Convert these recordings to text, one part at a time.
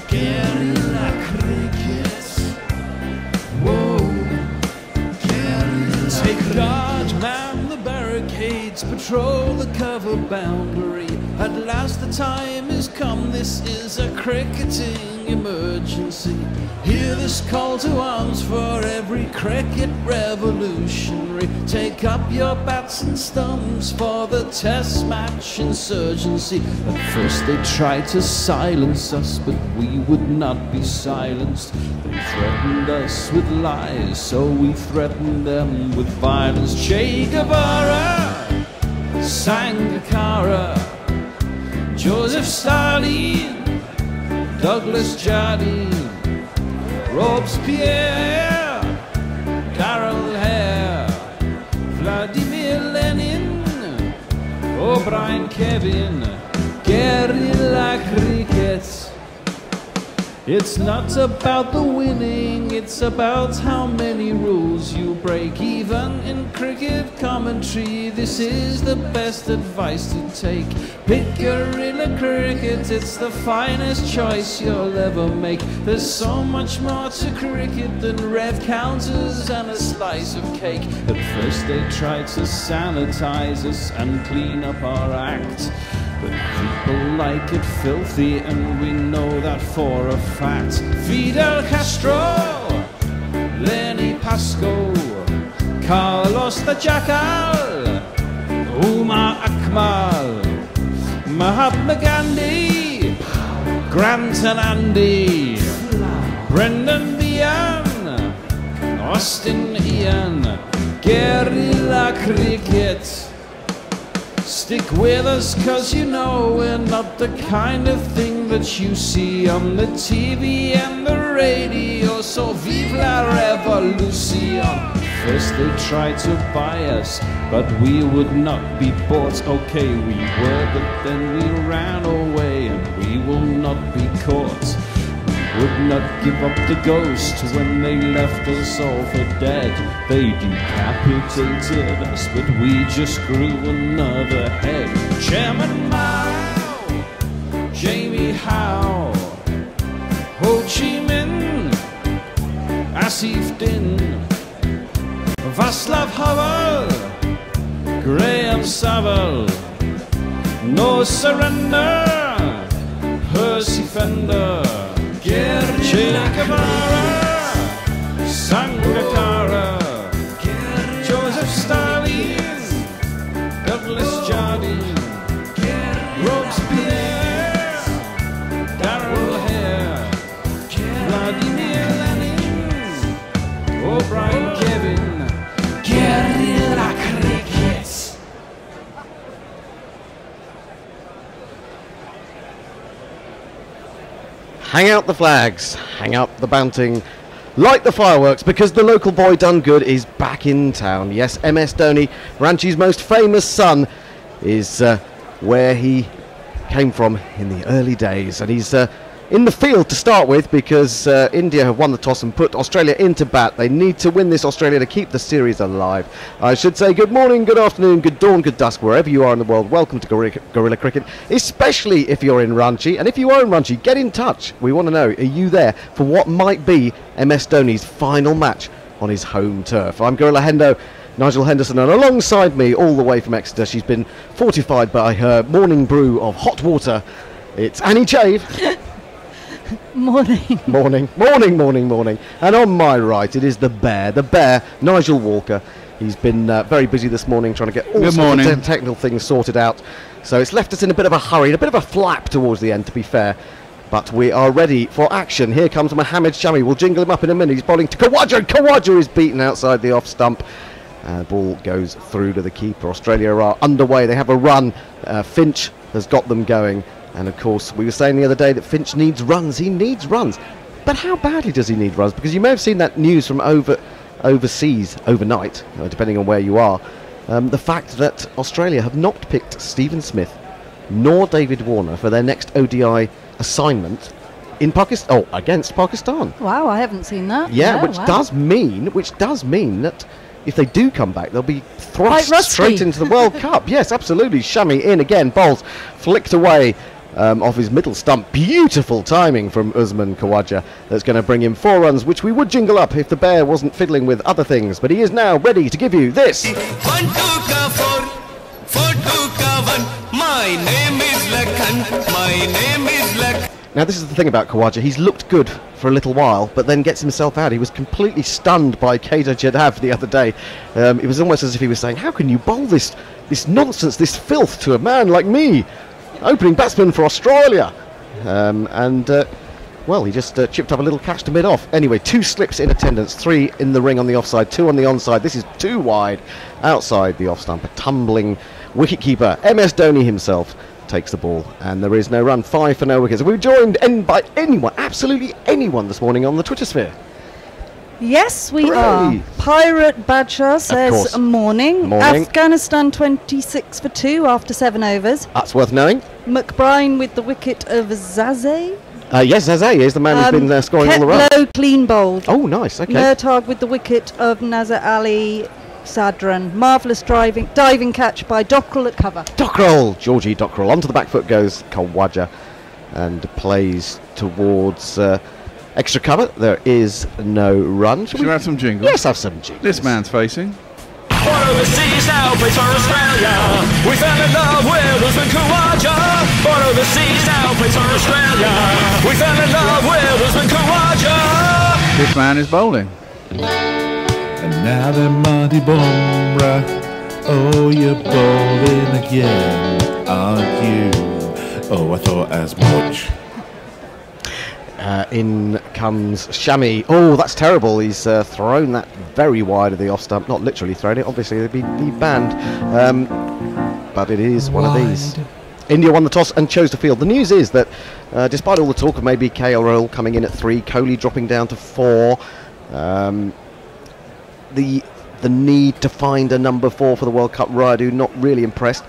Guerrilla cricket. Whoa. Guerrilla. Take guard, man the barricades, patrol the cover boundary. At last the time is come, this is a cricketing emergency. Hear this call to arms for every cricket revolutionary. Take up your bats and stumps for the test match insurgency. At first they tried to silence us, but we would not be silenced. They threatened us with lies, so we threatened them with violence. Che Guevara, Sangakkara, Joseph Stalin, Douglas Jardine, Robespierre, Darrell Hare, Vladimir Lenin, O'Brien Kevin, guerrilla cricket. It's not about the winning, it's about how many rules you break. Even in cricket commentary, this is the best advice to take. Pick guerrilla cricket, it's the finest choice you'll ever make. There's so much more to cricket than rev counters and a slice of cake. At first they tried to sanitize us and clean up our act, but people like it filthy, and we know that for a fact. Fidel Castro, Lenny Pascoe, Carlos the Jackal, Umar Akmal, Mahatma Gandhi, Grant and Andy, Brendan Behan, Austin Ian, guerrilla cricket. Stick with us, cause you know we're not the kind of thing that you see on the TV and the radio. So vive la revolution. First they tried to buy us, but we would not be bought. Okay, we were, but then we ran away, and we will not be caught. Would not give up the ghost when they left us all for dead. They decapitated us, but we just grew another head. Chairman Mao, Jamie Howe, Ho Chi Minh, Asif Din, Václav Havel, Graham Saville, No Surrender, Percy Fender, Che Guevara, Sangakkara, Joseph Stalin, Douglas Jardine, Robespierre, Darrell Hare, Vladimir Lenin, O'Brien Kevin, guerrilla cricket. Hang out the flags, hang out the bunting, light the fireworks, because the local boy done good is back in town. Yes, MS Dhoni, Ranchi's most famous son, is where he came from in the early days, and he's in the field to start with, because India have won the toss and put Australia into bat. They need to win this, Australia, to keep the series alive. I should say good morning, good afternoon, good dawn, good dusk, wherever you are in the world. Welcome to Guerrilla Cricket, especially if you're in Ranchi. And if you are in Ranchi, get in touch. We want to know, are you there for what might be MS Dhoni's final match on his home turf? I'm Gorilla Hendo, Nigel Henderson, and alongside me, all the way from Exeter, she's been fortified by her morning brew of hot water. It's Annie Chave. Morning. Morning, morning, morning, morning. And on my right, it is the bear, Nigel Walker. He's been very busy this morning trying to get all sorts of technical things sorted out. So it's left us in a bit of a hurry, and a bit of a flap towards the end, to be fair. But we are ready for action. Here comes Mohammed Shami. We'll jingle him up in a minute. He's bowling to Khawaja, and Khawaja is beaten outside the off stump. Ball goes through to the keeper. Australia are underway. They have a run. Finch has got them going. And of course, we were saying the other day that Finch needs runs. He needs runs. But how badly does he need runs? Because you may have seen that news from overseas overnight, depending on where you are. The fact that Australia have not picked Stephen Smith nor David Warner for their next ODI assignment in Pakistan. Oh, against Pakistan. Wow, I haven't seen that. Yeah, no, which does mean that if they do come back, they'll be thrust Quite straight into the World Cup. Yes, absolutely. Shami in again, bowls flicked away off his middle stump. Beautiful timing from Usman Khawaja. That's going to bring him 4 runs, which we would jingle up if the bear wasn't fiddling with other things. But he is now ready to give you this. 1 2 ka 4 2 ka 1. My name is Lakhan. My name is Lakhan. Now, this is the thing about Khawaja. He's looked good for a little while, but then gets himself out. He was completely stunned by Keita Jadav the other day. It was almost as if he was saying, how can you bowl this nonsense, this filth to a man like me? Opening batsman for Australia. Well, he just chipped up a little catch to mid-off. Anyway, 2 slips in attendance, 3 in the ring on the offside, 2 on the onside. This is 2 wide outside the off-stump. A tumbling wicketkeeper, MS Dhoni himself, takes the ball, and there is no run. 5 for no wickets. We're joined by anyone, absolutely anyone this morning on the Twitter sphere. Yes, we Hooray. are. Pirate Badshah says morning. Afghanistan 26 for 2 after 7 overs. That's worth knowing. McBride with the wicket of Zazé. Yes, Zazé is the man who's been scoring all the runs. Low clean bowled. Oh, nice. Okay. Murtagh with the wicket of Nazar Ali Sadran. Marvellous diving catch by Dockrell at cover. Dockrell, Georgie Dockrell. Onto the back foot goes Khawaja and plays towards extra cover. There is no run. Should we have some jingles? Yes, have some jingles. This man's facing. Born overseas, now plays for Australia. We fell in love with Usman Khawaja. Born overseas, now plays for Australia. We fell in love with Usman Khawaja. This man is bowling. And now they're Marty Bumrah. Oh, you're bowling again, aren't you? Oh, I thought as much. In comes Shami. Oh, that's terrible. He's thrown that very wide of the off stump. Not literally thrown it. Obviously, they'd be banned. But it is one of these. India won the toss and chose to field. The news is that despite all the talk of maybe KL Rahul coming in at 3, Kohli dropping down to 4, the need to find a number 4 for the World Cup, Raidu not really impressed.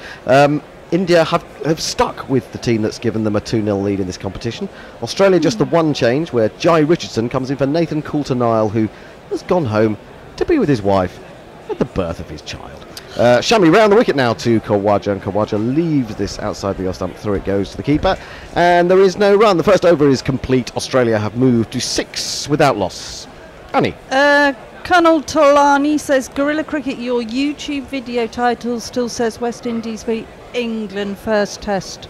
India have stuck with the team that's given them a 2-0 lead in this competition. Australia just the one change, where Jai Richardson comes in for Nathan Coulter-Nile, who has gone home to be with his wife at the birth of his child. Shami round the wicket now to Khawaja, and Khawaja leaves this outside the off-stump. Through it goes to the keeper, and there is no run. The first over is complete. Australia have moved to 6 without loss. Annie? Colonel Tolani says, Gorilla Cricket, your YouTube video title still says West Indies beat England first test.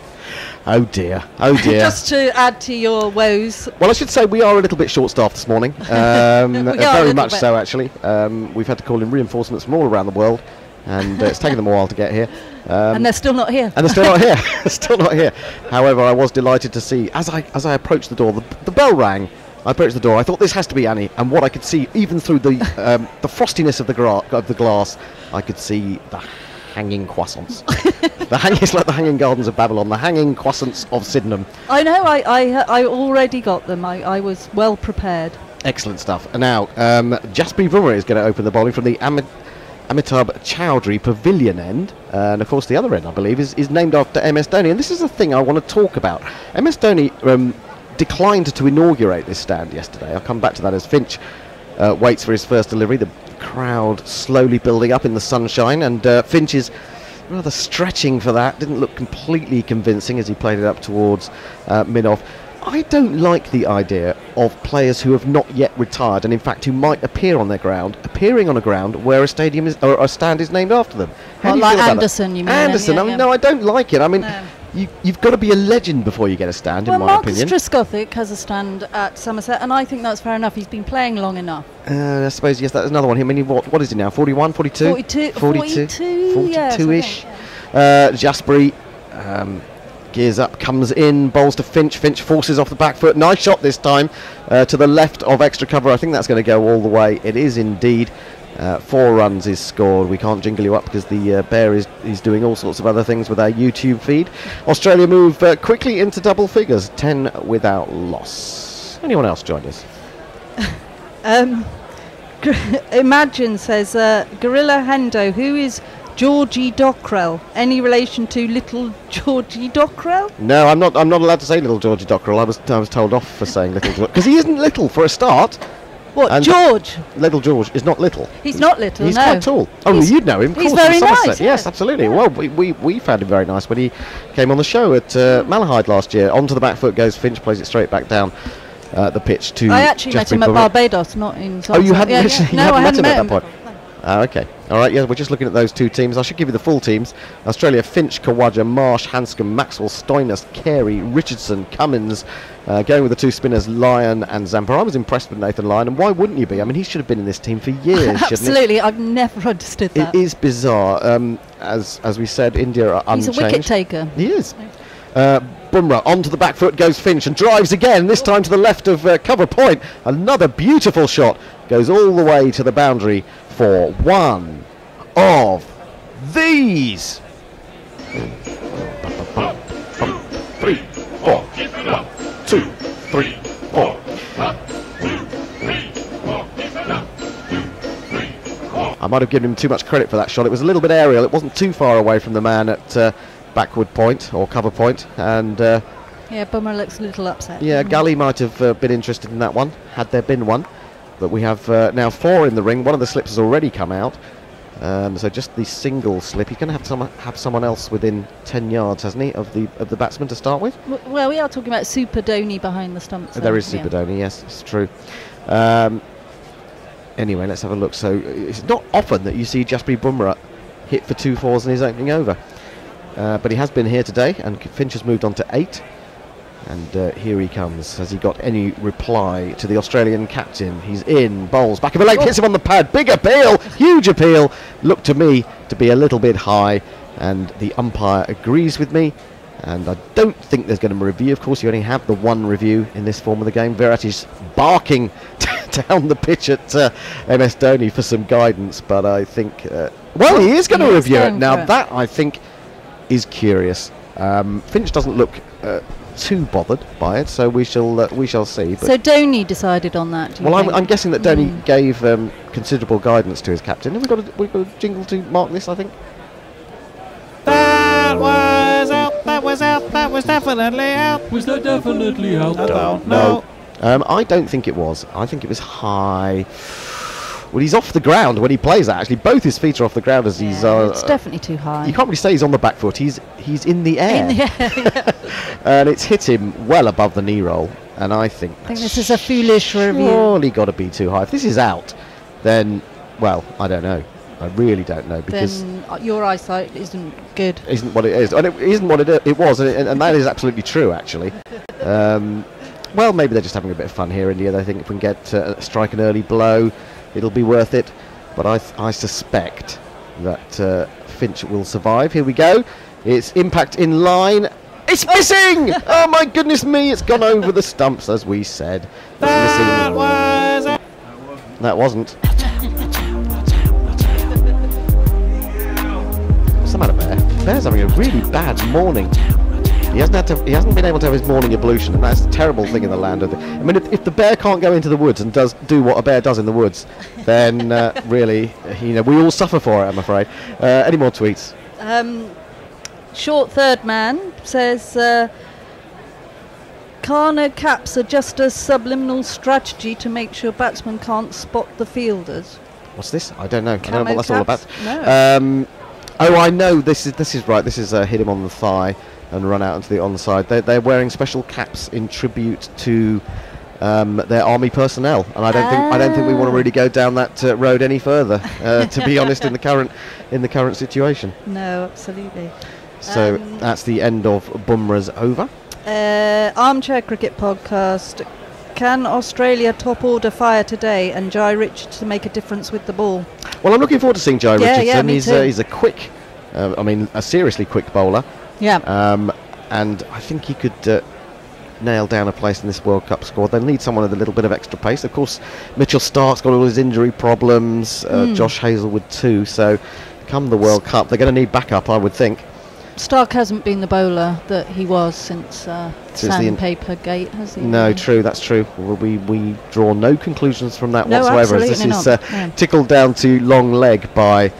Oh dear, oh dear. Just to add to your woes. Well, I should say we are a little bit short-staffed this morning. Very much so, actually. We've had to call in reinforcements from all around the world, and it's taken them a while to get here. And they're still not here. And they're still not here. Still not here. However, I was delighted to see, as I approached the door, the bell rang. I approached the door. I thought this has to be Annie, and what I could see, even through the frostiness of the glass, I could see the hanging croissants. It's like the Hanging Gardens of Babylon, the hanging croissants of Sydenham. I know. I already got them. I was well prepared. Excellent stuff. And now Jasprit Bumrah is going to open the bowling from the Amitabh Chowdhury Pavilion end, and of course the other end, I believe, is named after MS Dhoni. And this is the thing I want to talk about. MS Dhoni declined to inaugurate this stand yesterday. I'll come back to that as Finch waits for his first delivery. The crowd slowly building up in the sunshine, and Finch is rather stretching for that. Didn't look completely convincing as he played it up towards mid-off. I don't like the idea of players who have not yet retired, and in fact who might appearing on a ground where a stadium is or a stand is named after them. Well, like Anderson, you mean? Anderson. I mean, no, I don't like it. I mean, you've got to be a legend before you get a stand, in my opinion. Marcus Trescothick has a stand at Somerset, and I think that's fair enough. He's been playing long enough. I suppose, yes, that's another one. I mean, what is he now? 41, 42? 42-ish. Jasprit gears up, comes in, bowls to Finch. Finch forces off the back foot. Nice shot this time to the left of extra cover. I think that's going to go all the way. It is indeed. 4 runs is scored. We can't jingle you up because the bear is doing all sorts of other things with our YouTube feed. Australia move quickly into double figures, 10 without loss. Anyone else join us? Imagine says Gorilla Hendo, who is Georgie Dockrell? Any relation to little Georgie Dockrell? No, I'm not allowed to say little Georgie Dockrell. I was told off for saying little Georgie, because he isn't little for a start. What, And George? Little George is not little. He's not little, He's no. quite tall. Oh, He's- you'd know him. Of he's course, very from Somerset. nice, Yes, yeah. absolutely. Yeah. Well, we found him very nice when he came on the show at Malahide last year. Onto the back foot goes Finch, plays it straight back down the pitch to I actually met Jeffrey him at Bummer. Barbados, not in Somerset. Oh, you hadn't, actually, you No, hadn't I met him hadn't at that point. Okay. All right, yeah, we're just looking at those two teams. I should give you the full teams. Australia, Finch, Kawaja, Marsh, Hanscom, Maxwell, Stoinis, Carey, Richardson, Cummins, going with the two spinners, Lyon and Zampa. I was impressed with Nathan Lyon, and why wouldn't you be? I mean, he should have been in this team for years, shouldn't he? Absolutely, I've never understood that. It is bizarre. As we said, India are He's unchanged. a wicket taker. He is. Bumrah onto the back foot goes Finch and drives again, this time to the left of cover point. Another beautiful shot goes all the way to the boundary for one of these. 3, 4, 1, 2, 3, 4. I might have given him too much credit for that shot. It was a little bit aerial. It wasn't too far away from the man at backward point or cover point, and Yeah, Bummer looks a little upset. yeah, Gully might have been interested in that one had there been one, but we have now 4 in the ring. One of the slips has already come out, so just the single slip. He's going to have someone else within 10 yards, hasn't he, of the batsman to start with? Well, we are talking about Super Dhoni behind the stumps. There is yeah. Super Dhoni, yes, it's true. Anyway, let's have a look. So it's not often that you see Jasprit Bumrah hit for 2 fours in his opening over. But he has been here today, and Finch has moved on to 8. And here he comes. Has he got any reply to the Australian captain? He's in, bowls, back of a leg, hits him on the pad. Big appeal, huge appeal. Looked to me to be a little bit high, and the umpire agrees with me. And I don't think there's going to be a review. Of course, you only have the one review in this form of the game. Virat is barking down the pitch at MS Dhoni for some guidance, but I think... well, he is going to review it. Now, that, I think, is curious. Finch doesn't look too bothered by it, so we shall see. But So Dhoni decided on that. Do you think? I'm guessing that Dhoni gave considerable guidance to his captain. Have we've got a jingle to mark this, I think. That was out, that was out, that was definitely out. Was that definitely out? I don't know. I don't think it was. I think it was high. Well, he's off the ground when he plays that. Actually, both his feet are off the ground as he's. It's definitely too high. You can't really say he's on the back foot. He's in the air. In the air, yeah. And it's hit him well above the knee roll. And I think this is a foolish review. Surely got to be too high. If this is out, then well, I don't know. I really don't know, because Then your eyesight isn't good. isn't what it is, and it isn't what it was, and that is absolutely true, actually. Well, maybe they're just having a bit of fun here, India. They think if we can get strike an early blow, it'll be worth it. But I suspect that Finch will survive. Here we go. It's impact in line. It's missing! Oh my goodness me! It's gone over the stumps, as we said. It's missing. That wasn't. What's the matter, Bear? Bear's having a really bad morning. He hasn't been able to have his morning ablution, and that's a terrible thing in the land of the... I mean, if the bear can't go into the woods and do what a bear does in the woods, then really, we all suffer for it, I'm afraid. Any more tweets? Short third man says Karno caps are just a subliminal strategy to make sure batsmen can't spot the fielders. What's this? I don't know. I don't know Camo what that's all about. caps? No. Oh, I know. This is right. This is hit him on the thigh and run out into the onside. They're wearing special caps in tribute to their army personnel, and I don't think we want to really go down that road any further. To be honest, in the current situation. No, absolutely. So that's the end of Bumrah's over. Armchair Cricket Podcast. Can Australia top order fire today and Jai Richardson to make a difference with the ball? Well, I'm looking forward to seeing Jai Richardson. Yeah, me too. He's a quick, a seriously quick bowler. Yeah. And I think he could nail down a place in this World Cup squad. They'll need someone with a little bit of extra pace. Of course, Mitchell Stark's got all his injury problems. Josh Hazlewood too. So, come the World Cup, they're going to need backup, I would think. Stark hasn't been the bowler that he was since Sandpaper Gate, has he? No, true, that's true. We draw no conclusions from that whatsoever. As this is tickled down to long leg by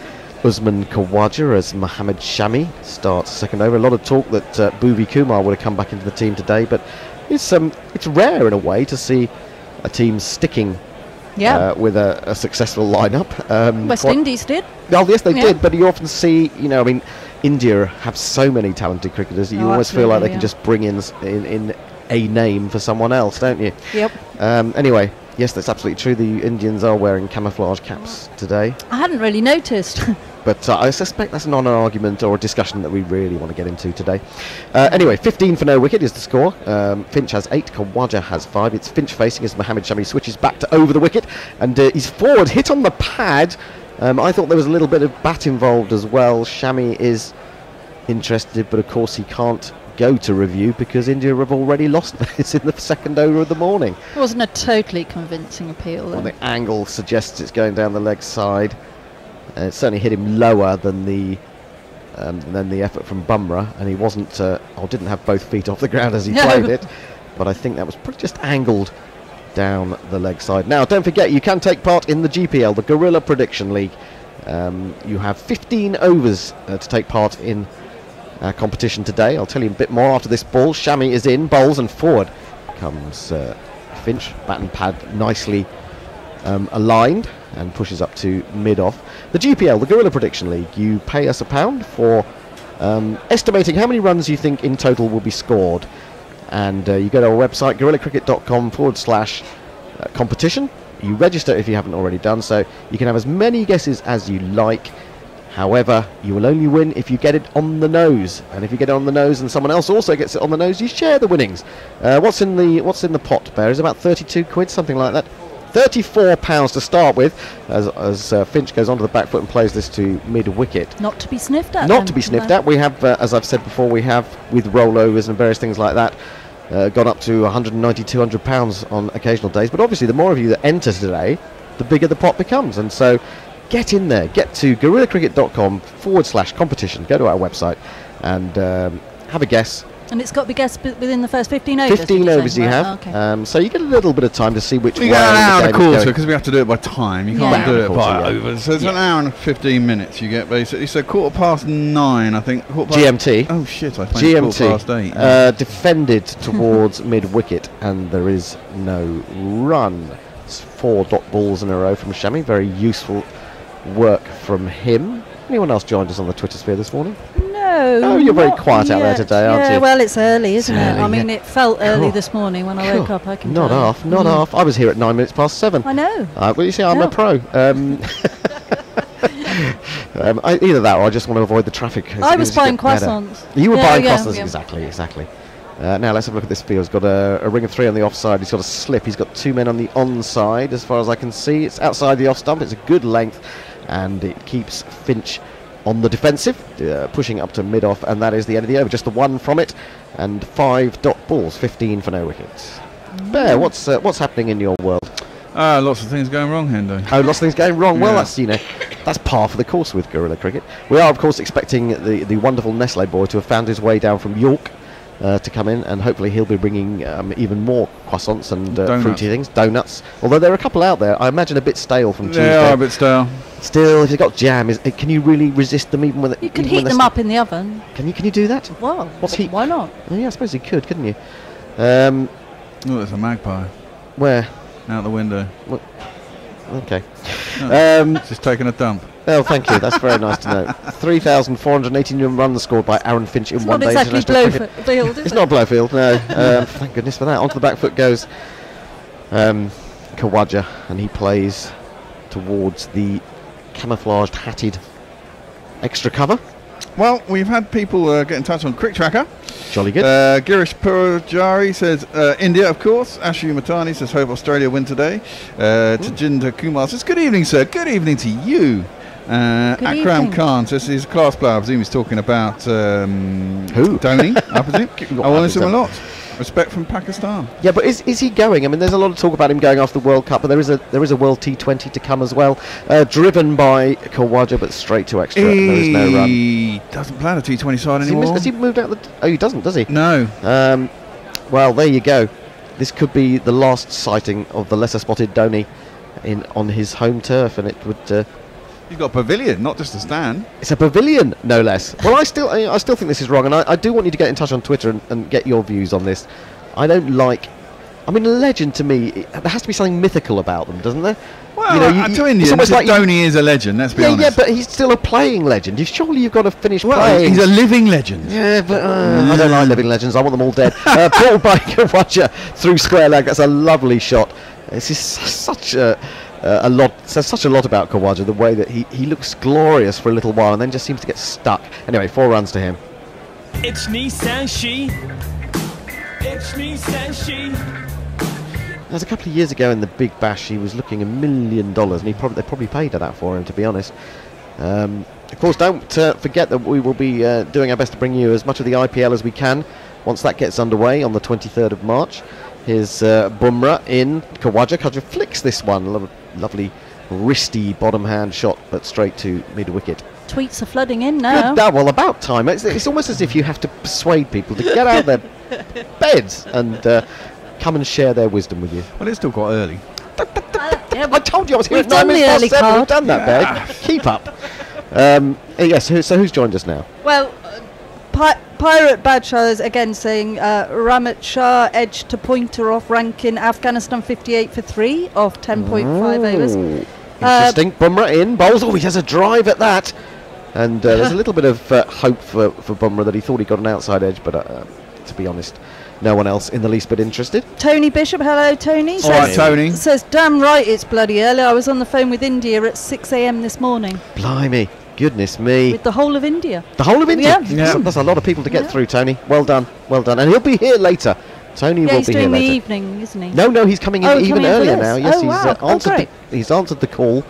Usman Khawaja as Mohammad Shami starts second over. A lot of talk that Bhuvi Kumar would have come back into the team today, but it's rare in a way to see a team sticking with a successful lineup. West Indies did. Oh, yes, they did. But you often see, India have so many talented cricketers that you always feel like they can just bring in a name for someone else, don't you? Yep. Anyway, yes, that's absolutely true. The Indians are wearing camouflage caps today. I hadn't really noticed. But I suspect that's not an argument or a discussion that we really want to get into today. Anyway, 15 for no wicket is the score. Finch has 8, Khawaja has 5. It's Finch facing as Mohammad Shami switches back to over the wicket. And he's forward, hit on the pad. I thought there was a little bit of bat involved as well. Shami is interested, but of course he can't go to review because India have already lost this in the second over of the morning. It wasn't a totally convincing appeal, though. Well, the angle suggests it's going down the leg side. It certainly hit him lower than the effort from Bumrah, and he didn't have both feet off the ground as he played it, but I think that was pretty just angled down the leg side. Now, don't forget, you can take part in the GPL, the Guerrilla Prediction League. You have 15 overs to take part in our competition today. I'll tell you a bit more after this ball. Shami is in, bowls, and forward comes Finch, bat and pad nicely aligned, and pushes up to mid-off. The GPL, the Guerrilla Prediction League, you pay us £1 for estimating how many runs you think in total will be scored. And you go to our website, guerrillacricket.com/competition. You register if you haven't already done so. You can have as many guesses as you like. However, you will only win if you get it on the nose. And if you get it on the nose and someone else also gets it on the nose, you share the winnings. What's in the pot, Bear? Is about 32 quid, something like that. £34 to start with, as Finch goes onto the back foot and plays this to mid-wicket. Not to be sniffed at. Not to be sniffed at. We have, as I've said before, we have, with rollovers and various things like that, gone up to £190, £200 on occasional days. But obviously, the more of you that enter today, the bigger the pot becomes. And so, get in there. Get to guerrillacricket.com/competition. Go to our website and have a guess. And it's got to be guessed within the first 15 overs. 15 overs you have. Okay. So you get a little bit of time to see which way you get an hour the and a game is quarter going. because we have to do it by time. You can't do it by overs. So it's an hour and 15 minutes you get basically. So 9:15, I think. GMT. Oh shit! I think GMT. 8:15. Defended towards mid-wicket, and there is no run. It's 4 dot balls in a row from Shami. Very useful work from him. Anyone else joined us on the Twitter sphere this morning? No. Oh, you're very quiet out there today, aren't you? Yeah, well, it's early, isn't it? I mean, yeah. it felt early this morning when I woke up. I can Not tell. half, not half. I was here at 9 minutes past 7. I know. Well, you see, I'm a pro. Either that or I just want to avoid the traffic. I was buying croissants. You were buying yeah, croissants, yeah. exactly. Now let's have a look at this field. He's got a ring of 3 on the offside. He's got a slip. He's got 2 men on the onside, as far as I can see. It's outside the off stump. It's a good length, and it keeps Finch on the defensive, pushing up to mid-off, and that is the end of the over. Just the 1 from it, and 5 dot balls, 15 for no wickets. Bear, what's happening in your world? Lots of things going wrong, Hendo. Oh, lots of things going wrong. Well, Yeah. that's par for the course with Guerrilla Cricket. We are, of course, expecting the wonderful Nestle boy to have found his way down from York to come in, and hopefully he'll be bringing even more croissants and fruity things, donuts. Although there are a couple out there, I imagine a bit stale from Tuesday. They are a bit stale. Still, if you've got jam, can you really resist them even when You could heat them up in the oven. Can you do that? Well, What's heat? why not? Oh, yeah, I suppose you could, couldn't you? Oh, there's a magpie Where? out the window. Okay. It's just taking a dump. Oh, thank you. That's very nice to know. 3,489 runs scored by Aaron Finch in It's one not day. exactly international cricket. Blowfield, is It's it? not Blowfield, no. Thank goodness for that. Onto the back foot goes Khawaja, and he plays towards the camouflaged, hatted extra cover. Well, we've had people get in touch on Crick Tracker. Jolly good. Girish Purjari says India, of course. Ashu Matani says hope Australia win today. Tajinder Kumar says good evening, sir. Good evening to you. Akram evening. Khan says he's a class player. I presume he's talking about Who? Tony, I presume. Not I want him a Pakistan. lot. Respect from Pakistan. Yeah, but is he going? I mean, there's a lot of talk about him going after the World Cup, but there is a World T20 to come as well. Driven by Khawaja, but straight to extra. There is no run. He doesn't play on a T20 side anymore. Has he moved out? Oh, he doesn't, does he? No. Well, there you go. This could be the last sighting of the lesser spotted Dhoni on his home turf, and it would. He's got a pavilion, not just a stand. It's a pavilion, no less. Well, I still think this is wrong, and I do want you to get in touch on Twitter and get your views on this. I don't like I mean, a legend to me, there has to be something mythical about them, doesn't there? Well, You to Indians, Dhoni is a legend, let's be honest. Yeah, but he's still a playing legend. Surely you've got to finish Well, playing. he's a living legend. Yeah, but I don't like living legends. I want them all dead. Ball by Khawaja through square leg. That's a lovely shot. This is such a lot. Says such a lot about Khawaja. The way that he looks glorious for a little while and then just seems to get stuck. Anyway, 4 runs to him. It's Nissan She. It's Nissan She. That was a couple of years ago in the Big Bash. He was looking $1 million, and they probably paid that for him, to be honest. Of course, don't forget that we will be doing our best to bring you as much of the IPL as we can once that gets underway on the 23rd of March. Here's Bumrah in. Khawaja flicks this one. Lovely wristy bottom hand shot, but straight to mid-wicket. Tweets are flooding in now. Well, about time. It's almost as if you have to persuade people to get out of their beds and come and share their wisdom with you. Well, it's still quite early. I told you I was here We've at 9 done the minutes early past 7. card. We've done that, babe. Keep up. Yes, so who's joined us now? Well, Pirate Badshah is again saying Ramat Shah edged to pointer off ranking Afghanistan 58 for 3 off 10.5 overs. Interesting. Bumrah in, bowls. Oh, he has a drive at that. And there's a little bit of hope for Bumrah that he thought he got an outside edge, but to be honest, no one else in the least bit interested. Tony Bishop, hello Tony. All right, Tony. Says, damn right it's bloody early. I was on the phone with India at 6 a.m. this morning. Blimey, goodness me. With the whole of India. The whole of India? Yeah. That's a lot of people to get through, Tony. Well done, well done. And he'll be here later. Tony will be here later. He's doing the evening, isn't he? No, he's coming in even earlier now. Yes, he's answered the call.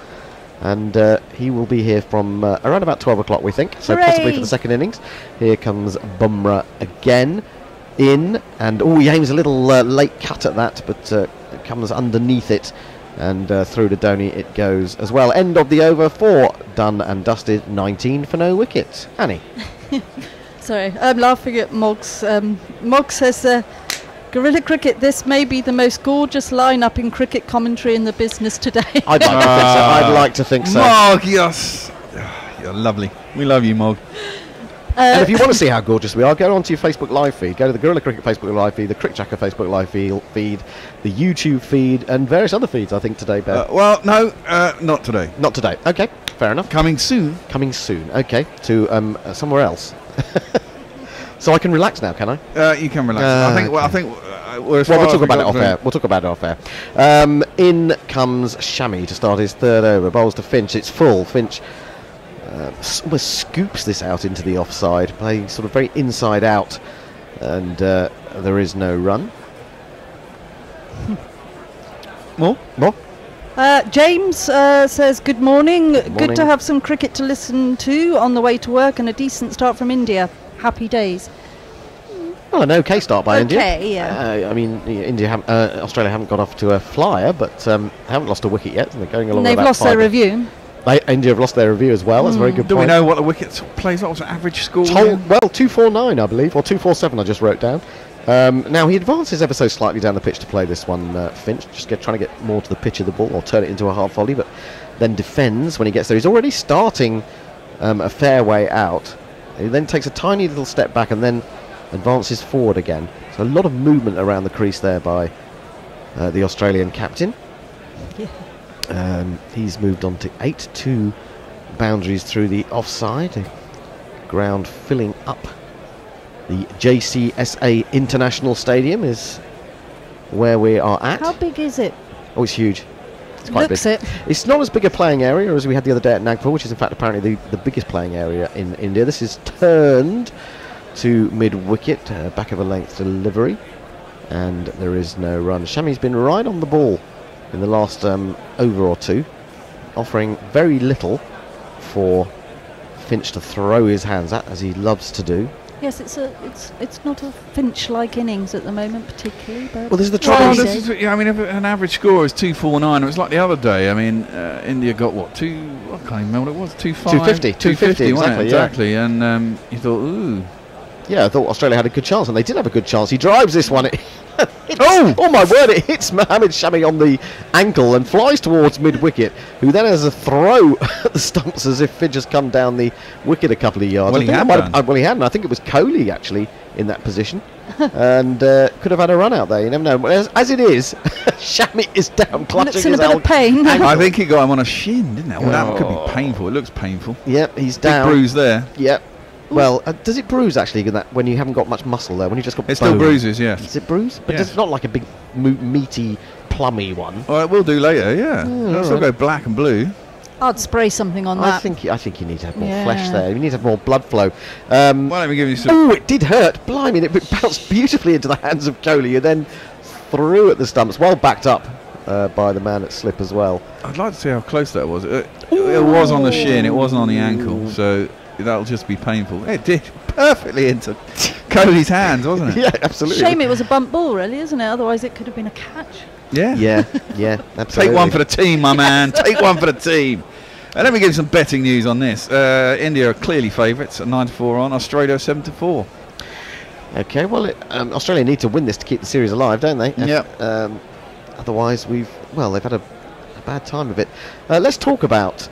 And he will be here from around about 12 o'clock, we think. So possibly for the second innings. Here comes Bumrah again. In. And, he aims a little late cut at that, but it comes underneath it. And through to Dhoni it goes as well. End of the over. 4 done and dusted. 19 for no wicket. Annie. Sorry, I'm laughing at Moggs. Moggs says... Guerrilla Cricket, this may be the most gorgeous lineup in cricket commentary in the business today. I'd like to think so. Mog, yes. You're lovely. We love you, Mog. And if you want to see how gorgeous we are, go onto your Facebook live feed. Go to the Guerrilla Cricket Facebook live feed, the Crick Jacker Facebook live feed, the YouTube feed, and various other feeds, I think, today, Ben. Well, no, not today. Not today. Okay, fair enough. Coming soon. Okay, to somewhere else. So I can relax now, can I? You can relax. I think we'll talk about it off air. We'll talk about it off air. In comes Shami to start his third over. Bowls to Finch. It's full. Finch almost scoops this out into the offside, playing sort of very inside out, and there is no run. More? James says, good morning. Good to have some cricket to listen to on the way to work and a decent start from India. Happy days. Well, an okay start by India. Okay, yeah. I mean, Australia haven't got off to a flyer, but haven't lost a wicket yet. And they're going along. And they've lost their review. India have lost their review as well. That's a very good Do point. we know what the wicket plays? What was the average score? 249, I believe, or 247. I just wrote down. Now he advances ever so slightly down the pitch to play this one. Finch just trying to get more to the pitch of the ball or turn it into a hard volley, but then defends when he gets there. He's already starting a fair way out. He then takes a tiny little step back and then advances forward again. So a lot of movement around the crease there by the Australian captain. Yeah. He's moved on to 8-2 boundaries through the offside. The ground filling up. The JCSA International Stadium is where we are at. How big is it? Oh, it's huge. It's quite Looks big. it. It's not as big a playing area as we had the other day at Nagpur, which is in fact apparently the biggest playing area in India. This is turned to mid-wicket, back of a length delivery, and there is no run. Shami's been right on the ball in the last over or two, offering very little for Finch to throw his hands at, as he loves to do. Yes, it's not a Finch-like innings at the moment, particularly. But well, this is the trouble. I mean, if an average score is 249, it was like the other day. I mean, India got what, I can't even remember what it was, 250, exactly. And you thought, ooh. Yeah, I thought Australia had a good chance, and they did have a good chance. He drives this one. Oh my word, it hits Mohammed Shami on the ankle and flies towards mid-wicket, who then has a throw at the stumps as if Finch has come down the wicket a couple of yards. Well, he had. Well, he hadn't. I think it was Kohli, actually, in that position, and could have had a run out there. You never know. As it is, Shami is down, clutching Looks in his a bit of pain. I think he got him on a shin, didn't it? Well, that could be painful. It looks painful. Yep, he's Big down. bruise there. Yep. Well, does it bruise actually when you haven't got much muscle there? When you just got It still bone? bruises, yes. Does it bruise? But Yes. it's not like a big meaty, plummy one. Well, it will do later, yeah. It'll still go black and blue. I'd spray something on I that. think you need to have more Yeah. flesh there. You need to have more blood flow. Why don't we give you some... Oh, it did hurt. Blimey, it bounced beautifully into the hands of Coley and then threw at the stumps. Well backed up by the man at slip as well. I'd like to see how close that was. It was on the shin, it wasn't on the ankle, so that'll just be painful. It did perfectly into Coley's hands, wasn't it? Yeah, absolutely. Shame it was a bump ball, really, isn't it? Otherwise, it could have been a catch. Yeah. Yeah, absolutely. Take one for the team, my man. Take one for the team. And let me give you some betting news on this. India are clearly favourites at 9-4 on. Australia 7-4. Okay, well, Australia need to win this to keep the series alive, don't they? Yep. Otherwise, they've had a bad time of it. Let's talk about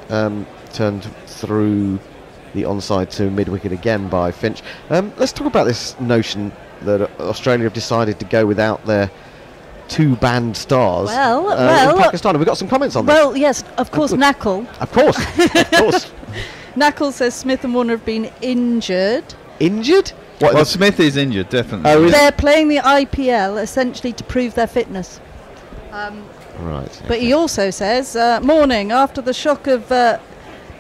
turned through the onside to mid-wicket again by Finch. Let's talk about this notion that Australia have decided to go without their two banned stars in Pakistan. Have we got some comments on that? Well, yes, of course, Knuckle. Of course, of course. Knuckle says Smith and Warner have been injured. Injured? What, Well, Smith is injured, definitely. Oh, is- They're playing the IPL essentially to prove their fitness. right. But he also says, morning, after the shock of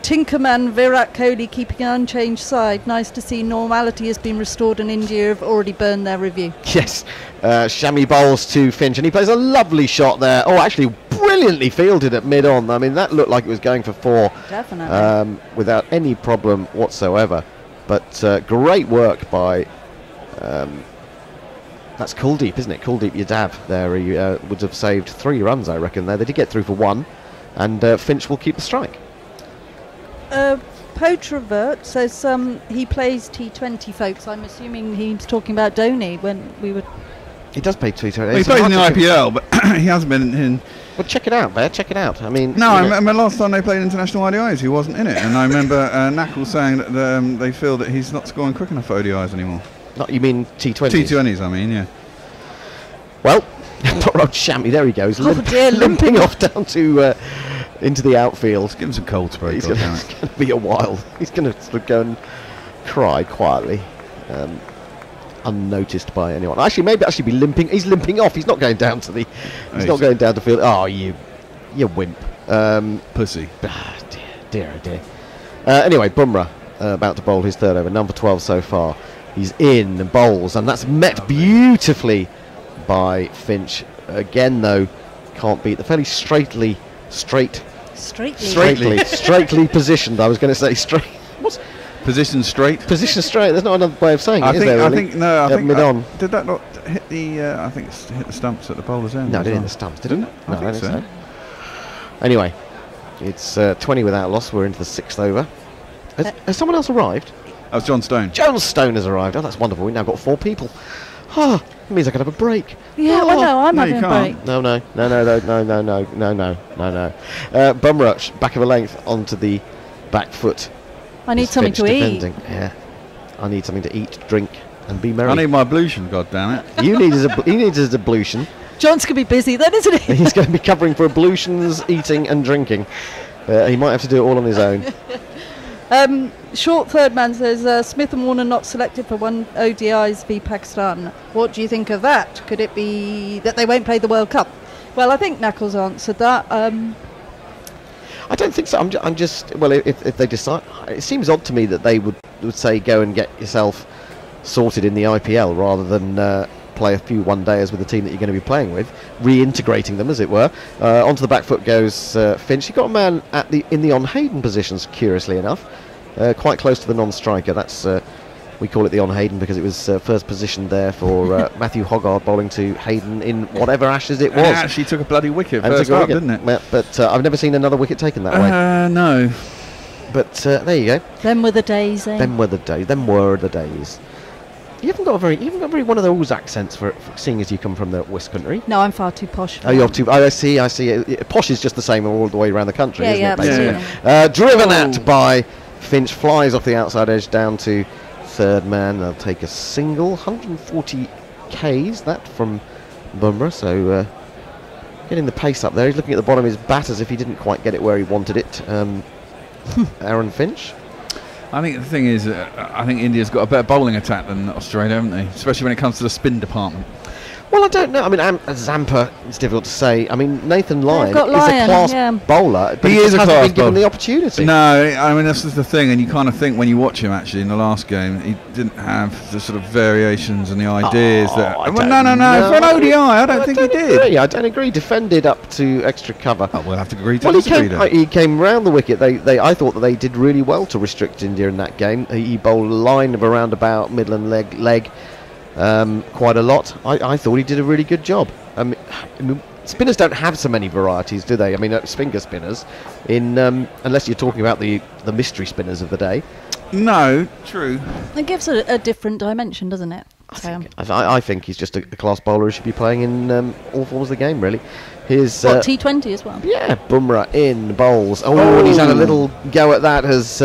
Tinkerman Virat Kohli keeping an unchanged side, nice to see normality has been restored and India have already burned their review. Yes, Shami bowls to Finch and he plays a lovely shot there. Oh, actually brilliantly fielded at mid-on. I mean, that looked like it was going for four. Definitely. Without any problem whatsoever. But great work by... that's Kuldeep, isn't it? Kuldeep Yadav there. He would have saved 3 runs, I reckon, there. They did get through for 1. And Finch will keep the strike. Potravert says he plays T20, folks. I'm assuming he's talking about Dhoni when we were... He does play Twitter. Well, he plays in the IPL, but he hasn't been in... Well, check it out, Bear. Check it out. I mean... No, I remember last time they played international ODIs, he wasn't in it. And I remember Knuckle saying that they feel that he's not scoring quick enough for ODIs anymore. Not, you mean T20s? T20s, I mean, yeah. Well, poor old Shami, there he goes. Oh dear, limping off down to... into the outfield. Give him some cold spray. He's going to be a while. He's going to sort of go and cry quietly, unnoticed by anyone. Actually, maybe be limping. He's limping off. He's not going down to the. He's not going down to field. Oh, you wimp. Pussy. Ah, dear, oh dear. Anyway, Bumrah about to bowl his third over, number 12 so far. He's in and bowls, and that's met beautifully by Finch. Again, though, can't beat the fairly straightly positioned. I was going to say straight. What's position straight? Position straight. There's not another way of saying it, is there? Really? I think mid on. Did that not hit the? I think it's hit the stumps at the bowler's end. No, it as didn't well. hit the stumps, did it? No, I think so. Anyway, it's 20 without loss. We're into the 6th over. Has someone else arrived? That was John Stone. John Stone has arrived. Oh, that's wonderful. We've now got 4 people. Ah, it means I can have a break. Yeah, well, no, I'm No, having you a can't. break. No. Bumrah back of a length onto the back foot. I need Is something Finch to eat. defending. Yeah, I need something to eat, drink, and be merry. I need my ablution, goddammit. He needs his ablution. John's going to be busy then, isn't he? He's going to be covering for ablutions, eating, and drinking. He might have to do it all on his own. Short third man says Smith and Warner not selected for 1 ODIs v Pakistan. What do you think of that? Could it be that they won't play the World Cup? Well, I think Knuckles answered that. I don't think so. I'm just well. If they decide, it seems odd to me that they would say go and get yourself sorted in the IPL rather than play a few one-dayers with the team that you're going to be playing with, reintegrating them, as it were. Onto the back foot goes Finch. He got a man in the on Hayden positions, curiously enough, quite close to the non-striker. That's we call it the on Hayden because it was first positioned there for Matthew Hoggard bowling to Hayden in whatever Ashes it was. And it actually took a bloody wicket And first took a up, wicket. didn't it? Yeah, but I've never seen another wicket taken that way. No. But there you go. Them were the days, eh? Them were the days. You haven't got a very one of those accents for seeing as you come from the West Country. No, I'm far too posh. Oh, you're too. I see. Posh is just the same all the way around the country, isn't it? absolutely. Basically? Driven at by Finch, flies off the outside edge down to third man. They'll take a single. 140 Ks, that from Bumrah. So getting the pace up there. He's looking at the bottom of his bat as if he didn't quite get it where he wanted it. Aaron Finch. I think the thing is, I think India's got a better bowling attack than Australia, haven't they? Especially when it comes to the spin department. Well, I don't know. I mean, Zampa, it's difficult to say. I mean, Nathan Lyon is a Lyon, class bowler, but he he is a hasn't class been given bowler. the opportunity. No, I mean, this is the thing, and you kind of think when you watch him, actually, in the last game, he didn't have the sort of variations and the ideas that... I Well, don't no, for an know. ODI, I don't think he did. I don't agree. Defended up to extra cover. Oh, we'll have to agree to Well, disagree then. he came round the wicket. I thought that they did really well to restrict India in that game. He bowled a line of around about middle and leg quite a lot. I thought he did a really good job. I mean, spinners don't have so many varieties, do they? I mean, finger spinners, unless you're talking about the mystery spinners of the day. No, true. It gives a different dimension, doesn't it? I think he's just a class bowler who should be playing in all forms of the game, really. Here's T20 as well. Yeah, Bumrah in bowls. And he's had a little go at that as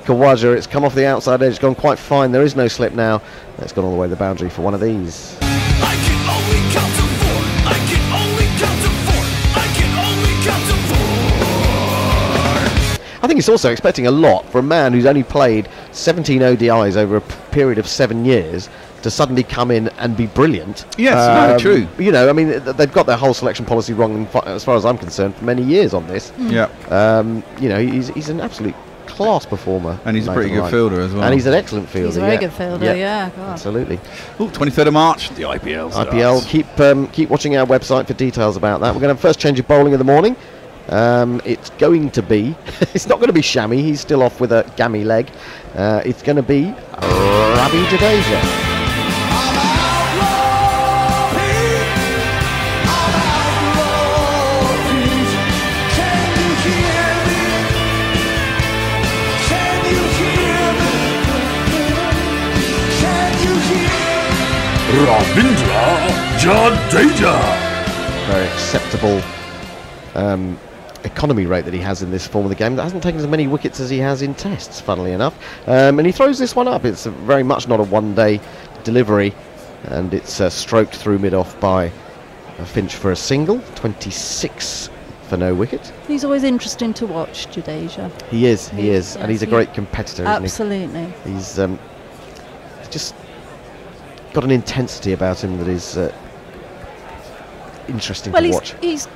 Khawaja. It's come off the outside edge, gone quite fine. There is no slip now. It's gone all the way to the boundary for one of these. I can only count to 4. I can only count to 4. I can only count to 4. I think he's also expecting a lot for a man who's only played 17 ODIs over a period of 7 years to suddenly come in and be brilliant. Yes, true. You know, I mean, they've got their whole selection policy wrong, as far as I'm concerned, for many years on this. Yeah. You know, he's an absolute class performer. And he's a pretty good fielder as well. And he's an excellent fielder. He's a very good fielder, yeah. God. Absolutely. Ooh, 23rd of March, the IPL starts. IPL, keep watching our website for details about that. We're going to have first change of bowling of the morning. It's going to be, it's not going to be Shami, he's still off with a gammy leg. It's going to be Ravi Jadeja. Ravindra Jadeja. Very acceptable economy rate that he has in this form of the game. That hasn't taken as many wickets as he has in tests, funnily enough. And he throws this one up. It's very much not a one-day delivery, and it's stroked through mid-off by Finch for a single. 26 for no wicket. He's always interesting to watch, Jadeja. He is, Yes, and he's a great competitor, isn't he? Absolutely. He's just got an intensity about him that is interesting to watch. He's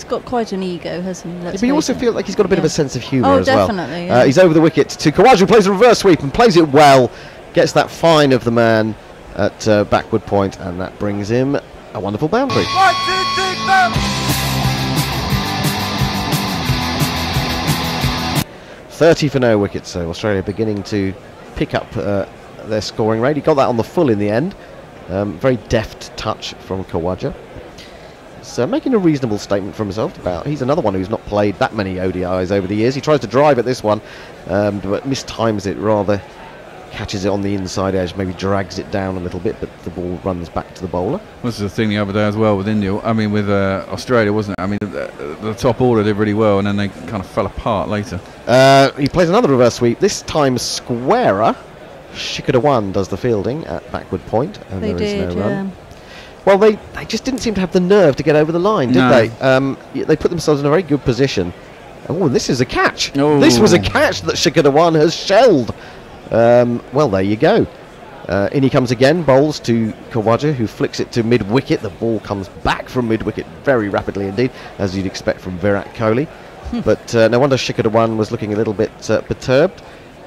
got quite an ego, hasn't he? But you also feel like he's got a bit of a sense of humour as well. Definitely. Yeah. He's over the wicket to Khawaja, who plays a reverse sweep and plays it well. Gets that fine of the man at backward point, and that brings him a wonderful boundary. 30 for no wicket, so Australia beginning to pick up their scoring rate. He got that on the full in the end. Very deft touch from Khawaja. So making a reasonable statement for himself about, he's another one who's not played that many ODIs over the years. He tries to drive at this one, but mistimes it rather, catches it on the inside edge, maybe drags it down a little bit, but the ball runs back to the bowler. This is the thing the other day as well with India. I mean, with Australia, wasn't it? I mean, the top order did really well, and then they kind of fell apart later. He plays another reverse sweep, this time squarer. Shikhar Dhawan does the fielding at backward point, and there is no run. Well, they just didn't seem to have the nerve to get over the line, did they? They put themselves in a very good position. Oh, this is a catch. Oh. This was a catch that Shikhar Dhawan has shelled. Well, there you go. In he comes again, bowls to Khawaja, who flicks it to mid-wicket. The ball comes back from mid-wicket very rapidly indeed, as you'd expect from Virat Kohli. But no wonder Shikhar Dhawan was looking a little bit perturbed.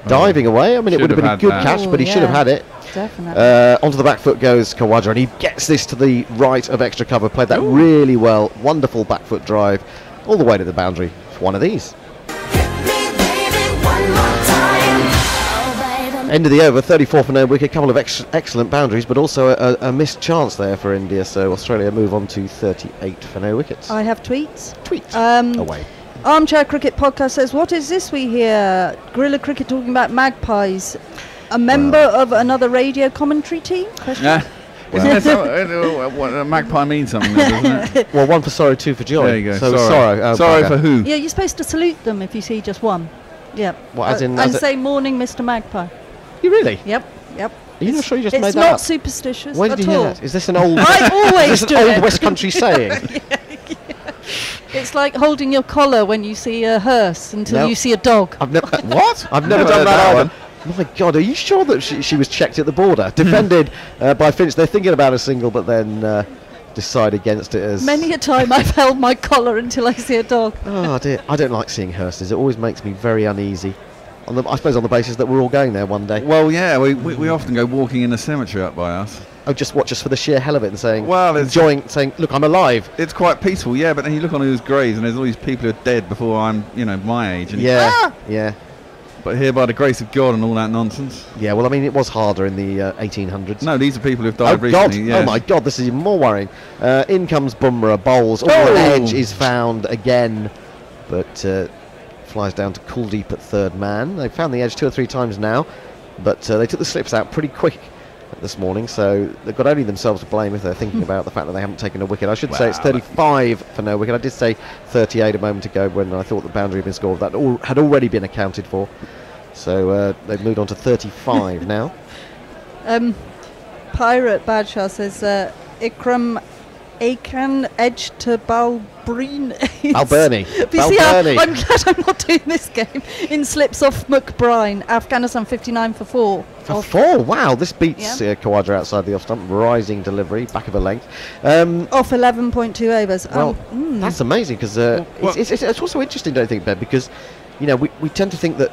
Diving away. I mean, it would have been a good catch, but he should have had it. Definitely. Onto the back foot goes Khawaja, and he gets this to the right of extra cover. Played that really well. Wonderful back foot drive all the way to the boundary for one of these. End of the over, 34 for no wicket. A couple of excellent boundaries, but also a missed chance there for India. So Australia move on to 38 for no wickets. I have tweets. Away. Armchair Cricket Podcast says, what is this we hear? Guerrilla Cricket talking about magpies. A member of another radio commentary team? Yeah. Isn't what a magpie means something, doesn't it? Well, one for sorrow, two for joy. There you go. So sorry for who? Yeah, you're supposed to salute them if you see just one. Yeah. What, as in, and say, morning, Mr. Magpie. You really? Yep. Are you not sure you just made It's that not up? superstitious Where did at you hear all. that? Is this an old? I always is this do an it. old West Country saying? It's like holding your collar when you see a hearse until No. you see a dog. I've never. What? I've never done that either. My God, are you sure that she was checked at the border, defended by Finch? They're thinking about a single, but then decide against it as. Many a time I've held my collar until I see a dog. Oh dear, I don't like seeing hearses. It always makes me very uneasy. I suppose on the basis that we're all going there one day. Well, yeah, we often go walking in the cemetery up by us. Oh, just watch us for the sheer hell of it and saying, Well, it's- saying, look, I'm alive. It's quite peaceful, yeah, but then you look on those graves and there's all these people who are dead before I'm, my age. And Yeah, yeah. But here by the grace of God and all that nonsense. Yeah, well, I mean, it was harder in the 1800s. No, these are people who've Oh, died God. recently. Yes. Oh, my God, this is even more worrying. In comes Bumrah, bowls. Oh, Oh! the edge is found again, but flies down to Kuldeep at third man. They've found the edge 2 or 3 times now, but they took the slips out pretty quick this morning, so they've got only themselves to blame if they're thinking about the fact that they haven't taken a wicket. I should say it's 35 for no wicket. I did say 38 a moment ago when I thought the boundary had been scored. That had already been accounted for. So they've moved on to 35 now. Pirate Badshah says Ikram Akan edge to Balbreen. Alberni. You see, I'm glad I'm not doing this game. In slips off McBride. Afghanistan 59 for 4. For 4, wow, this beats Yeah. Khawaja outside the off stump. Rising delivery, back of a length. Off 11.2 overs. Well, that's amazing because it's also interesting, don't you think, Ben? Because we tend to think that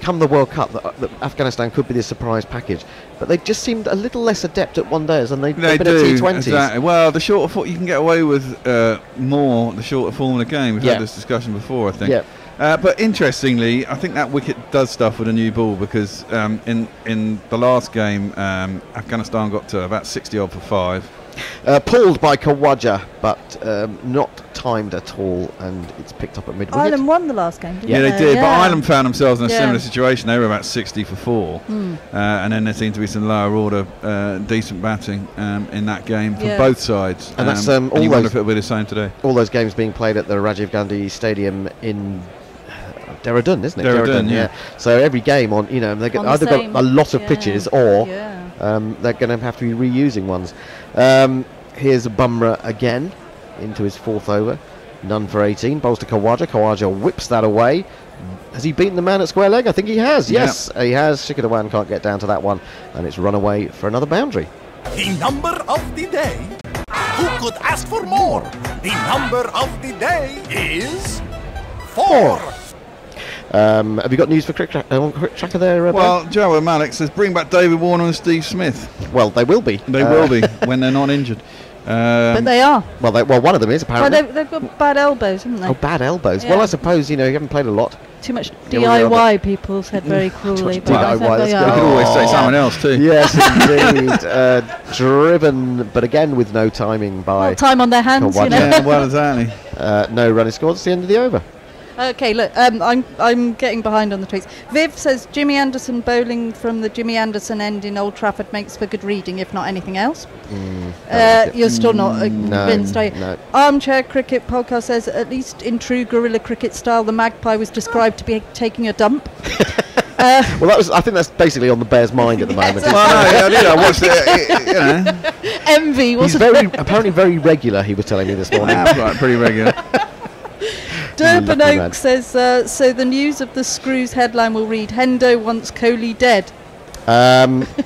come the World Cup that Afghanistan could be this surprise package, but they just seemed a little less adept at one days than they've been at T20s. Exactly. Well, the shorter form you can get away with more the shorter form of the game. We've had this discussion before, I think. Yeah. But interestingly, I think that wicket does stuff with a new ball because in the last game, Afghanistan got to about 60 odd for 5. Pulled by Khawaja, but not timed at all, and it's picked up at mid-wicket. Ireland won the last game, didn't Yeah, they? they did, but Ireland found themselves in a Yeah. similar situation. They were about 60 for 4, and then there seemed to be some lower order decent batting in that game for both sides. And that's and all you wonder those- if it'll be the same today. All those games being played at the Rajiv Gandhi Stadium in Dehradun, isn't it? Dehradun, yeah. So every game they've got, On the either same- got a lot of yeah. pitches or Yeah. they're going to have to be reusing ones. Here's Bumrah again into his 4th over. None for 18. Bowls to Khawaja. Khawaja whips that away. Has he beaten the man at square leg? I think he has. Yes, he has. Shikhar Dhawan can't get down to that one, and it's run away for another boundary. The number of the day. Who could ask for more? The number of the day is 4. Have you got news for Crick Tracker there? Well, Joe Malik says bring back David Warner and Steve Smith. Ben? Well, they will be. They will be when they're not injured. But they are. Well, one of them is Well, apparently. they've got bad elbows, haven't they? Oh, bad elbows. Yeah. Well, I suppose you haven't played a lot. Too much Yeah, well, DIY, people said very cruelly. much But I DIY, think that's they good. You are. could always say someone else too. Yes, indeed. Driven, but again with no timing by. Well, time on their hands, Khawaja. Yeah, well, exactly. No run is scored. It's the end of the over. Okay, look, I'm getting behind on the tweets. Viv says Jimmy Anderson bowling from the Jimmy Anderson end in Old Trafford makes for good reading, if not anything else. You're still not convinced, are you? no. Armchair Cricket Podcast says, at least in true guerrilla cricket style, the magpie was described to be taking a dump. Well, I think that's basically on the Bears' mind at the moment. Yes. Well, no, I watched it. Envy, He's wasn't apparently very regular. He was telling me this morning. That's right, pretty regular. Durban Lucky Oak man. says, so the news of the Screws headline will read, Hendo wants Kohli dead.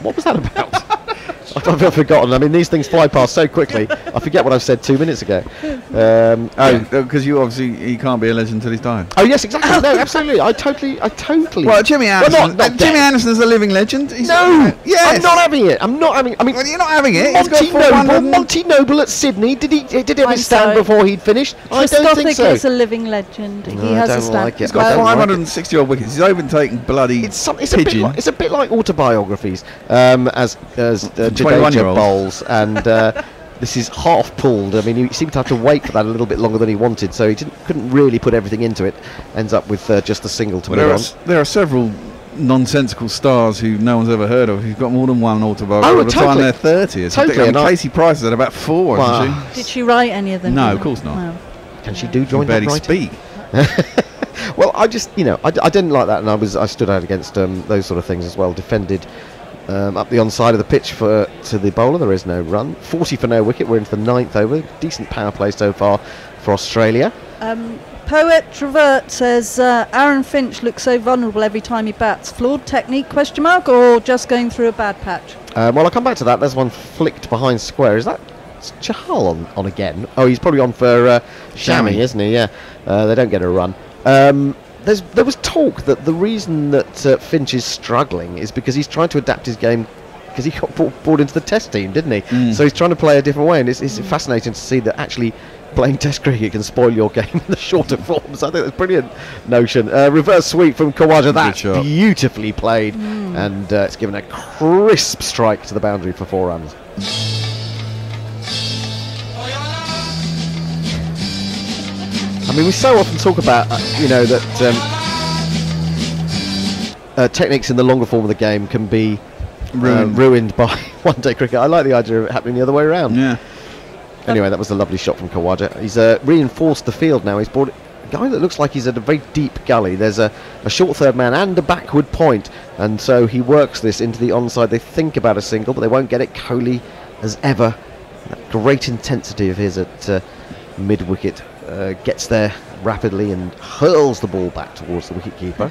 What was that about? I've forgotten. I mean, these things fly past so quickly. I forget what I've said 2 minutes ago. Because you obviously he can't be a legend until he's died. Oh yes, exactly. No, absolutely. I totally. Well, Jimmy Anderson. not Jimmy dead. Anderson's a living legend. He's No, yes. I'm not having it. I'm not having. I mean, Well, you're not having it. He's got Monty Noble at Sydney. Did he have I'm his stand sorry. before he'd finished? I don't think so. is a living legend. No, He I has a don't stand. like it. He's got I don't like 560 odd wickets. He's overtaken bloody It's a bit pigeon. like, it's a bit like autobiographies as Jadeja 21-year-old. bowls, and this is half pulled. I mean, he seemed to have to wait for that a little bit longer than he wanted, so he couldn't really put everything into it. Ends up with just a single to Well, move on. there are several nonsensical stars who no one's ever heard of who've got more than one autobiography Oh, by the time totally. they're 30. It's Totally, ridiculous. and I- Casey Price had about 4, Wow. hasn't Did she write any of them? No, did of course not. No. Can she do she? join that Barely right? speak. Well, I just, I didn't like that, and I stood out against those sort of things as well. Defended up the onside of the pitch to the bowler. There is no run. 40 for no wicket. We're into the 9th over. Decent power play so far for Australia. Poet Travert says Aaron Finch looks so vulnerable every time he bats. Flawed technique, question mark, or just going through a bad patch? Well, I'll come back to that. There's one flicked behind square. Is that Chahal on again? Oh, he's probably on for Shami, isn't he? Yeah. They don't get a run. There was talk that the reason that Finch is struggling is because he's trying to adapt his game because he got brought into the Test team, didn't he? So he's trying to play a different way, and it's fascinating to see that actually playing Test cricket can spoil your game in the shorter forms. I think that's a brilliant notion. Reverse sweep from Khawaja. That's beautifully played, and it's given a crisp strike to the boundary for 4 runs. I mean, we so often talk about, that techniques in the longer form of the game can be ruined by one-day cricket. I like the idea of it happening the other way around. Yeah. Anyway, that was a lovely shot from Khawaja. He's reinforced the field now. He's brought a guy that looks like he's at a very deep gully. There's a short third man and a backward point, and so he works this into the onside. They think about a single, but they won't get it. Kohli, as ever, that great intensity of his at mid-wicket. Gets there rapidly and hurls the ball back towards the wicketkeeper.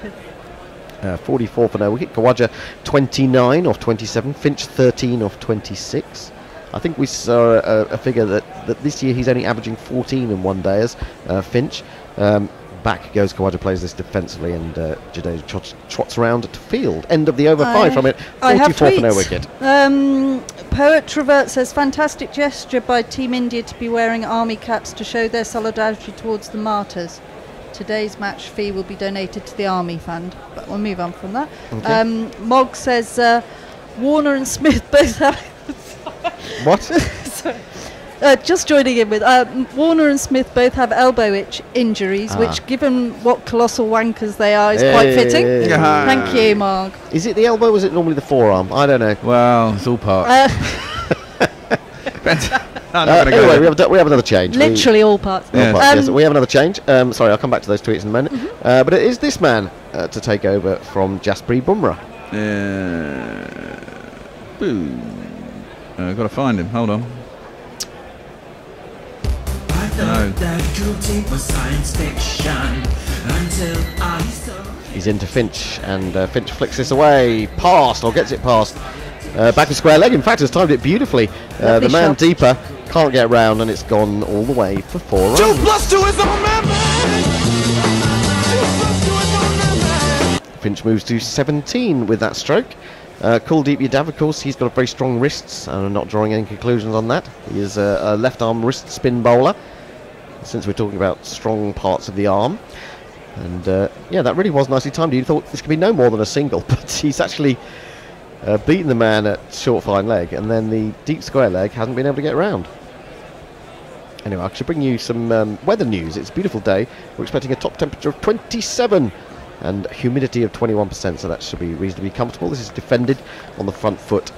44 for no wicket. Khawaja 29 off 27. Finch 13 off 26. I think we saw a figure that this year he's only averaging 14 in one day as Finch. Back goes Khawaja, plays this defensively, and Jadeja trots around to field. End of the over 5 from it. 44 for no wicket. Poet Travert says, fantastic gesture by Team India to be wearing army caps to show their solidarity towards the martyrs. Today's match fee will be donated to the Army Fund. But we'll move on from that. Okay. Mog says, Warner and Smith both have... What? Sorry. Just joining in with Warner and Smith both have elbow injuries, which, given what colossal wankers they are, is quite fitting. Thank you, Marg. Is it the elbow or is it normally the forearm? I don't know. Well, it's all parts. Anyway, we have another change. Literally all parts. Yes, we have another change. Sorry, I'll come back to those tweets in a minute. But it is this man to take over from Jasprit Bumrah. I've got to find him. Hold on. Was science fiction until I saw. He's into Finch, and Finch flicks this away, past, or gets it past. Back to square leg, in fact has timed it beautifully. The man shot. deeper can't get round, and it's gone all the way for 4 runs. 2 + 2 is a member. Finch moves to 17 with that stroke. Kuldeep Yadav, of course, he's got very strong wrists, and I'm not drawing any conclusions on that. He is a left arm wrist spin bowler, since we're talking about strong parts of the arm. And that really was nicely timed. You thought this could be no more than a single, but he's actually beaten the man at short fine leg, and then the deep square leg hasn't been able to get round. Anyway, I should bring you some weather news. It's a beautiful day. We're expecting a top temperature of 27 and humidity of 21%, so that should be reasonably comfortable. This is defended on the front foot.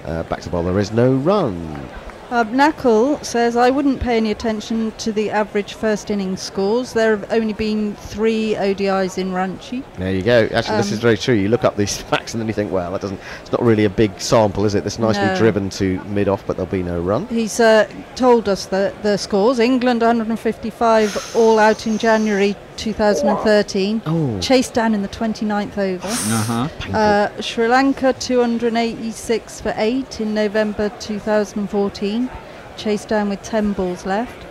Back to ball, there is no run. Knuckle says, I wouldn't pay any attention to the average first innings scores. There have only been 3 ODIs in Ranchi. There you go. Actually, this is very true. You look up these facts and then you think, well, it's not really a big sample, is it? It's nicely driven to mid-off, but there'll be no run. He's told us the scores. England 155 all out in January 2013. Chased down in the 29th over. Sri Lanka 286 for 8 in November 2014. Chased down with 10 balls left.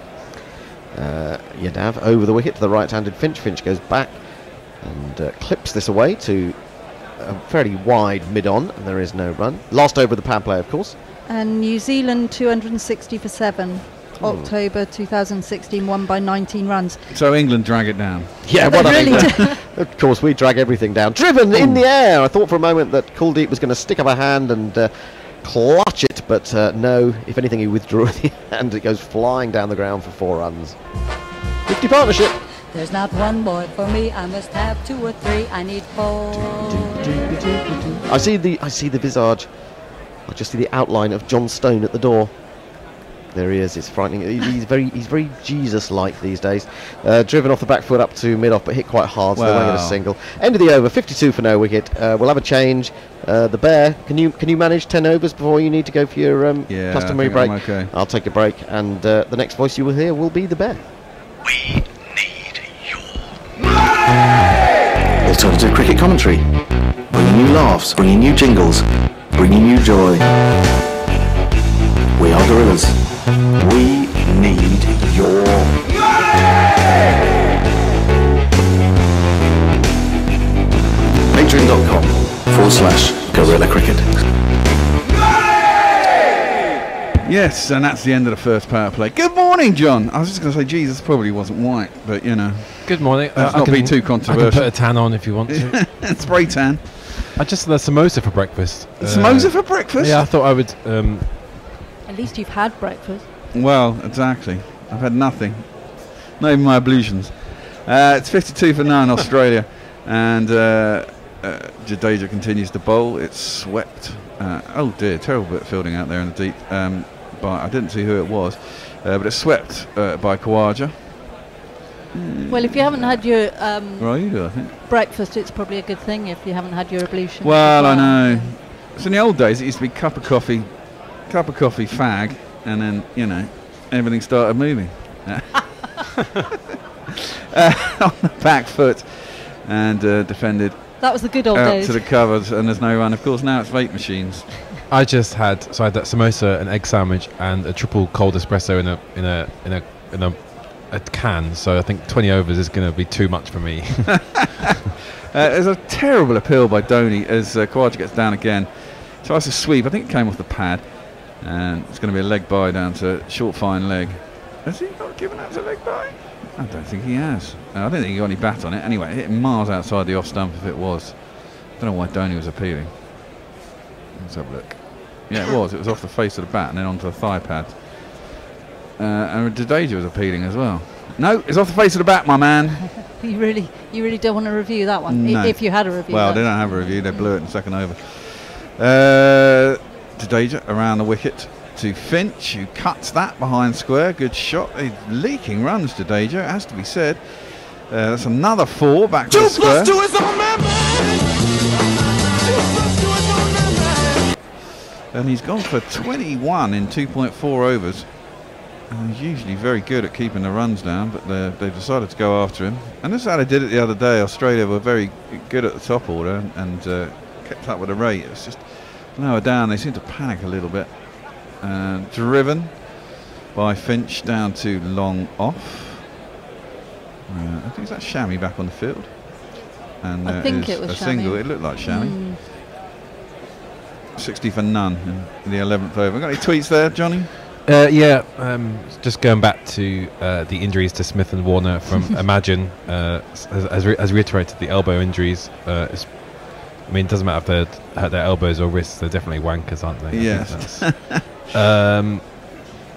Yadav over the wicket to the right-handed Finch. Finch goes back and clips this away to a fairly wide mid-on, and there is no run. Last over the power play, of course. And New Zealand 260 for 7. October 2016, won by 19 runs. So England drag it down. Yeah, well, really of course, we drag everything down. Driven in the air. I thought for a moment that Kuldeep was going to stick up a hand and clutch it, but no. If anything, he withdrew the hand. It goes flying down the ground for 4 runs. 50 partnership. There's not one boy for me. I must have 2 or 3. I need 4. I see the visage. I just see the outline of John Stone at the door. There he is. It's frightening. He's very Jesus-like these days. Driven off the back foot up to mid-off, but hit quite hard, so they won't get a single. End of the over, 52 for no wicket. We'll have a change. The Bear, can you manage 10 overs before you need to go for your customary break? Okay. I'll take a break, and the next voice you will hear will be the Bear. We need your Alternative cricket commentary, bringing you laughs, bringing you jingles, bringing you joy. We are gorillas. We need your patreon.com/gorilla cricket. Yes, and that's the end of the first power play. Good morning, John. I was just going to say, Jesus probably wasn't white, but you know. Good morning. Let's not be too controversial. I can put a tan on if you want to. Spray tan. I just had a samosa for breakfast. Samosa for breakfast? Yeah, I thought I would. At least you've had breakfast. Well, exactly. I've had nothing. Not even my ablutions. It's 52 for 9 Australia, and Jadeja continues to bowl. It's swept. Oh dear, terrible bit of fielding out there in the deep. But I didn't see who it was, but it's swept by Khawaja. Well, if you haven't had your Well, you do, I think. breakfast, it's probably a good thing if you haven't had your ablution. Well, I know. So in the old days, it used to be cup of coffee, fag, and then, you know, everything started moving. On the back foot, and defended That was the good old out days. to the covers, and there's no run. Of course, now it's vape machines. I had that samosa, an egg sandwich, and a triple cold espresso in a can. So I think 20 overs is going to be too much for me. There's a terrible appeal by Dhoni as Khawaja gets down again. Tries to sweep. I think it came off the pad, and it's going to be a leg bye down to short fine leg. Has he not given that as a leg bye? I don't think he has. I don't think he got any bat on it. Anyway, it hit miles outside the off stump if it was. I don't know why Dhoni was appealing. Let's have a look. Yeah, it was. It was off the face of the bat and then onto the thigh pad. And Jadeja was appealing as well. No, it's off the face of the bat, my man. You really don't want to review that one, No. if you had a review. Well, they don't have a review. They blew it in the second over. Jadeja around the wicket to Finch, who cuts that behind square. Good shot. He's leaking runs, Jadeja, it has to be said. That's another 4 back to the square. 2 + 2 is on man. 2 + 2 is on man. And he's gone for 21 in 2.4 overs. And he's usually very good at keeping the runs down, but they've decided to go after him. And this is how they did it the other day. Australia were very good at the top order and kept up with the rate. It's just lower down. They seem to panic a little bit. Driven by Finch down to long off. I think that's Shami back on the field. And I think it was a Shami. single. It looked like Shami. 60 for none in the 11th over. Got any tweets there, Johnny? Just going back to the injuries to Smith and Warner from Imagine, as reiterated the elbow injuries. It doesn't matter if they hurt their elbows or wrists; they're definitely wankers, aren't they? Yes.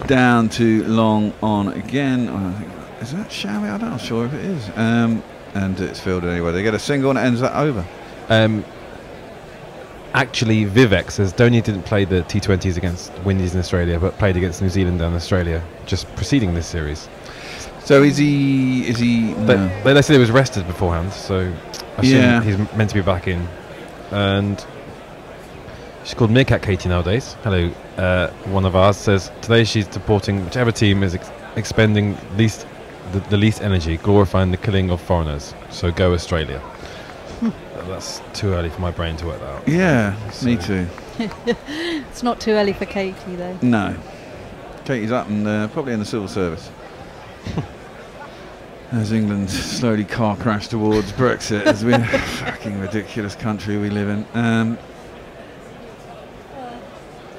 Down to long on again. Is that Shami? I'm not sure if it is. And it's fielded anyway. They get a single and it ends that over. Actually, Vivek says Dhoni didn't play the T20s against Windies in Australia, but played against New Zealand and Australia just preceding this series. So is he? No. They said he was rested beforehand, so I assume he's meant to be back in. And she's called Meerkat Katie nowadays. Hello, one of ours says today she's supporting whichever team is expending the least energy, glorifying the killing of foreigners. So go Australia. That's too early for my brain to work that out. Yeah, me too. It's not too early for Katie, though. No. Katie's up and probably in the civil service. As England slowly car crash towards Brexit, as we're a fucking ridiculous country we live in.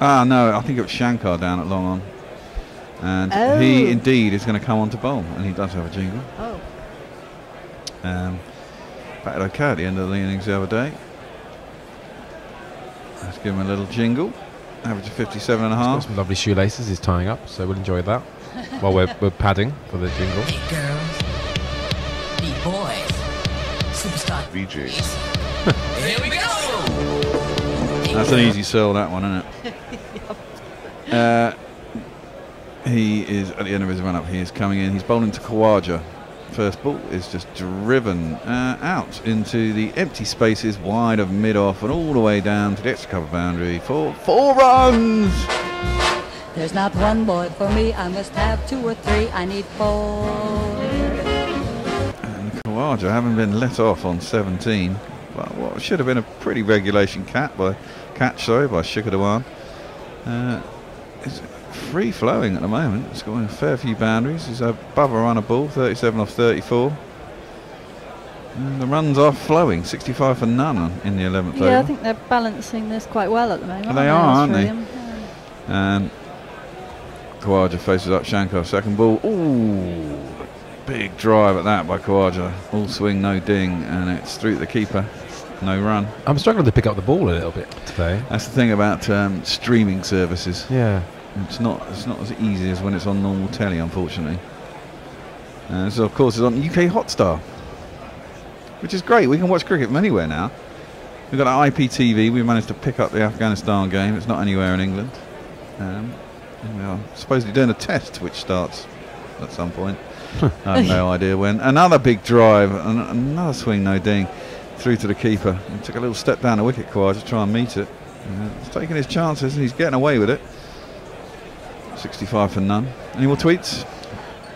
No, I think it was Shankar down at long on. And he indeed is going to come on to bowl, and he does have a jingle. Batted okay at the end of the innings the other day. Let's give him a little jingle. Average of 57 and a He's got half. some lovely shoelaces he's tying up, so we'll enjoy that while we're padding for the jingle. Hey girls, beat boys, superstar VJ. Here we go. That's an easy sell, that one, isn't it? He is at the end of his run-up. He is coming in. He's bowling to Khawaja. First ball is just driven out into the empty spaces wide of mid-off and all the way down to the extra cover boundary for 4 runs. There's not one ball for me, I must have 2 or 3, I need 4. And Khawaja, having been let off on 17, but what should have been a pretty regulation catch by Shikhar Dhawan. It's free flowing at the moment. It's got a fair few boundaries. He's above a run a ball, 37 off 34. And the runs are flowing, 65 for none in the 11th over. Yeah, I think they're balancing this quite well at the moment. They are, aren't they? And Khawaja faces up Shankar, second ball. Ooh, big drive at that by Khawaja. All swing, no ding, and it's through the keeper. No run. I'm struggling to pick up the ball a little bit today. That's the thing about streaming services. Yeah. It's not as easy as when it's on normal telly, unfortunately. So of course it's on UK Hotstar, which is great. We can watch cricket from anywhere now. We've got an IPTV. We managed to pick up the Afghanistan game. It's not anywhere in England. And we are supposedly doing a test, which starts at some point. I have no idea when. Another big drive, another swing, no ding, through to the keeper. He took a little step down the wicket, Khawaja, to try and meet it. He's taking his chances and he's getting away with it. 65 for none. Any more tweets?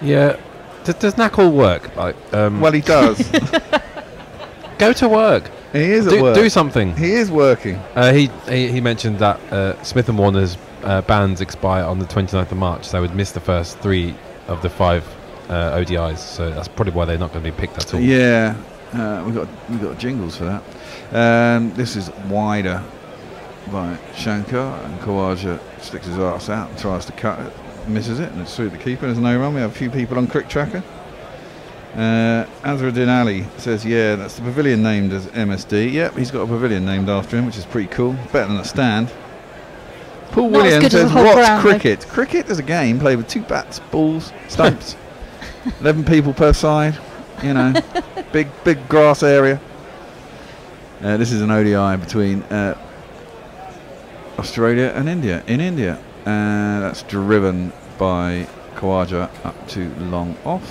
Yeah. Does Knackle work? Like, well, he does. Go to work. He is at work. Do something. He is working. He mentioned that Smith and Warner's bans expire on the 29th of March, so they would miss the first 3 of the 5 ODIs. So that's probably why they're not going to be picked at all. Yeah, we got jingles for that. This is wider by Shankar, and Khawaja sticks his arse out and tries to cut it, misses it, and it's through the keeper. There's no run. We have a few people on Crick Tracker. Azruddin Ali says, yeah, that's the pavilion named as MSD. Yep, he's got a pavilion named after him, which is pretty cool. Better than a stand. Paul Williams says, what's cricket? Though. Cricket is a game played with 2 bats, balls, stumps, 11 people per side, you know, big grass area. This is an ODI between Australia and India. In India, that's driven by Khawaja up to long off,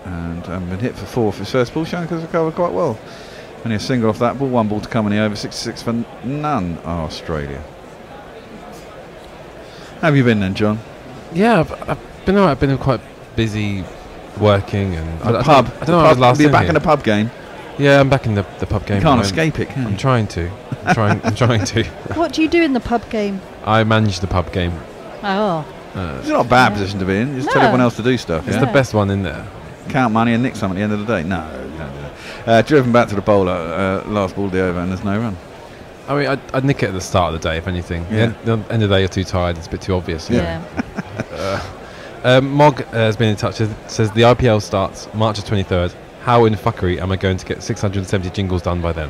and been hit for 4 for his first ball. Shankar's recovered quite well. Only a single off that ball, 1 ball to come in the over, 66 for none. Australia. How have you been then, John? Yeah, I've been alright. I've been quite busy working and I don't know. I was last. You're back in the pub game. Yeah, I'm back in the pub game. You can't escape it, can you? I'm trying to. I'm trying to. What do you do in the pub game? I manage the pub game. Oh. It's not a bad position to be in. Just tell everyone else to do stuff. It's the best one in there. Count money and nick some at the end of the day. No, you don't do that. Driven back to the bowler, last ball of the over, and there's no run. I mean, I'd nick it at the start of the day, if anything. Yeah. The end of the day, you're too tired. It's a bit too obvious. Yeah. Mog has been in touch. Says the IPL starts March 23rd. How in fuckery am I going to get 670 jingles done by then?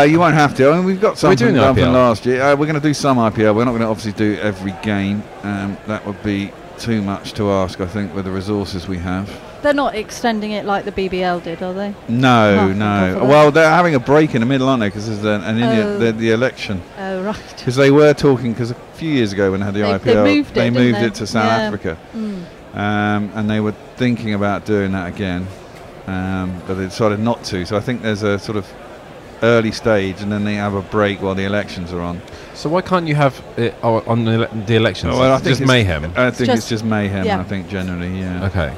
You won't have to. I mean, we've got something done from last year. We're going to do some IPL. We're not going to obviously do every game. That would be too much to ask, I think, with the resources we have. They're not extending it like the BBL did, are they? No, no. Well, they're having a break in the middle, aren't they? Because there's the election. Oh, right. Because they were talking, because a few years ago when they had the IPL, they moved it to South Africa. And they were thinking about doing that again, but they decided not to. So I think there's a sort of early stage, and then they have a break while the elections are on. So why can't you have it on the elections? Well, I think just mayhem. I think it's just mayhem. Yeah. I think generally, yeah. Okay.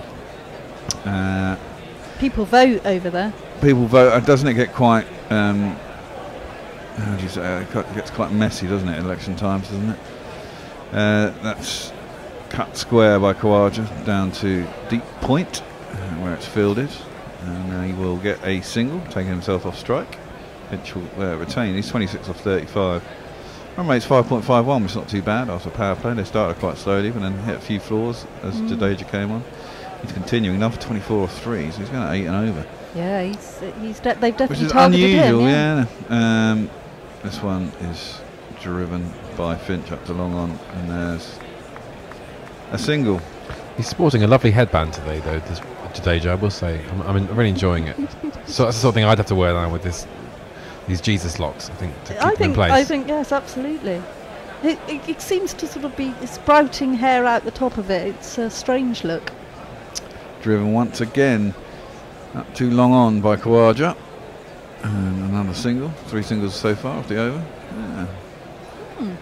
People vote over there. People vote. Doesn't it get quite? How do you say? It gets quite messy, doesn't it? Election times, doesn't it? That's cut square by Khawaja down to deep point, where it's fielded, and he will get a single, taking himself off strike. Finch will retain. He's 26 off 35. Run rate's 5.51, which is not too bad after power play. They started quite slowly, but then hit a few floors as Jadeja came on. He's continuing now for 24 off 3, so he's going to 8 and over. Yeah, they've definitely which is targeted unusual, him, yeah. This one is driven by Finch up to long on, and there's a single. He's sporting a lovely headband today, though, this Jadeja, I will say. I'm really enjoying it. So that's the sort of thing I'd have to wear now with these Jesus locks, I think, to keep them in place. I think, yes, absolutely. It seems to sort of be sprouting hair out the top of it. It's a strange look. Driven once again. Not too long on by Kawaja. And another single. 3 singles so far off the over. Yeah. Yeah.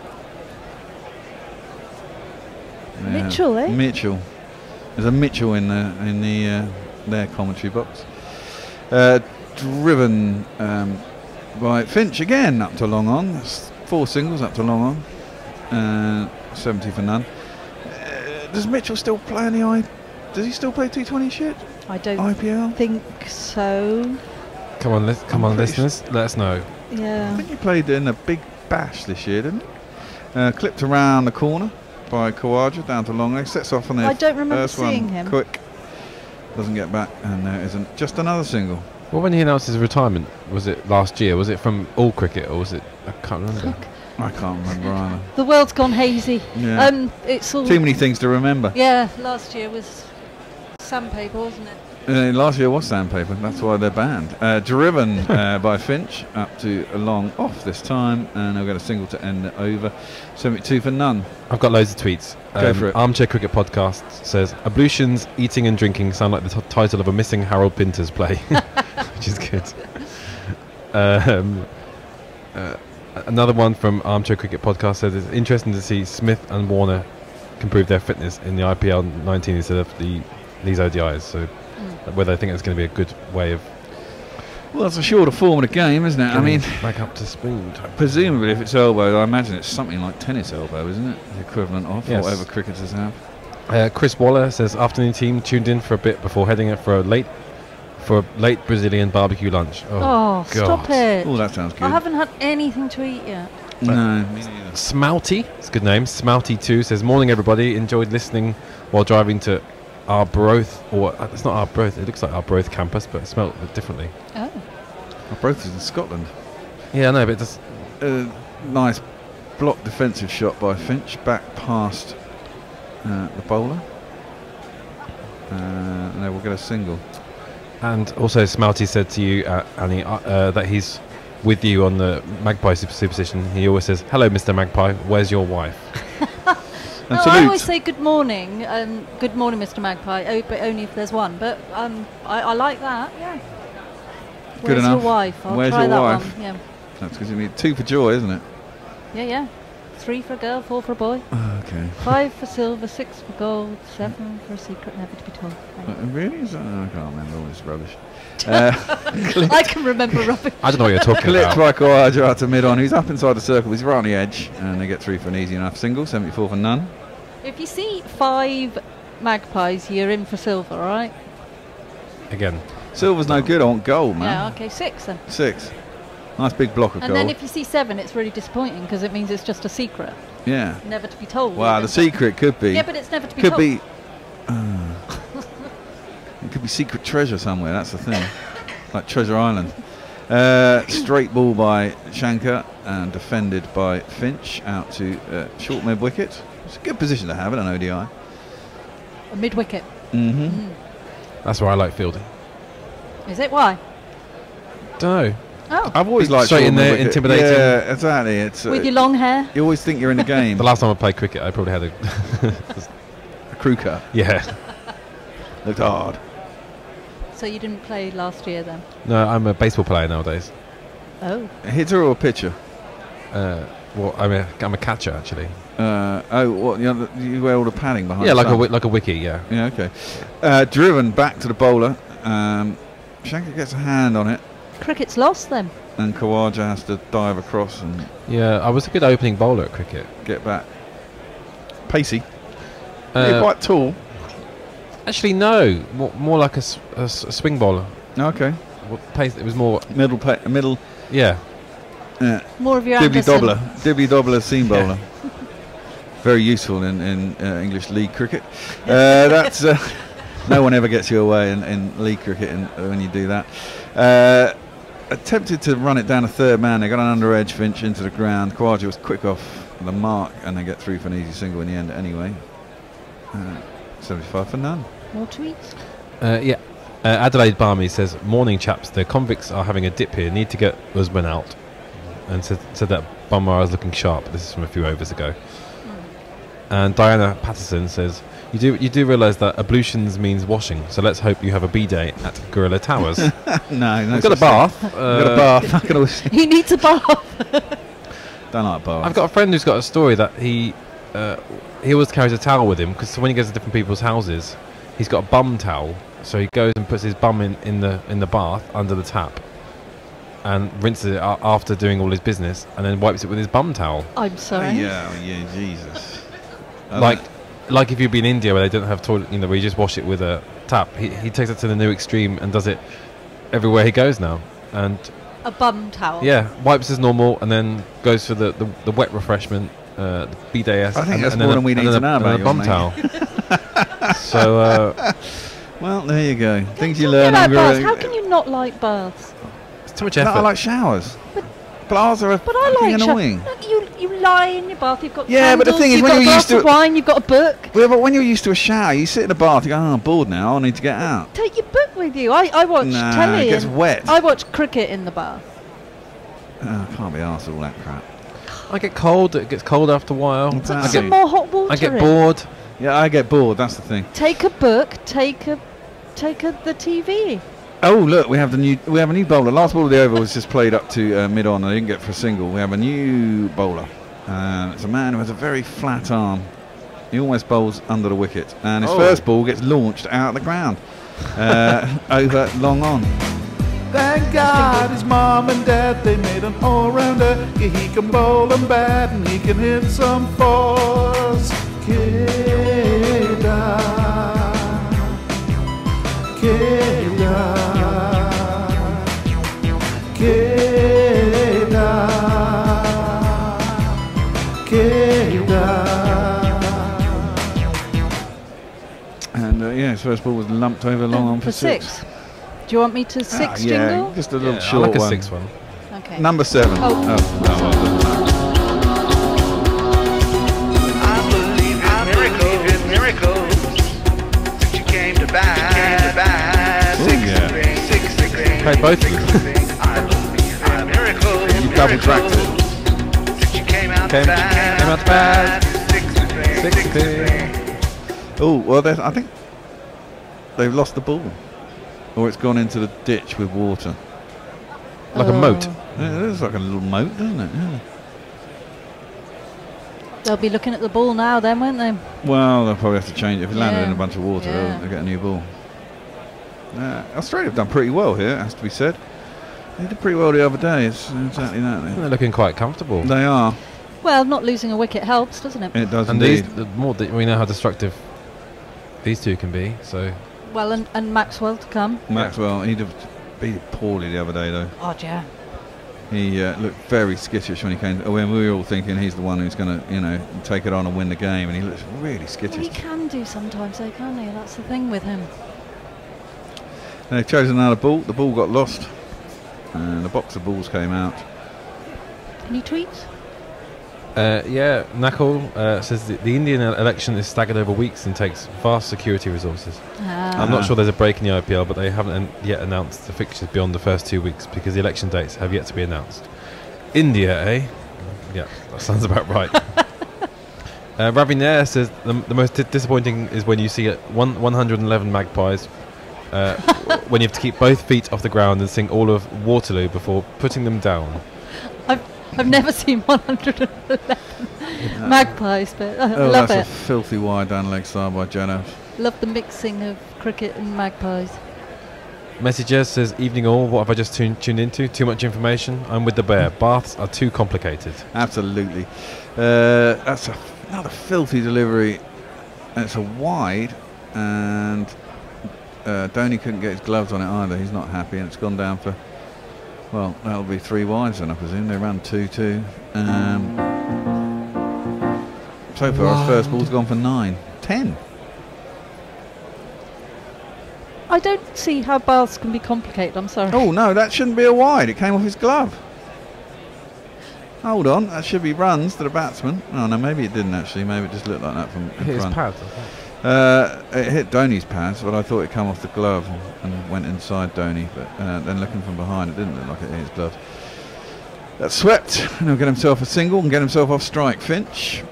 Mitchell, eh? Mitchell. There's a Mitchell in their commentary box. Driven by Finch again up to long on. That's 4 singles up to long on. 70 for none. Does Mitchell still play in the Does he still play T20 shit? I don't IPL? think so. Come on, listeners, let us know. Yeah. I think he played in a big bash this year, didn't he? Clipped around the corner by Kawaja down to long leg. Sets off on the I don't remember first seeing one him. quick. Doesn't get back, and there isn't. Just another single. Well, when he announced his retirement, was it last year? Was it from all cricket, or was it? I can't remember. I can't remember either. The world's gone hazy. Yeah. It's all Too many things to remember. Yeah, last year was sandpaper, wasn't it? Last year was sandpaper, that's why they're banned. Driven by Finch, up to a long off this time, and they'll get a single to end it over. 72 for none. I've got loads of tweets. Go for it. Armchair Cricket Podcast says, ablutions, eating and drinking sound like the title of a missing Harold Pinter's play, which is good. Another one from Armchair Cricket Podcast says, it's interesting to see Smith and Warner can prove their fitness in the IPL 19 instead of these ODIs. So whether I think it's going to be a good way of... Well, it's a shorter form of the game, isn't it? I mean, back up to speed. Presumably, if it's elbow, I imagine it's something like tennis elbow, isn't it? The equivalent of Yes. whatever cricketers have. Chris Waller says, afternoon team tuned in for a bit before heading out for a late Brazilian barbecue lunch. Oh, stop it. Oh, that sounds good. I haven't had anything to eat yet. No, me neither. Smouty, it's a good name. Smouty2 says, morning everybody, enjoyed listening while driving to Arbroath, or it's not Arbroath, it looks like Arbroath campus, but it's spelled differently. Oh. Arbroath is in Scotland. Yeah, I know, but it does... Nice block defensive shot by Finch, back past the bowler. And they will get a single. And also Smouty said to you, Annie, that he's with you on the Magpie superstition. He always says, hello Mr. Magpie, where's your wife? No, I always say good morning, Mr. Magpie, but only if there's one. But I like that, yeah. Good Where's enough. your wife? I'll Where's try your that wife? one. Yeah. That's because you need 2 for joy, isn't it? Yeah. 3 for a girl, 4 for a boy. Okay. 5 for silver, 6 for gold, 7 for a secret never to be told. Really? I can't remember all this rubbish. I can remember rubbish. I don't know what you're talking Clipped about. by Kawaja out to mid-on. He's up inside the circle. He's right on the edge. And they get 3 for an easy enough single. 74 for none. If you see 5 magpies, you're in for silver, all right? Again. Silver's no good. I want gold, man. Yeah, okay, 6 then. 6. Nice big block of And gold. then if you see 7, it's really disappointing because it means it's just a secret. Yeah. Never to be told. Wow, the secret could be. Yeah, but it's never to be could told. be. It could be secret treasure somewhere. That's the thing. Like Treasure Island. Straight ball by Shankar and defended by Finch out to short mid wicket. It's a good position to have in an ODI. A mid wicket. That's where I like fielding. Is it? Why? Don't know. Oh. I've always liked straight short in there, mid-wicket. intimidating. Yeah, exactly. It's With your long hair? You always think you're in the game. The last time I played cricket, I probably had a crew cut. Yeah. Looked hard. So you didn't play last year then? No, I'm a baseball player nowadays. Oh. A hitter or a pitcher? Well, I'm a catcher actually. What? You wear all the padding behind. Yeah, the like a wiki. Yeah. Yeah. Okay. Driven back to the bowler. Shankar gets a hand on it. Cricket's lost then. And Kawaja has to dive across and. Yeah, I was a good opening bowler at cricket. Get back. Pacey. You're quite tall. Actually, no. More like a swing bowler. Okay. Pace. It was more middle. Yeah. More of your Dibbly dobbler seam bowler. Very useful in English league cricket. That's no one ever gets you away in league cricket when you do that. Attempted to run it down a third man. They got an under edge Finch into the ground. Kawaja was quick off the mark and they get through for an easy single in the end anyway. 75 for none. More tweets? Yeah. Adelaide Barmy says, morning chaps, the convicts are having a dip here. Need to get Usman out. and said that Bummer was looking sharp. This is from a few overs ago. And Diana Patterson says, you do realise that ablutions means washing, so let's hope you have a bidet at Gorilla Towers. No, I've got a bath. I've got a bath. He needs a bath. Don't like baths. I've got a friend who's got a story that he always carries a towel with him, because when he goes to different people's houses, he's got a bum towel, so he goes and puts his bum in the bath under the tap and rinses it after doing all his business, and then wipes it with his bum towel. I'm sorry. Yeah, Jesus. Like if you'd be in India where they don't have toilet, where you just wash it with a tap. He takes it to the new extreme and does it everywhere he goes now. And a bum towel. Yeah, wipes as normal and then goes for the wet refreshment, the bidet. I think that's more than we need to know about a bum towel. So, well, there you go. Things you learn. How can you not like baths? It's too much effort. I like showers. Baths are annoying. You lie in your bath. You've got candles, but the thing is, when you're used to wine, you've got a book. Well, but when you're used to a shower, you sit in a bath. You go, I'm bored now. I need to get out. Take your book with you. I watch telly. It gets wet. I watch cricket in the bath. I can't be arsed with all that crap. I get cold. It gets cold after a while. Put some more hot water. I get bored. Yeah, I get bored. That's the thing. Take a book. Take the TV. Oh look, we have a new bowler. Last ball of the over was just played up to mid-on. I didn't get for a single. We have a new bowler. It's a man who has a very flat arm. He almost bowls under the wicket, and his first ball gets launched out of the ground over long on. Thank God his mom and dad, they made an all-rounder. Yeah, he can bowl and bat and he can hit some fours. Keda. And his first ball was lumped over long on for six. Do you want me to six jingle? Just a little short like a one. 6 one. Okay. Number 7. I believe in miracles. Since you came to bat. 6 Play both of them. I believe in miracles. You double tracked it. Since you came out to bat. 6 Oh, well, I think they've lost the ball. Or it's gone into the ditch with water. Like a moat. Yeah, it is like a little moat, doesn't it? Yeah. They'll be looking at the ball now then, won't they? Well, they'll probably have to change it. If it landed in a bunch of water, they'll get a new ball. Australia have done pretty well here, it has to be said. They did pretty well the other day. It's exactly that. They're looking quite comfortable. They are. Well, not losing a wicket helps, doesn't it? It does and indeed. the more we know how destructive these two can be, so... Well, and Maxwell to come. Maxwell, he beat poorly the other day, though. Oh, yeah. He looked very skittish when he came. When we were all thinking he's the one who's going to, take it on and win the game, and he looks really skittish. Well, he can do sometimes, though, can't he? That's the thing with him. They've chosen another ball. The ball got lost, and a box of balls came out. Any tweets? Nakul says the Indian election is staggered over weeks and takes vast security resources. I'm not sure there's a break in the IPL, but they haven't yet announced the fixtures beyond the first 2 weeks because the election dates have yet to be announced. India, eh? Yeah, that sounds about right. Ravi Nair says the most disappointing is when you see 111 magpies when you have to keep both feet off the ground and sing all of Waterloo before putting them down. I've never seen 111 magpies, but I love it. That's a filthy wide down leg side by Jenna. Love the mixing of cricket and magpies. Messenger says, evening all, what have I just tuned into? Too much information? I'm with the bear. Baths are too complicated. Absolutely. That's another filthy delivery. And it's a wide, and Dhoni couldn't get his gloves on it either. He's not happy, and it's gone down for... Well, that'll be 3 wides then, I presume. They ran 2-2. So far, his first ball's gone for 9. 10. I don't see how baths can be complicated, I'm sorry. Oh, no, that shouldn't be a wide. It came off his glove. Hold on, that should be runs to the batsman. Oh, no, maybe it didn't actually. Maybe it just looked like that from in hit front. His pads, it hit Dhoni's pads, but I thought it came off the glove and went inside Dhoni. But then looking from behind, it didn't look like it hit his glove. That's swept, and he'll get himself a single and get himself off strike. Finch.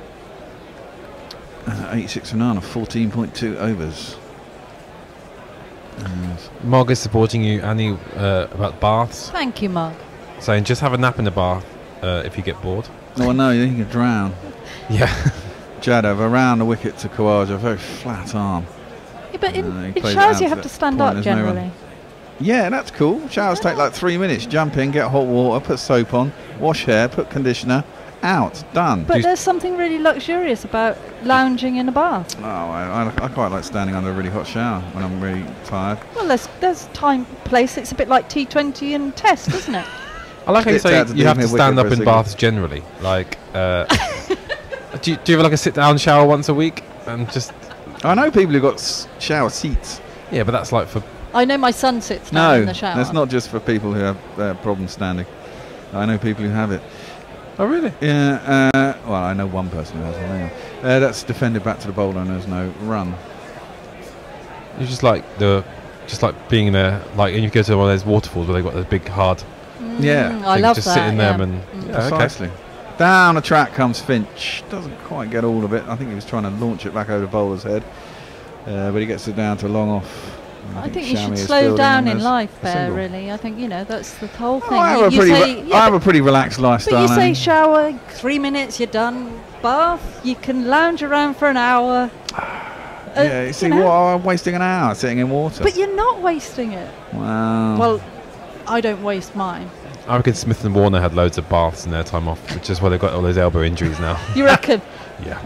86 for 9 of 14.2 overs. Mog is supporting you, Annie, about baths. Thank you, Mark. Saying just have a nap in the bath if you get bored. Oh no, you can drown. Yeah. Jadov around the wicket to Khawaja, very flat arm. Yeah, but in showers you have to stand up generally. Yeah, that's cool. Showers take like 3 minutes. Jump in, get hot water, put soap on, wash hair, put conditioner, out, done. But there's something really luxurious about lounging in a bath. Oh, I quite like standing under a really hot shower when I'm really tired. Well, there's time, place. It's a bit like T20 and Test, isn't it? I like how you say you have to stand up in baths generally. Like, do you have like a sit-down shower once a week? And just. I know people who've got shower seats. Yeah, but that's like for. I know my son sits down in the shower. No, that's not just for people who have problems standing. I know people who have it. Oh, really? Yeah. Well, I know one person who has one. Hang on. That's defended back to the bowler and there's no run. You just like being in a like, and you go to one of those waterfalls where they've got those big hard. Yeah. I love just that. Sit in them and precisely. Okay. Down the track comes Finch. Doesn't quite get all of it. I think he was trying to launch it back over the bowler's head, but he gets it down to a long off. I think you should slow down in life there, really. I think, that's the whole thing. I have a pretty relaxed lifestyle. But you say shower, 3 minutes, you're done. Bath, you can lounge around for an hour. Yeah, you see, I'm wasting an hour sitting in water. But you're not wasting it. Wow. Well, I don't waste mine. I reckon Smith and Warner had loads of baths in their time off, which is why they've got all those elbow injuries now. You reckon? Yeah.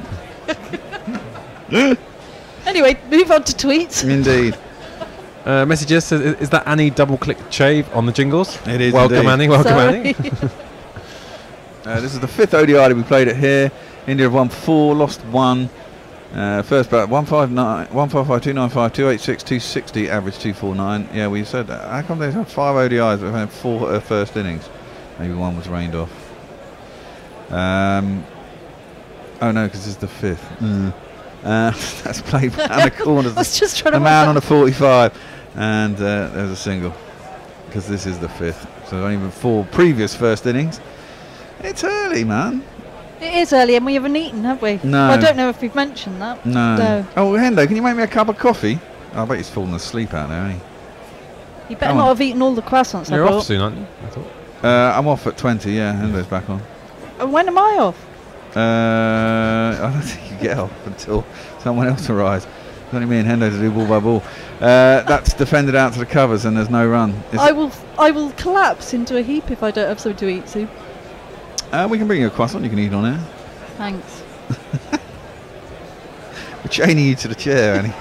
Anyway, move on to tweets. Indeed. Messages says, is that Annie double-click shave on the jingles? It is. Welcome, indeed. Annie. Welcome, Annie. This is the 5th ODI that we played it here. India have won 4, lost 1. First bat 155, 295, 286, 260, average 249. Yeah, we said that. How come they've had 5 ODIs but had 4 first innings? Maybe one was rained off. Oh no, because this is the 5th. That's played down the corners. I was just trying to. The man on the 45, and there's a single because this is the 5th. So only been 4 previous first innings. It's early, man. It is early, and we haven't eaten, have we? No. Well, I don't know if we've mentioned that. No. Oh, Hendo, can you make me a cup of coffee? I bet he's fallen asleep out there, ain't he? You better not have eaten all the croissants. You're off soon, aren't you? I thought. I'm off at 20. Yeah, Hendo's back on. And when am I off? I don't think you get off until someone else arrives. It's only me and Hendo to do ball by ball. That's defended out to the covers, and there's no run. I will collapse into a heap if I don't have something to eat soon. We can bring you a croissant. You can eat on air. Thanks. We're chaining you to the chair, Annie.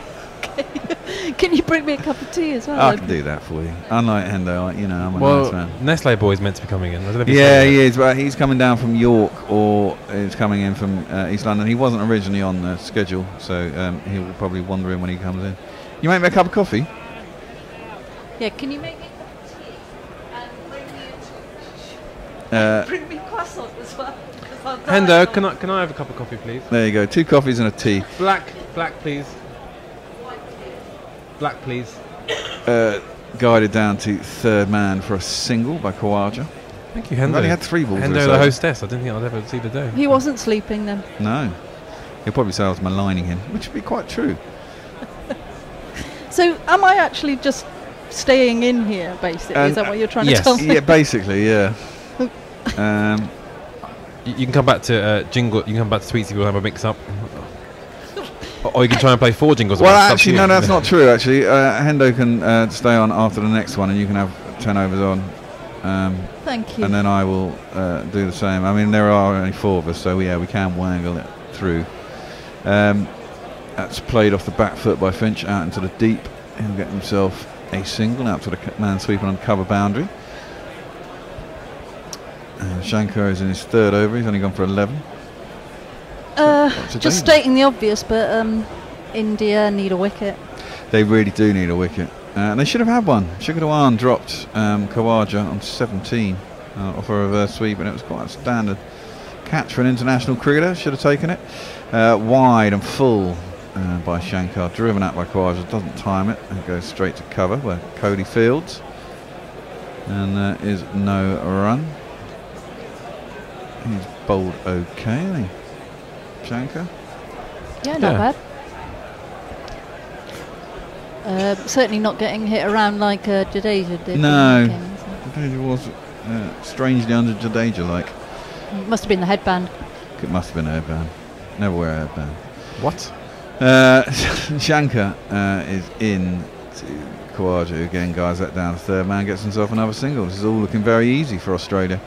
Can you bring me a cup of tea as well? I can do that for you. Unlike Hendo, I'm a nice man. Nestle Boy's meant to be coming in. Yeah, he is. But he's coming down from York, or he's coming in from East London. He wasn't originally on the schedule, so he will probably wander in when he comes in. You make me a cup of coffee? Yeah, can you make me a cup of tea and bring me a croissant as well? Hendo, can I have a cup of coffee, please? There you go. 2 coffees and a tea. Black, please. Black, please. Guided down to 3rd man for a single by Khawaja. Thank you, Hendo. We've only had 3 balls. Hendo, the hostess. I didn't think I'd ever see the day. He wasn't sleeping then. No. He'll probably say I was maligning him, which would be quite true. So, am I actually just staying in here, basically? Is that what you're trying to tell me? Yeah, basically, yeah. You can come back to jingle. You can come back to tweets if you want to have a mix-up. Or you can try and play 4 jingles. Well, actually, no, that's not true, actually. Hendo can stay on after the next one, and you can have 10 overs on. Thank you. And then I will do the same. I mean, there are only 4 of us, so yeah, we can wangle it through. That's played off the back foot by Finch out into the deep. He'll get himself a single out to the man sweeping on cover boundary. Shankar is in his 3rd over. He's only gone for 11. Just stating the obvious, but India need a wicket. They really do need a wicket. They should have had one. Shikhar Dhawan dropped Khawaja on 17 off a reverse sweep, and it was quite a standard catch for an international cricketer. Should have taken it. Wide and full by Shankar, driven out by Khawaja. Doesn't time it and goes straight to cover where Cody fields. And there is no run. He's bowled okay, isn't he? Shankar? Yeah, not bad. Certainly not getting hit around like Jadeja did. No. Jadeja was strangely under Jadeja like. It must have been the headband. It must have been a headband. Never wear a headband. What? Shankar is in to Khawaja. Again, guys, let down the third man, gets himself another single. This is all looking very easy for Australia.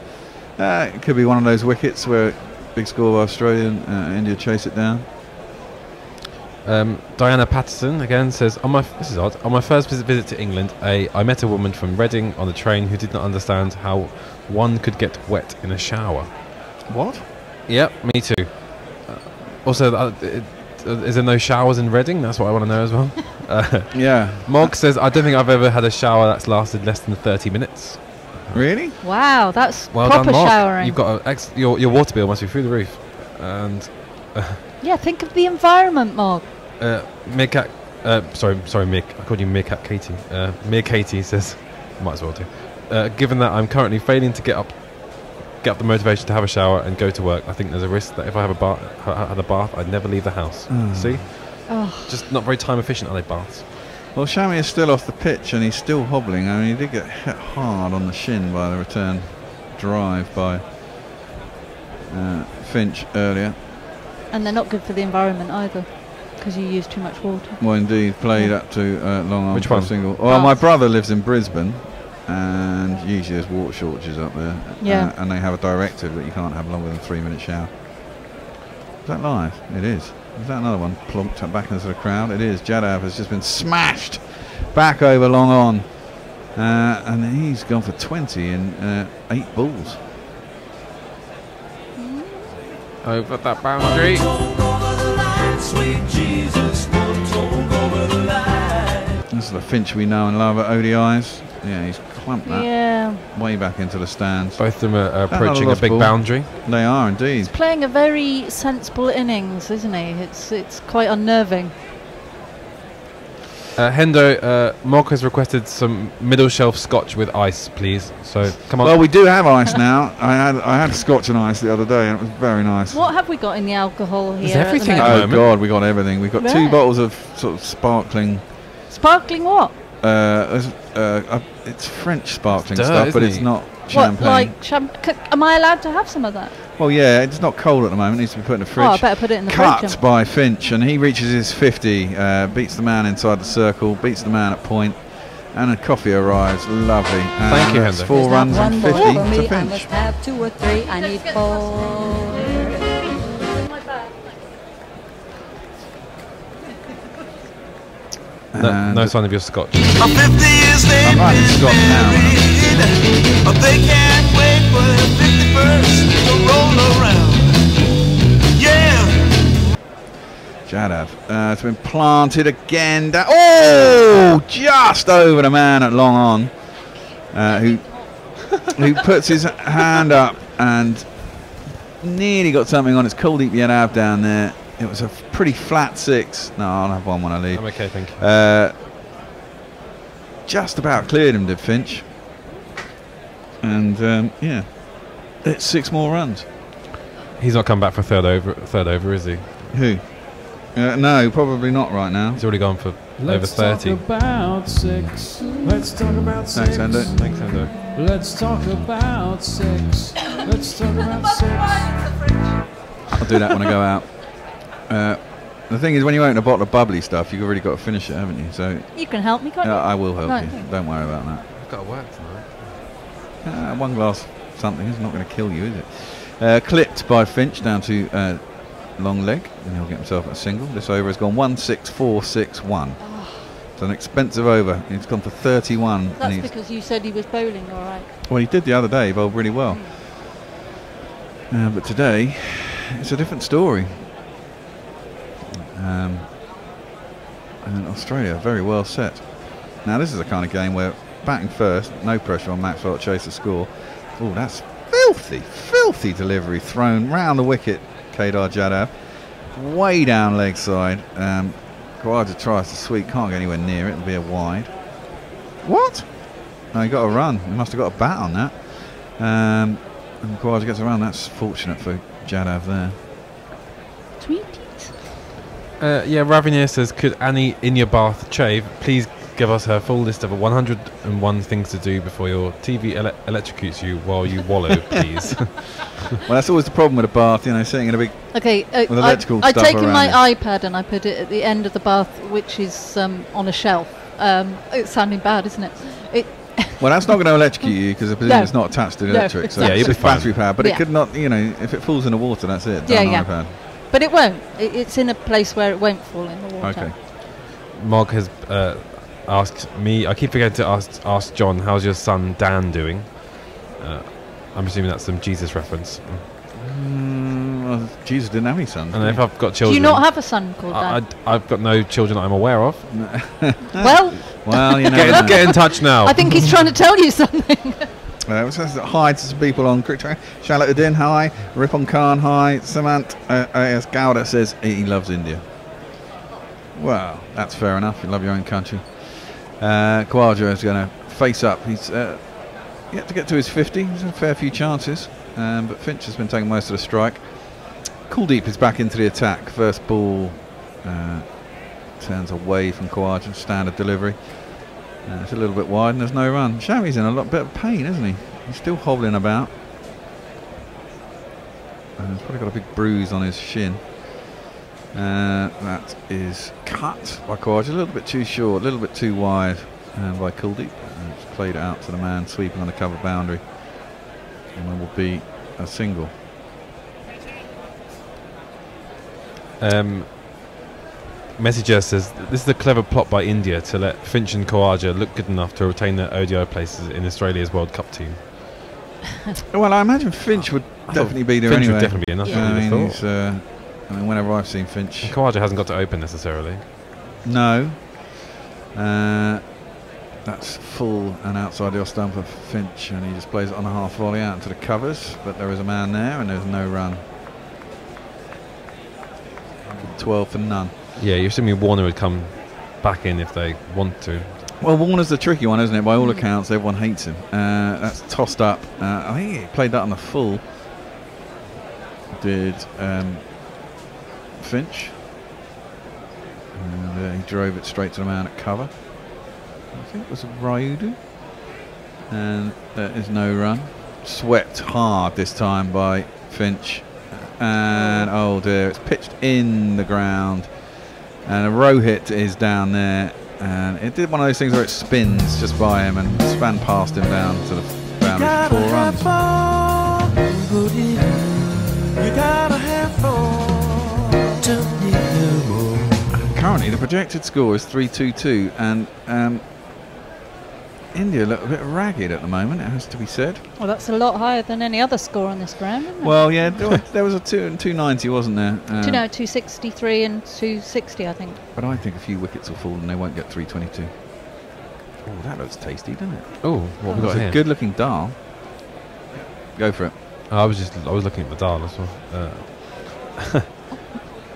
It could be one of those wickets where big score by Australia and India chase it down. Diana Patterson again says, this is odd. On my first visit to England, I met a woman from Reading on the train who did not understand how one could get wet in a shower. What? Yep, me too. Also, is there no showers in Reading? That's what I want to know as well. Yeah. Mog says, I don't think I've ever had a shower that's lasted less than 30 minutes. Really? Wow, that's well proper done, Mark. showering. You've got your water bill must be through the roof. And yeah, think of the environment, Mog. Meerkat, sorry, Mick. I called you Meerkat Katie. Mere Katie says, might as well do. Given that I'm currently failing to get up the motivation to have a shower and go to work, I think there's a risk that if I had a bath, I'd never leave the house. See? Oh. Just not very time efficient, are they, baths? Well, Shami is still off the pitch and he's still hobbling. I mean, he did get hit hard on the shin by the return drive by Finch earlier. And they're not good for the environment either, because you use too much water. Well, indeed, played up to long arm. Which one? Single. Well, my brother lives in Brisbane, and usually there's water shortages up there. Yeah. And they have a directive that you can't have longer than 3-minute shower. Is that live? It is. Is that another one plunked back into the crowd? It is. Jadav has just been smashed back over long on, and he's gone for 20 in 8 balls. Over that boundary. This is the Finch we know and love at ODIs. Yeah, he's clumped that way back into the stands. Both of them are approaching a big boundary. They are indeed. He's playing a very sensible innings, isn't he? It's quite unnerving. Hendo, Mog has requested some middle shelf scotch with ice, please. So come on. Well, we do have ice now. I had scotch and ice the other day, and it was very nice. What have we got in the alcohol here? There's everything at the moment? Oh God, we got everything. We've got 2 bottles of sort of sparkling. Sparkling what? It's French sparkling stuff, but it's not champagne. What, like am I allowed to have some of that? Well, yeah, it's not cold at the moment. It needs to be put in the fridge. Oh, I better put it in the fridge. fridge. Cut by Finch, and he reaches his 50, beats the man inside the circle, beats the man at point, and a coffee arrives. Lovely. And thank you, that's Hendo. 4 runs and 50 for me. to I Finch. must have 2 or 3. I need 4. No sign of your scotch. 50 years they I'm writing scotch now. They can't wait for the 51st to roll around. Yeah. Jadav, it's been planted again. Oh, just over the man at long on, who puts his hand up and nearly got something on. It's Kuldeep Yadav down there. It was a pretty flat 6. No, I'll have one when I leave. I'm okay, thank you. Just about cleared him, did Finch. And yeah, it's 6 more runs. He's not come back for third over, is he? Who? No, probably not right now. He's already gone for over 30. Let's talk about 6. Let's talk about 6. Thanks, Hendo. Thanks, Hendo. Let's talk about 6. Let's talk about 6. I'll do that when I go out. The thing is, when you open a bottle of bubbly stuff, you've already got to finish it, haven't you? So You can help me, can't you? I will help Right, you. thanks. Don't worry about that. I've got to work tonight. 1 glass something is not going to kill you, is it? Clipped by Finch down to long leg, and he'll get himself a single. This over has gone 1-6-4-6-1. It's an expensive over. He's gone for 31. That's because you said he was bowling all right. Well, he did the other day. He bowled really well. But today, it's a different story. And Australia very well set. Now this is the kind of game where batting first, no pressure on Maxwell to chase the score. Oh, that's filthy delivery thrown round the wicket. Kedar Jadav, way down leg side. Khawaja tries to sweep, can't get anywhere near it. It'll be a wide. What? No, he got a run. He must have got a bat on that. And Khawaja gets around. That's fortunate for Jadav there. Tweeties. Yeah, Ravinia says, could Annie in your bath shave? Please give us her full list of 101 things to do before your TV electrocutes you while you wallow, please. Well, that's always the problem with a bath, you know, sitting in a big... Okay, with electrical I've stuff taken around my it. iPad and I put it at the end of the bath, which is on a shelf. It's sounding bad, isn't it? Well, that's not going to electrocute you because I presume No. it's not attached to the No, electric. So Yeah, you'll it's be fine. battery powered. But Yeah. it could not, you know, if it falls in the water, that's it. Yeah, Done yeah. iPad. But it won't. It's in a place where it won't fall in the water. Okay. Mog has asked me, I keep forgetting to ask John, how's your son Dan doing? I'm assuming that's some Jesus reference. Well, Jesus didn't have any sons. And if I've got Do children... you not have a son called Dan? I've got no children that I'm aware of. Well, you know. Get in touch now. I think he's trying to tell you something. It says hi to some people on Cricket. Shalaluddin, hi. Ripon Khan, hi. Samant AS Gowda says he loves India. Well, that's fair enough. You love your own country. Khawaja is going to face up. He's yet to get to his 50. He's had a fair few chances. But Finch has been taking most of the strike. Kuldeep is back into the attack. First ball turns away from Khawaja. Standard delivery. It's a little bit wide and there's no run. Shami's in a bit of pain, isn't he? He's still hobbling about. He's probably got a big bruise on his shin. That is cut by Khawaja. A little bit too short, a little bit too wide by Kuldeep. It's played it out to the man sweeping on the cover boundary. And there will be a single. Messenger says, this is a clever plot by India to let Finch and Khawaja look good enough to retain their ODI places in Australia's World Cup team. Well, I imagine Finch would definitely be there Finch anyway. would definitely be enough. Yeah. I mean, whenever I've seen Finch... Khawaja hasn't got to open necessarily. No. That's full and outside the off stump of Finch, and he just plays it on a half volley out into the covers, but there is a man there and there's no run. 12 for none. Yeah, you're assuming Warner would come back in if they want to. Well, Warner's the tricky one, isn't it? By all accounts, everyone hates him. That's tossed up. I think he played that on the full. Did Finch. And he drove it straight to the man at cover. I think it was Rayudu. And there is no run. Swept hard this time by Finch. And oh dear, it's pitched in the ground. And a row hit is down there. And it did one of those things where it spins just by him and span past him down to the boundary for 4 runs. You gotta have fun to need more. Currently, the projected score is 3-2-2, and India look a bit ragged at the moment, it has to be said. Well, that's a lot higher than any other score on this ground, isn't it? Well, yeah, there was a 290, wasn't there? 263 and 260, I think. But I think a few wickets will fall and they won't get 322. Oh, that looks tasty, doesn't it? Oh, what we got here? A good-looking dial. Go for it. I was looking at the dial as well.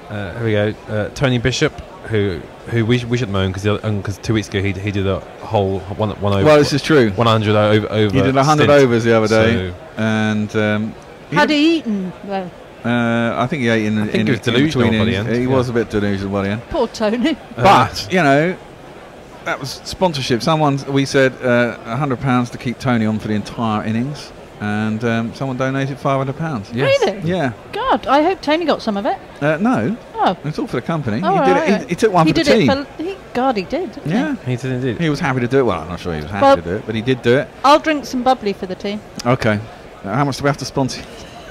Here we go. Tony Bishop, who we should moan because 2 weeks ago he did a whole one over. Well, this is true. 100 over. He did 100 overs the other day, and had he eaten? Well, I think he ate in. I think he was delusional by the end. He was a bit delusional by the end. Poor Tony. But you know, that was sponsorship. We said £100 to keep Tony on for the entire innings. And someone donated £500. Yes. Really? Yeah. God, I hope Tony got some of it. No. Oh. It's all for the company. Oh, he did it. He took one for the team. God, he did. Didn't Yeah. He did indeed. He was happy to do it. Well, I'm not sure he was happy to do it, but he did do it. I'll drink some bubbly for the team. Okay. How much do we have to sponsor?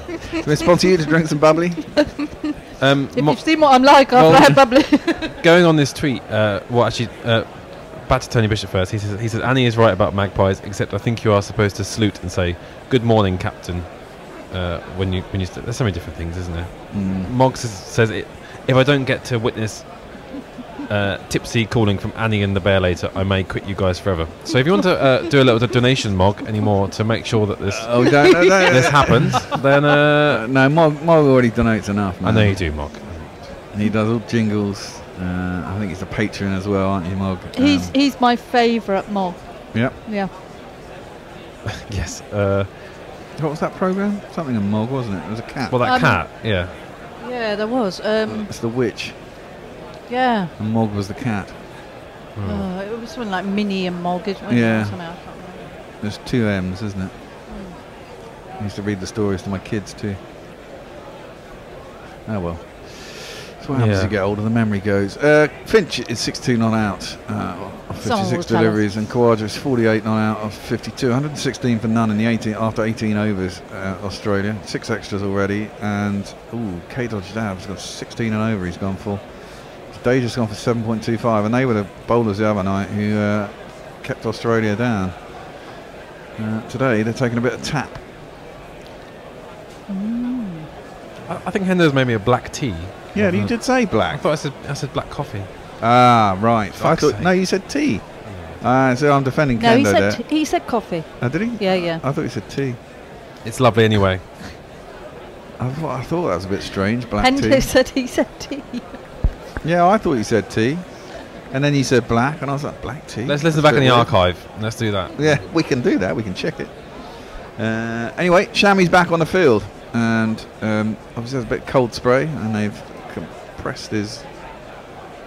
Do we sponsor you to drink some bubbly? If you've seen what I'm like, I've had bubbly. Going on this tweet, back to Tony Bishop first. He says Annie is right about magpies, except I think you are supposed to salute and say "Good morning, Captain." When you there's so many different things, isn't there? Moggs says if I don't get to witness tipsy calling from Annie and the bear later, I may quit you guys forever. So if you want to do a little donation, Mog, anymore to make sure that this this happens, then no, Mog already donates enough. Man. I know you do, Mog. He does all jingles. I think he's a patron as well, aren't you, Mog? He's my favourite Mog. Yep. Yeah. Yes. What was that program? Something in Mog, wasn't it? It was a cat. Well, that cat, yeah. Yeah, there was. It's the witch. Yeah. And Mog was the cat. It was something like Minnie and Mog, isn't it? Yeah. Or something, I can't remember. There's 2 M's, isn't it? I used to read the stories to my kids too. Oh well. That's what happens as you get older, the memory goes. Finch is 62 not out of 56 deliveries, and Khawaja is 48 not out of 52. 116 for none in the after 18 overs, Australia. 6 extras already, and K-Dodge Dab's got 16 and over he's gone for. Day just gone for 7.25, and they were the bowlers the other night who kept Australia down. Today they're taking a bit of tap. I think Hendo's made me a black tea. Yeah, you did say black. I thought I said black coffee. Ah, right. No, you said tea. So I'm defending Kendo there. He said coffee. Oh, did he? Yeah. I thought he said tea. It's lovely anyway. I thought that was a bit strange, black Hendo tea. said he said tea. Yeah, I thought you said tea. And then you said black, and I was like, black tea? Let's listen back in the archive. Let's do that. Yeah, we can do that. We can check it. Anyway, Shami's back on the field. And obviously there's a bit of cold spray, and they've compressed his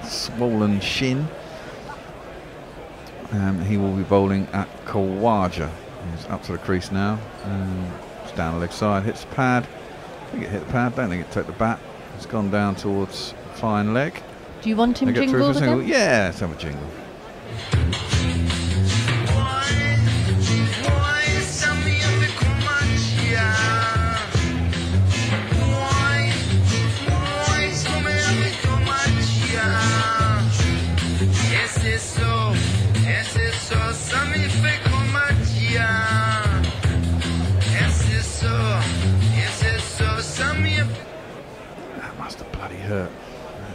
swollen shin. He will be bowling at Khawaja. He's up to the crease now. It's down the leg side, hits the pad. I think it hit the pad, don't think it took the bat. It's gone down towards fine leg. Do you want him jingled again? Yeah, let's have a jingle. That must have bloody hurt.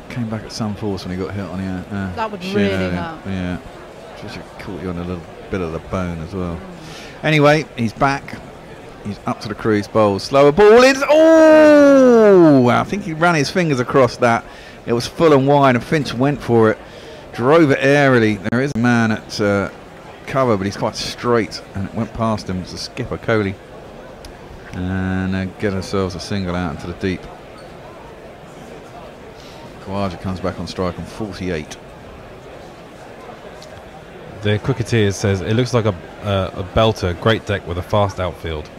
Came back at some force when he got hit on the that would really hurt. Yeah, just caught you on a little bit of the bone as well. Anyway, he's back. He's up to the crease, bowls. Slower ball is. Oh! I think he ran his fingers across that. It was full and wide, and Finch went for it. Drove it airily. There is a man at cover, but he's quite straight, and it went past him. It's a skipper, Kohli. And get ourselves a single out into the deep. Khawaja comes back on strike on 48. The Cricketeer says it looks like a belter, great deck with a fast outfield.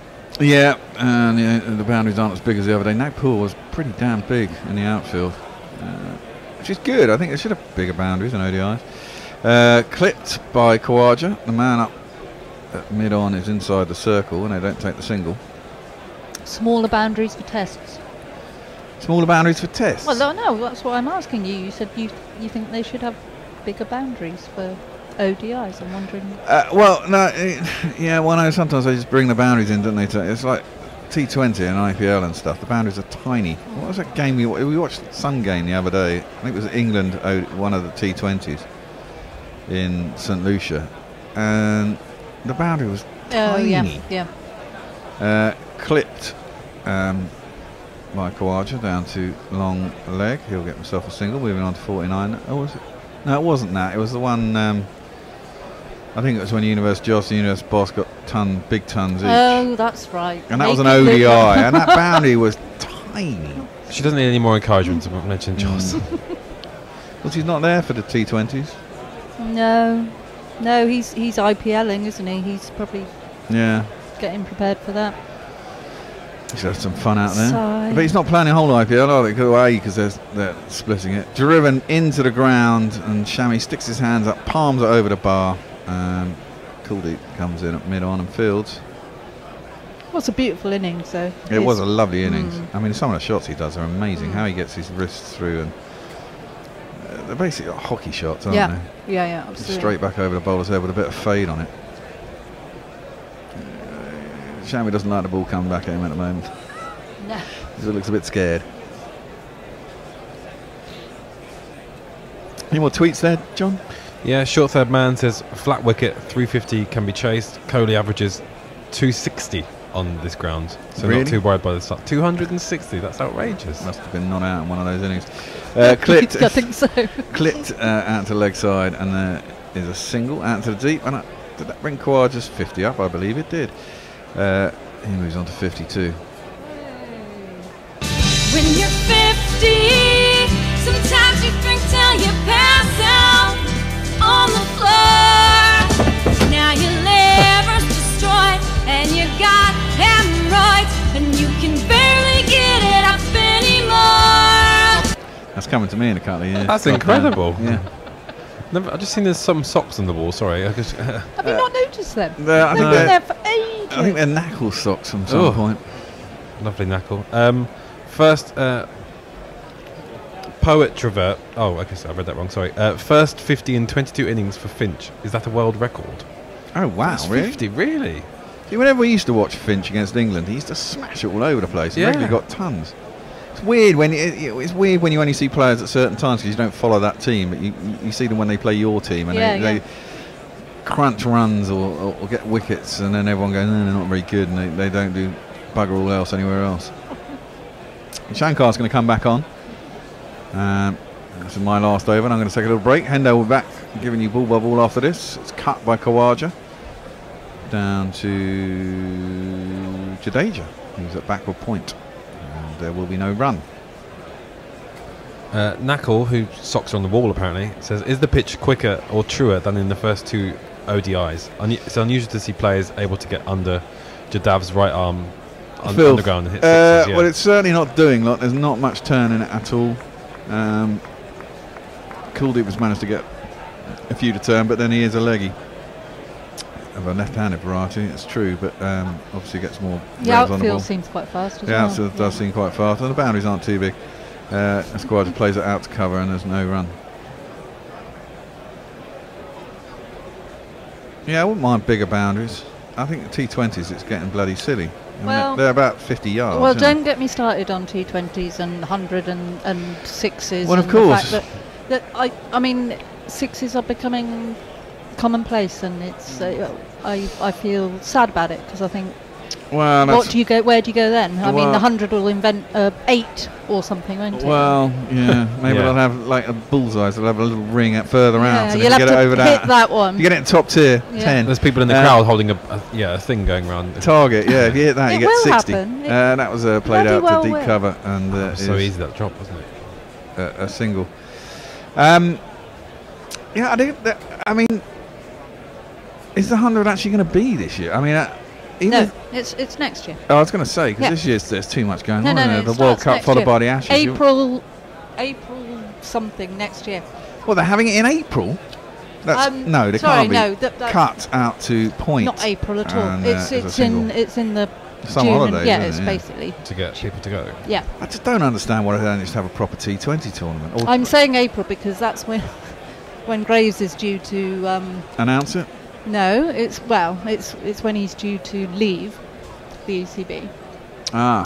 Yeah, and the boundaries aren't as big as the other day. Nagpur was pretty damn big in the outfield, which is good. I think they should have bigger boundaries than ODIs. Clipped by Khawaja. The man up at mid-on is inside the circle, and they don't take the single. Smaller boundaries for tests. Smaller boundaries for tests? Well, no, that's what I'm asking you. You said you think they should have bigger boundaries for ODIs. I'm wondering. Well, no, yeah, well, no, sometimes they just bring the boundaries in, don't they? It's like T20 and IPL and stuff. The boundaries are tiny. What was that game we watched? Sun game the other day. I think it was England, one of the T20s in St Lucia, and the boundary was tiny. Yeah. Clipped by Khawaja down to long leg. He'll get himself a single. Moving on to 49. Oh, was it? No, it wasn't that. It was the one. I think it was when Universe Boss got big tons each. Oh, that's right. And that was an ODI, and that boundary was tiny. She doesn't need any more encouragement to mention Joss. Well, she's not there for the T20s. No, he's IPLing, isn't he? He's probably getting prepared for that. He's had some fun out there. But he's not playing the whole IPL, are they? Because they're splitting it. Driven into the ground, and Shami sticks his hands up, palms it over the bar. Kuldeep comes in at mid-on and fields. Well, it's a beautiful innings, though. It was a lovely innings. I mean, some of the shots he does are amazing. How he gets his wrists through, and they're basically hockey shots, aren't they? Yeah, absolutely. Straight back over the bowler's head with a bit of fade on it. Shami doesn't like the ball coming back at him at the moment. No. He looks a bit scared. Any more tweets there, John? Yeah, short third man says flat wicket 350 can be chased. Kohli averages 260 on this ground, so really? Not too worried by the start. 260, that's outrageous. Must have been not out in one of those innings. Clipped. I think so. Clipped out to the leg side, and there is a single out to the deep. And did that bring Khawaja's 50 up? I believe it did. He moves on to 52. When you're 50, sometimes you drink till you pass out on the floor. Now your liver's destroyed and you got hemorrhoids and you can barely get it up anymore. That's coming to me in a couple of years. That's incredible. Yeah. I've just seen there's some socks on the wall. Sorry, Have you not noticed them? I They've think been there for ages. I think they're knackle socks from some point. Lovely knackle. First, Poet Travert. Oh, okay, so I read that wrong. Sorry. First 50 in 22 innings for Finch. Is that a world record? Oh wow, That's really? 50, really? See, whenever we used to watch Finch against England, he used to smash it all over the place. He regularly got tons. It's weird when you only see players at certain times because you don't follow that team, but you see them when they play your team and they crunch runs or get wickets, and then everyone goes, no, they're not very good, and they don't do bugger all else anywhere else. Shankar's going to come back on. This is my last over, and I'm going to take a little break. Hendo will be back, giving you ball by ball after this. It's cut by Khawaja down to Jadeja, who's at backward point. And there will be no run. Knackle, who socks on the wall apparently, says, is the pitch quicker or truer than in the first two ODIs? It's unusual to see players able to get under Jadav's right arm underground and hit sixes. Well, it's certainly not doing lot. There's not much turn in it at all. Kuldeep has managed to get a few to turn, but then he is a leggy of a left-handed variety. It's true, but obviously gets more. The outfield seems quite fast as well. Yeah, outfield does seem quite fast, and the boundaries aren't too big. Esquadra plays it out to cover, and there's no run. Yeah, I wouldn't mind bigger boundaries. I think the T20s, it's getting bloody silly. I mean, they're about 50 yards. Well, don't get me started on T20s and 100 and sixes. Well, of course. The fact that I mean, sixes are becoming commonplace, and it's I feel sad about it because I think. Well, what do you go? Where do you go then? I mean, the 100 will invent 8 or something, won't it? Well, yeah, maybe they'll have like a bullseye. So they'll have a little ring further out, so you'll you get it over hit that one. You get it in top tier 10. There's people in the crowd holding a thing going around. Target, yeah. If you hit that, you get 60. That was played out to deep cover, and so easy that drop, wasn't it? A single. Yeah, I mean, is the 100 actually going to be this year? I mean. No, it's next year. Oh, I was going to say, because this year there's too much going on. No, the World Cup followed by the Ashes. April something next year. Well, they're having it in April. That's no, they can't be cut out to point. Not April at all. It's in the summer holidays. Yeah, it's basically to get people to go. Yeah. I just don't understand why they don't just have a proper T20 tournament. I'm saying April because that's when Graves is due to announce it. No, it's when he's due to leave the ECB. Ah.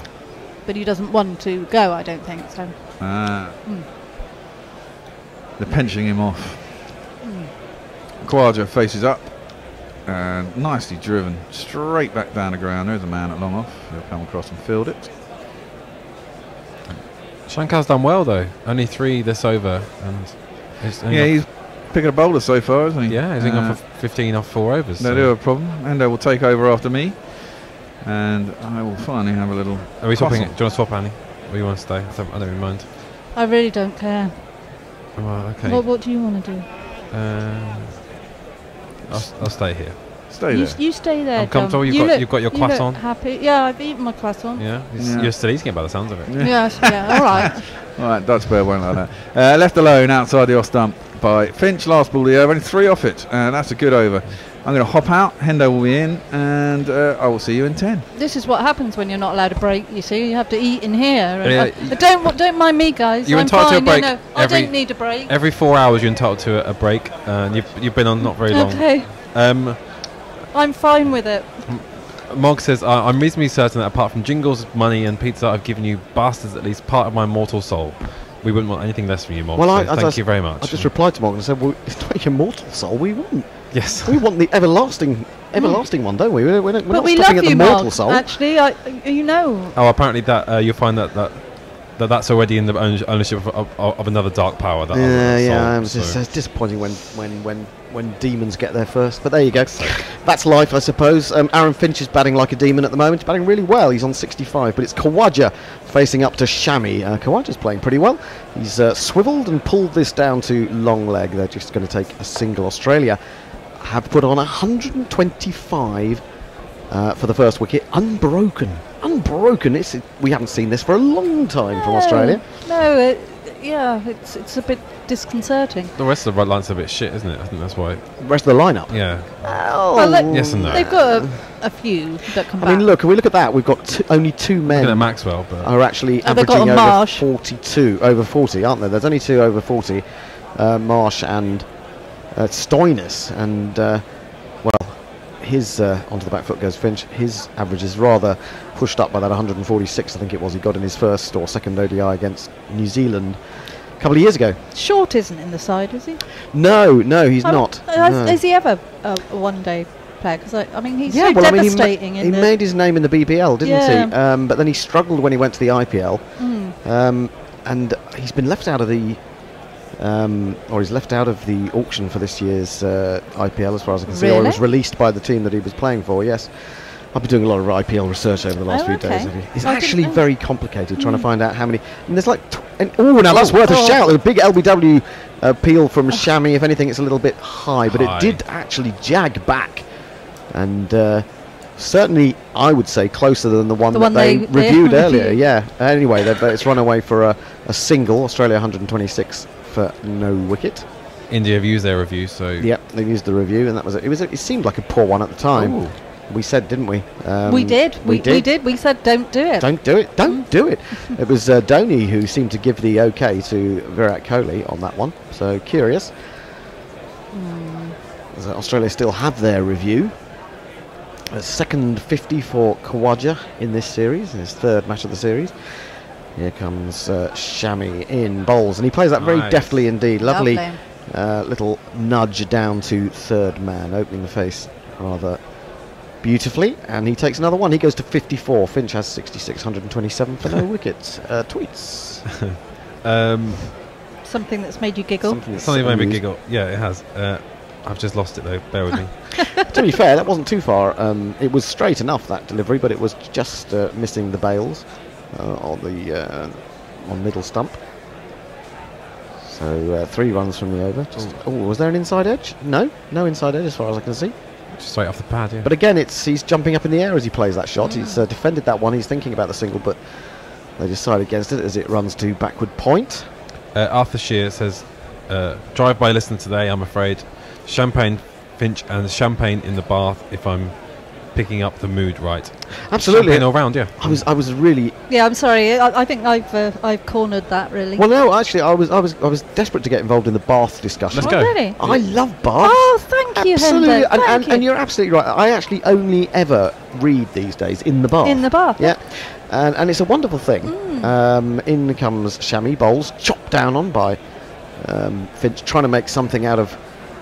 But he doesn't want to go, I don't think so. Ah. They're pinching him off. Khawaja faces up and nicely driven straight back down the ground. There's a man at long off. He'll come across and field it. Shankar's done well though. Only 3 this over, and he's picking a bowler so far, isn't he? Yeah, he's hitting off 15 off 4 overs. No, do have a problem. Endo will take over after me, and I will finally have a little. Are we swapping it? Do you want to swap, Annie? Or you want to stay? I don't even mind. I really don't care. Well, okay. What do you want to do? I'll stay here. Stay there. You stay there. I'm comfortable. You've got your croissant. Happy? Yeah, I've eaten my croissant. Yeah, you're still eating it by the sounds of it. Yes, yeah. All right. All right, Dutch Bear won't like that. Left alone outside the off stump by Finch. Last ball of the over, only 3 off it, and that's a good over. I'm going to hop out. Hendo will be in, and I will see you in 10. This is what happens when you're not allowed a break. You see, you have to eat in here. And don't mind me, guys. You're entitled to a break. I don't need a break. Every 4 hours, you're entitled to a break, and you've been on not very long. Okay. I'm fine with it. Mog says, I'm reasonably certain that apart from jingles, money, and pizza, I've given you bastards at least part of my mortal soul. We wouldn't want anything less from you, Mog. Well, so thank you very much. I just replied to Mog and said, well, it's not your mortal soul. We want. Yes. We want the everlasting one, don't we? We're not but we stopping love at you, the mortal Mog, soul. actually, you know. Oh, apparently that you'll find that that's already in the ownership of another dark power. That it's disappointing when demons get there first. But there you go. That's life, I suppose. Aaron Finch is batting like a demon at the moment. He's batting really well. He's on 65, but it's Khawaja facing up to Shami. Khawaja's playing pretty well. He's swiveled and pulled this down to long leg. They're just going to take a single. Australia have put on 125 for the first wicket, unbroken. We haven't seen this for a long time from Australia. No, it's a bit disconcerting. The rest of the right line's a bit shit, isn't it? I think that's why. The rest of the lineup? Yeah. Well, yes and no. They've got a few that come back. I mean, look, we look at that. We've got only 2 men. Looking at Maxwell, but are actually averaging over 40, aren't there? There's only 2 over 40, Marsh and Stoinis, and his onto the back foot goes Finch. His average is rather pushed up by that 146, I think it was, he got in his first or second ODI against New Zealand a couple of years ago. Short isn't in the side, is he? No, he's not. Is he ever a one-day player? Because I mean, he's so devastating. He made his name in the BBL, didn't he? But then he struggled when he went to the IPL, and he's been left out of the. He's left out of the auction for this year's IPL, as far as I can see. Or he was released by the team that he was playing for. Yes, I've been doing a lot of IPL research over the last few days. It's actually very complicated trying to find out how many. And there's like, now that's worth a shout. There's a big LBW appeal from Shami. If anything, it's a little bit high, but it did actually jag back, and certainly I would say closer than the one that they reviewed earlier. Yeah. Anyway, it's run away for a single. Australia 126. For no wicket. India have used their review, so yep, they've used the review, and that was it. It seemed like a poor one at the time. Ooh. We said, didn't we? We did. We did. We said, don't do it. Don't do it. Don't do it. It was Dhoni who seemed to give the okay to Virat Kohli on that one. So curious. Australia still have their review. A second 50 for Khawaja in this series, in his 3rd match of the series. Here comes Shami in bowls, and he plays that very deftly indeed. Lovely little nudge down to 3rd man, opening the face rather beautifully, and he takes another one. He goes to 54. Finch has 66, 127 for no wickets. Tweets. Something that's made you giggle. Something made me giggle. Yeah, it has. I've just lost it though. Bear with me. To be fair, that wasn't too far. It was straight enough, that delivery, but it was just missing the bails. On middle stump. So 3 runs from the over. Was there an inside edge? No inside edge as far as I can see. Just straight off the pad, yeah. But again, he's jumping up in the air as he plays that shot. He's defended that one. He's thinking about the single, but they decide against it as it runs to backward point. Arthur Shear says, drive-by listener today, I'm afraid. Champagne, Finch, and champagne in the bath if I'm picking up the mood right. Absolutely. Champagne all round, yeah. I was really. Yeah, I'm sorry. I think I've cornered that really. Well, no, actually, I was desperate to get involved in the bath discussion. Let's go. Really? I love baths. Oh, thank you, absolutely. Hendo. And you're absolutely right. I actually only ever read these days in the bath. In the bath. Yeah. And it's a wonderful thing. In comes Shami, bowls chopped down on by Finch, trying to make something out of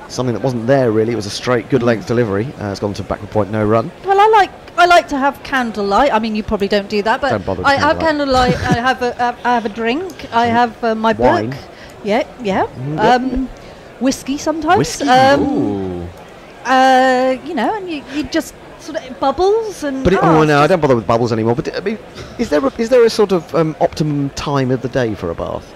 something that wasn't there really. It was a straight, good length delivery. It's gone to backward point, no run. Well, I like to have candlelight. I mean, you probably don't do that, but don't bother with I have candlelight. I have a drink. I have my wine. book. Yeah. Whiskey sometimes. Whiskey. And you just sort of bubbles and. But no, I don't bother with bubbles anymore. But I mean, is there a sort of optimum time of the day for a bath?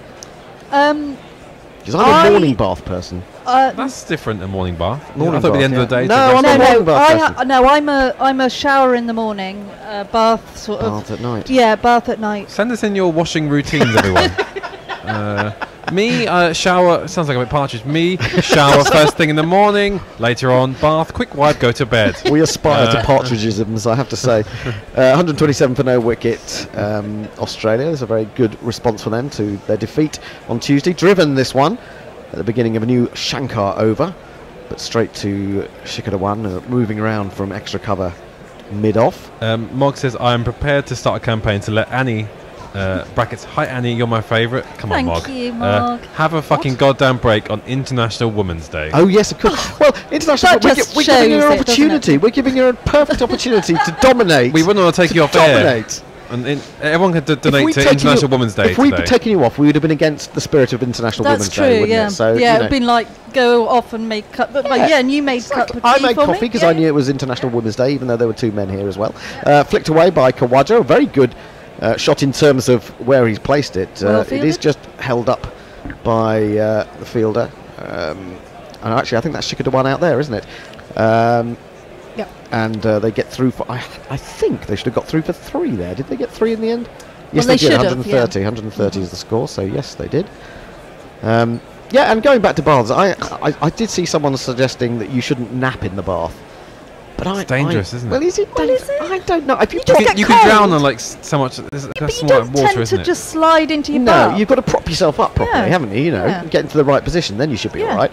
Because I'm a morning bath person. That's different than morning bath. Morning I thought bath, at the end of the day. No, I'm a morning bath person. I'm a shower in the morning, bath sort of. Bath at night. Yeah, bath at night. Send us in your washing routines, everyone. Me, shower, sounds like a bit partridge. Me, shower first thing in the morning, later on, bath, quick wipe, go to bed. We aspire to partridgeisms, I have to say. 127 for no wicket, Australia. There's a very good response for them to their defeat on Tuesday. Driven this one at the beginning of a new Shankar over, but straight to Shikhar Dhawan, moving around from extra cover mid-off. Mog says, I am prepared to start a campaign to let Annie... brackets, hi Annie, you're my favourite. Come on, Mog. Thank you, Mog. Have a fucking goddamn break on International Women's Day. Oh yes, of course. Well, International, we're giving her an opportunity. We're giving her a perfect opportunity to dominate. We wouldn't want to take you off air. And everyone could donate we'd to taken International Women's Day If we'd today. taken you off, we would have been against the spirit of International That's Women's true, Day, wouldn't yeah. it? So, yeah, it'd been like, go off and make cup. But yeah, and you made cup of tea I made for coffee me. because I knew it was International Women's Day, even though there were 2 men here as well. Flicked away by Kawaja. A very good shot in terms of where he's placed it. It is just held up by the fielder. And actually, I think that's Shikada one out there, isn't it? Yep. And they get through for. I think they should have got through for 3 there. Did they get 3 in the end? Yes, Well, they did. should have, 130. 130 is the score. So yes, they did. Yeah, and going back to baths, I did see someone suggesting that you shouldn't nap in the bath. But It's dangerous, isn't it? Well, is it? I don't know. If you You can drown on like so much. That's You more don't like water, tend isn't to it? just slide into your No, bath. you've got to prop yourself up properly, Yeah. haven't you? You know, Yeah. get into the right position, then you should be Yeah. all right.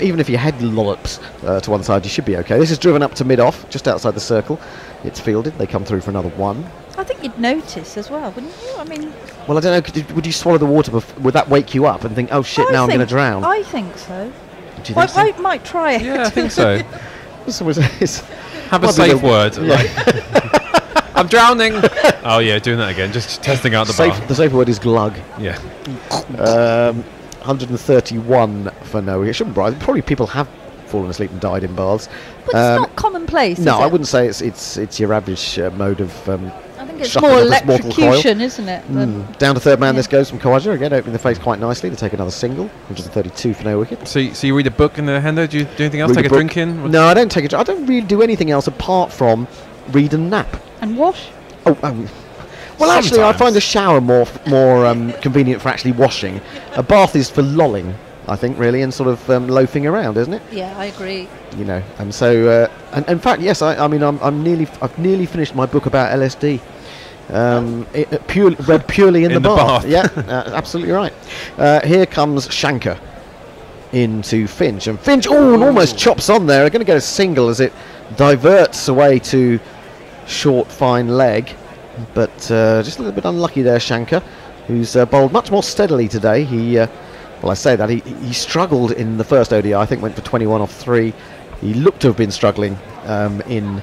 Even if your head lollops to one side, you should be okay. This is driven up to mid-off, just outside the circle. It's fielded. They come through for another 1. I think you'd notice as well, wouldn't you? I mean, Well, I don't know. Would you swallow the water? Would that wake you up and think, oh shit, now I'm going to drown? I think so. Do you think so? I might try it. Yeah, I think so. Have a might be safe the- word. Yeah. Like, I'm drowning. Oh yeah, doing that again. Just testing out the bath. The safe word is glug. Yeah. 131 for no. It shouldn't be. Probably people have fallen asleep and died in baths. But it's not commonplace. No, is I it? wouldn't say it's your average mode of. I think it's shuffling more of this mortal coil. electrocution, isn't it? Down to third man. This goes from Kawaja again, opening the face quite nicely to take another single. 132 for no wicket. So you read a book in the Hendo? Do you do anything else? Read Take a book. drink in? No, I don't take a drink. I don't really do anything else apart from read and nap. And wash. Oh, well, actually, I find a shower more convenient for actually washing. A bath is for lolling, I think, really, and sort of loafing around, isn't it? Yeah, I agree. You know, and so, and in fact, yes, I've nearly finished my book about LSD. Read purely in the bath. Yeah, absolutely right. Here comes Shankar into Finch, and Finch, almost chops on there. They're going to get a single as it diverts away to short, fine leg, but just a little bit unlucky there, Shankar, who's bowled much more steadily today. Well, I say that he struggled in the first ODI. I think went for 21 off 3. He looked to have been struggling in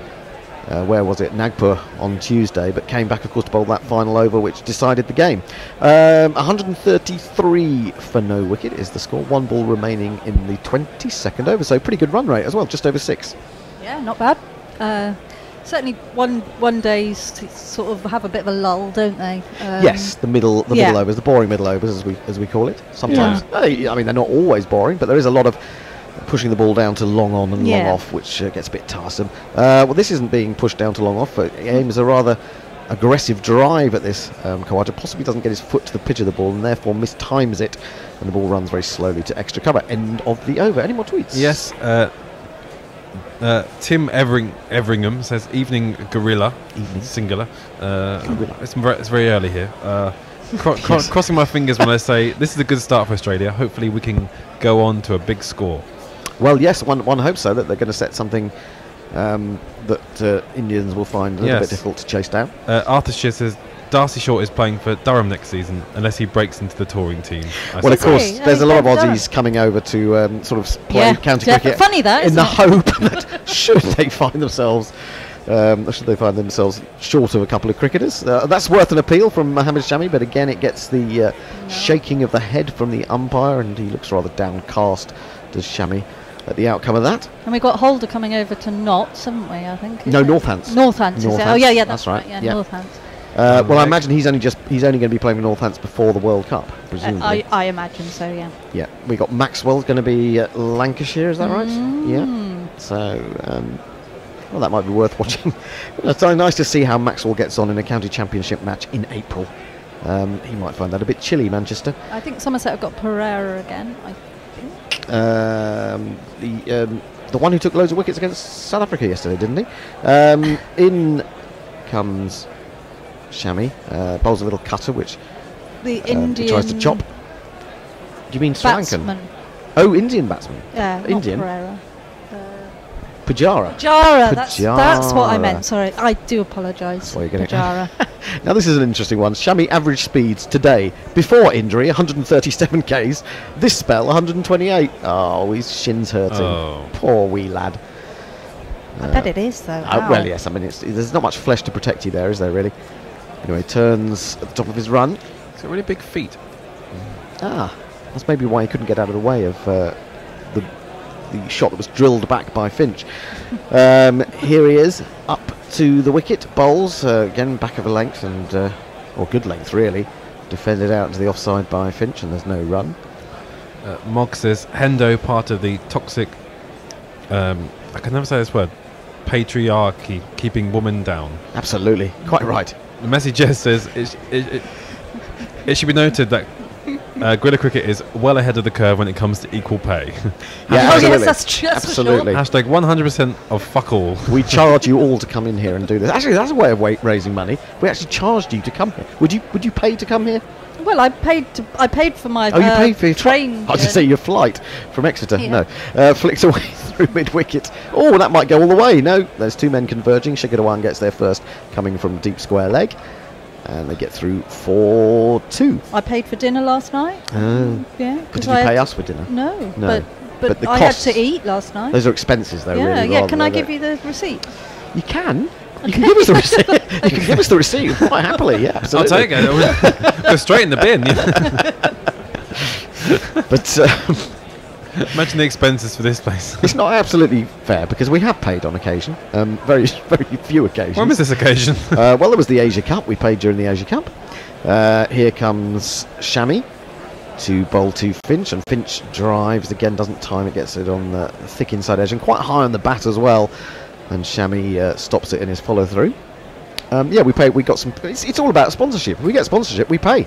where was it, Nagpur on Tuesday, but came back, of course, to bowl that final over, which decided the game. 133 for no wicket is the score. 1 ball remaining in the 22nd over, so pretty good run rate as well, just over 6. Yeah, not bad. Certainly, one days sort of have a bit of a lull, don't they? Yes, the middle overs, the boring middle overs, as we call it. Sometimes, I mean, they're not always boring, but there is a lot of pushing the ball down to long on and long off, which gets a bit tiresome. Well, this isn't being pushed down to long off. It aims a rather aggressive drive at this. Kawaja possibly doesn't get his foot to the pitch of the ball and therefore mistimes it, and the ball runs very slowly to extra cover. End of the over. Any more tweets? Yes. Tim Everingham says, "Evening Gorilla." Evening. Singular. It's very early here. Crossing my fingers when I say this is a good start for Australia. Hopefully we can go on to a big score. Well, yes, one hopes so, that they're going to set something that Indians will find a little bit difficult to chase down. Arthur Shear says Darcy Short is playing for Durham next season unless he breaks into the touring team. Well, of course, there's a lot of Aussies coming over to sort of play county cricket. Funny that, in the isn't hope that should they find themselves short of a couple of cricketers. That's worth an appeal from Mohammed Shami, but again it gets the shaking of the head from the umpire, and he looks rather downcast, does Shami, at the outcome of that. And we've got Holder coming over to Notts, haven't we, I think? Northants. Northants, is it? Oh, yeah, that's right. Yeah, Northants. Well, I imagine he's only going to be playing for Northants before the World Cup, presumably. I imagine so, yeah. Yeah, we got Maxwell's going to be at Lancashire, is that right? Yeah. So, well, that might be worth watching. It's nice to see how Maxwell gets on in a county championship match in April. He might find that a bit chilly, Manchester. I think Somerset have got Pereira again, I think. The one who took loads of wickets against South Africa yesterday, didn't he? In comes Shami, bowls a little cutter, which the he Indian tries to chop. Do you mean Sri Lankan? batsman. Oh, Indian batsman. Yeah, Indian. not Pereira. Pujara. Pujara, that's what I meant. Sorry, I do apologise. Pujara. Now this is an interesting one. Shami average speeds today, before injury, 137 Ks. This spell, 128. Oh, his shin's hurting. Oh. Poor wee lad. I bet it is, though. Well, yes. I mean, there's not much flesh to protect you there, is there, really? Anyway, turns at the top of his run. He's got really big feet. Ah, that's maybe why he couldn't get out of the way of the shot that was drilled back by Finch. Here he is, up to the wicket, bowls, again back of a length, and or good length really, defended out to the offside by Finch, and there's no run. Mog says, Hendo part of the toxic, I can never say this word, patriarchy, keeping women down. Absolutely, quite right. The message just says, it should be noted that guerrilla cricket is well ahead of the curve when it comes to equal pay. Yeah, yes, that's true. Absolutely. Hashtag 100% of fuck all. We charge you all to come in here and do this. Actually, that's a way of raising money. We actually charged you to come here. Would you pay to come here? Well, I paid for my you paid for your train. I was to say your flight from Exeter. Yeah. No, flicked away through mid-wicket. Oh, that might go all the way. No, there's two men converging. Shikhar Dhawan gets there first, coming from deep square leg, and they get through 4-2. I paid for dinner last night. Oh, yeah. But did you pay us for dinner? No, No. but the I had costs, to eat last night. Those are expenses, though. Yeah, really. yeah. Can I give you the receipt? You can. You can give us the receipt. You can give us the receipt quite happily. Yeah, absolutely. I'll take it. Go straight in the bin. But imagine the expenses for this place. It's not absolutely fair because we have paid on occasion. Very few occasions. When was this occasion? Well, there was the Asia Cup. We paid during the Asia Cup. Here comes Shami to bowl to Finch, and Finch drives again, doesn't time it, gets it on the thick inside edge and quite high on the bat as well. And Shami stops it in his follow through. Yeah, we pay. We got some. It's all about sponsorship. If we get sponsorship, we pay.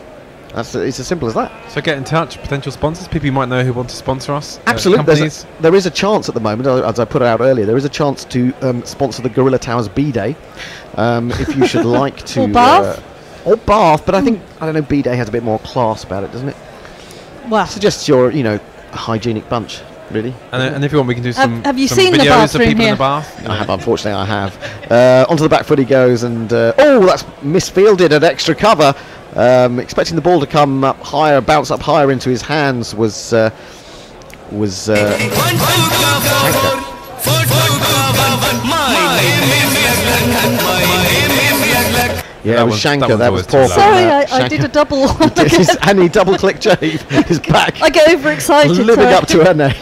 It's as simple as that. So get in touch, potential sponsors, people you might know who want to sponsor us. Absolutely. There is a chance at the moment, as I put out earlier, there is a chance to sponsor the Gorilla Towers B-Day. If you should like to. Or Bath. Or Bath, but I think, I don't know, B-Day has a bit more class about it, doesn't it? Well, suggests you're, a hygienic bunch. Really? And if you want, we can do some. Have you some seen the videos bathroom of people here? in the bath? I have, unfortunately, I have. Onto the back foot he goes, and that's misfielded at extra cover. Expecting the ball to come up higher, bounce up higher into his hands was yeah, it was Shankar. That was poor. Sorry, I did a double. And he double-clicked Jade. His back. I get overexcited. Living up to her name.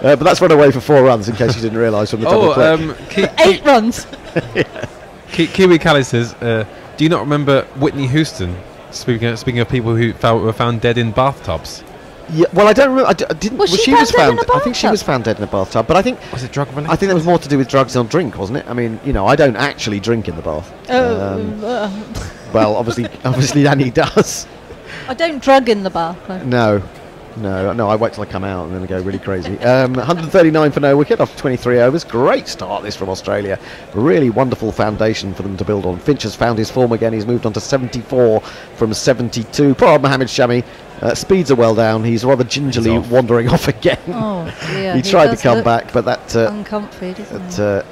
But that's run away for 4 runs, in case you didn't realise from the double-click. 8 runs. Kiwi Callie says, do you not remember Whitney Houston? Speaking of people who were found dead in bathtubs. Yeah, well, I don't remember. I didn't. Was she found dead in a I think she was found dead in a bathtub. But I think was it drug related? I think that was more to do with drugs than drink, wasn't it? I mean, I don't actually drink in the bath. Well, obviously, Annie does. I don't drug in the bath. No. I wait till I come out and then I go really crazy. 139 for no wicket after 23 overs. Great start this from Australia. Really wonderful foundation for them to build on. Finch has found his form again. He's moved on to 74 from 72. Poor old Mohammed Shami. Speeds are well down. He's rather gingerly wandering off again. Oh, dear. He tried to come back, but that uncomfy, doesn't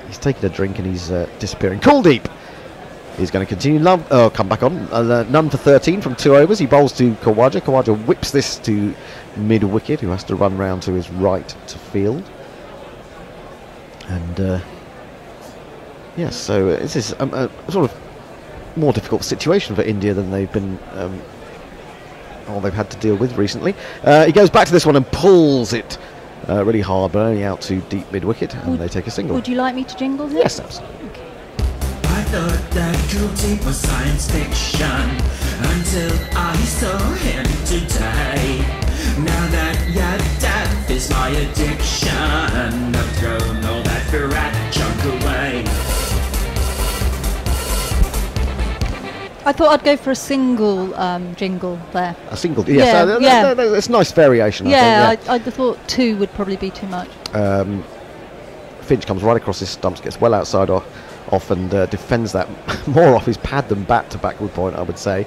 he's taking a drink and he's disappearing. Kuldeep. He's going to continue. Come back on. None for 13 from 2 overs. He bowls to Khawaja. Khawaja whips this to mid-wicket, who has to run round to his right to field. And yes, so this is a sort of more difficult situation for India than they've been. They've had to deal with recently. He goes back to this one and pulls it really hard, but only out to deep mid-wicket, and they take a single. Would you like me to jingle this? Yes, absolutely. I thought that cruelty was science fiction until I saw him today. Now that your death is my addiction, I've thrown all that rat junk away. I thought I'd go for a single jingle there. A single? Yes, yeah. It's a nice variation. Yeah, I thought 2 would probably be too much. Finch comes right across his stumps, gets well outside off and defends that more off his pad than bat to backward point, I would say.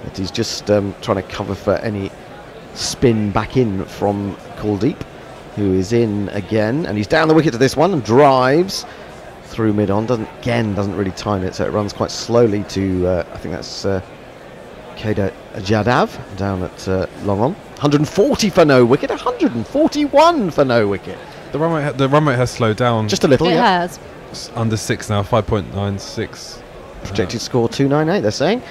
But he's just trying to cover for any spin back in from Kuldeep, who is in again, and he's down the wicket to this one and drives through mid-on. Doesn't really time it, so it runs quite slowly to I think that's Kedar Jadhav down at long on. 140 for no wicket, 141 for no wicket. The run rate has slowed down just a little. It has. It's under 6 now, 5.96. Projected score 298, they're saying.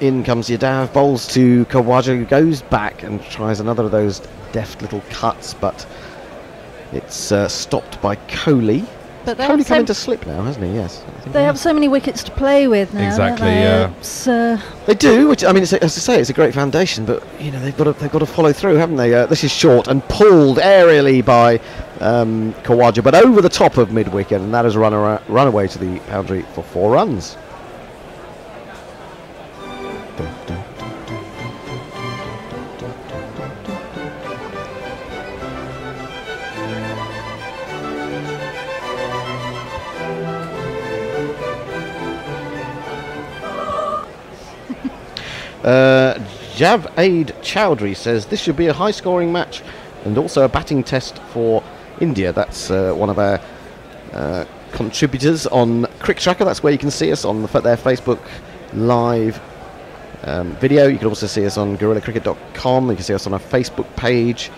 In comes Yadav, bowls to Khawaja, who goes back and tries another of those deft little cuts, but it's stopped by Kohli. But Kohli come into slip now, hasn't he? Yes. I think they have so many wickets to play with now. Exactly. Yeah. They do. Which, I mean, as I say, it's a great foundation, but you know they've got to follow through, haven't they? This is short and pulled aerially by Khawaja, but over the top of mid wicket, and that has run away to the boundary for 4 runs. Javed Chowdhury says this should be a high-scoring match and also a batting test for India. That's one of our contributors on Cricket Tracker. That's where you can see us on their Facebook live video. You can also see us on GorillaCricket.com. You can see us on our Facebook page,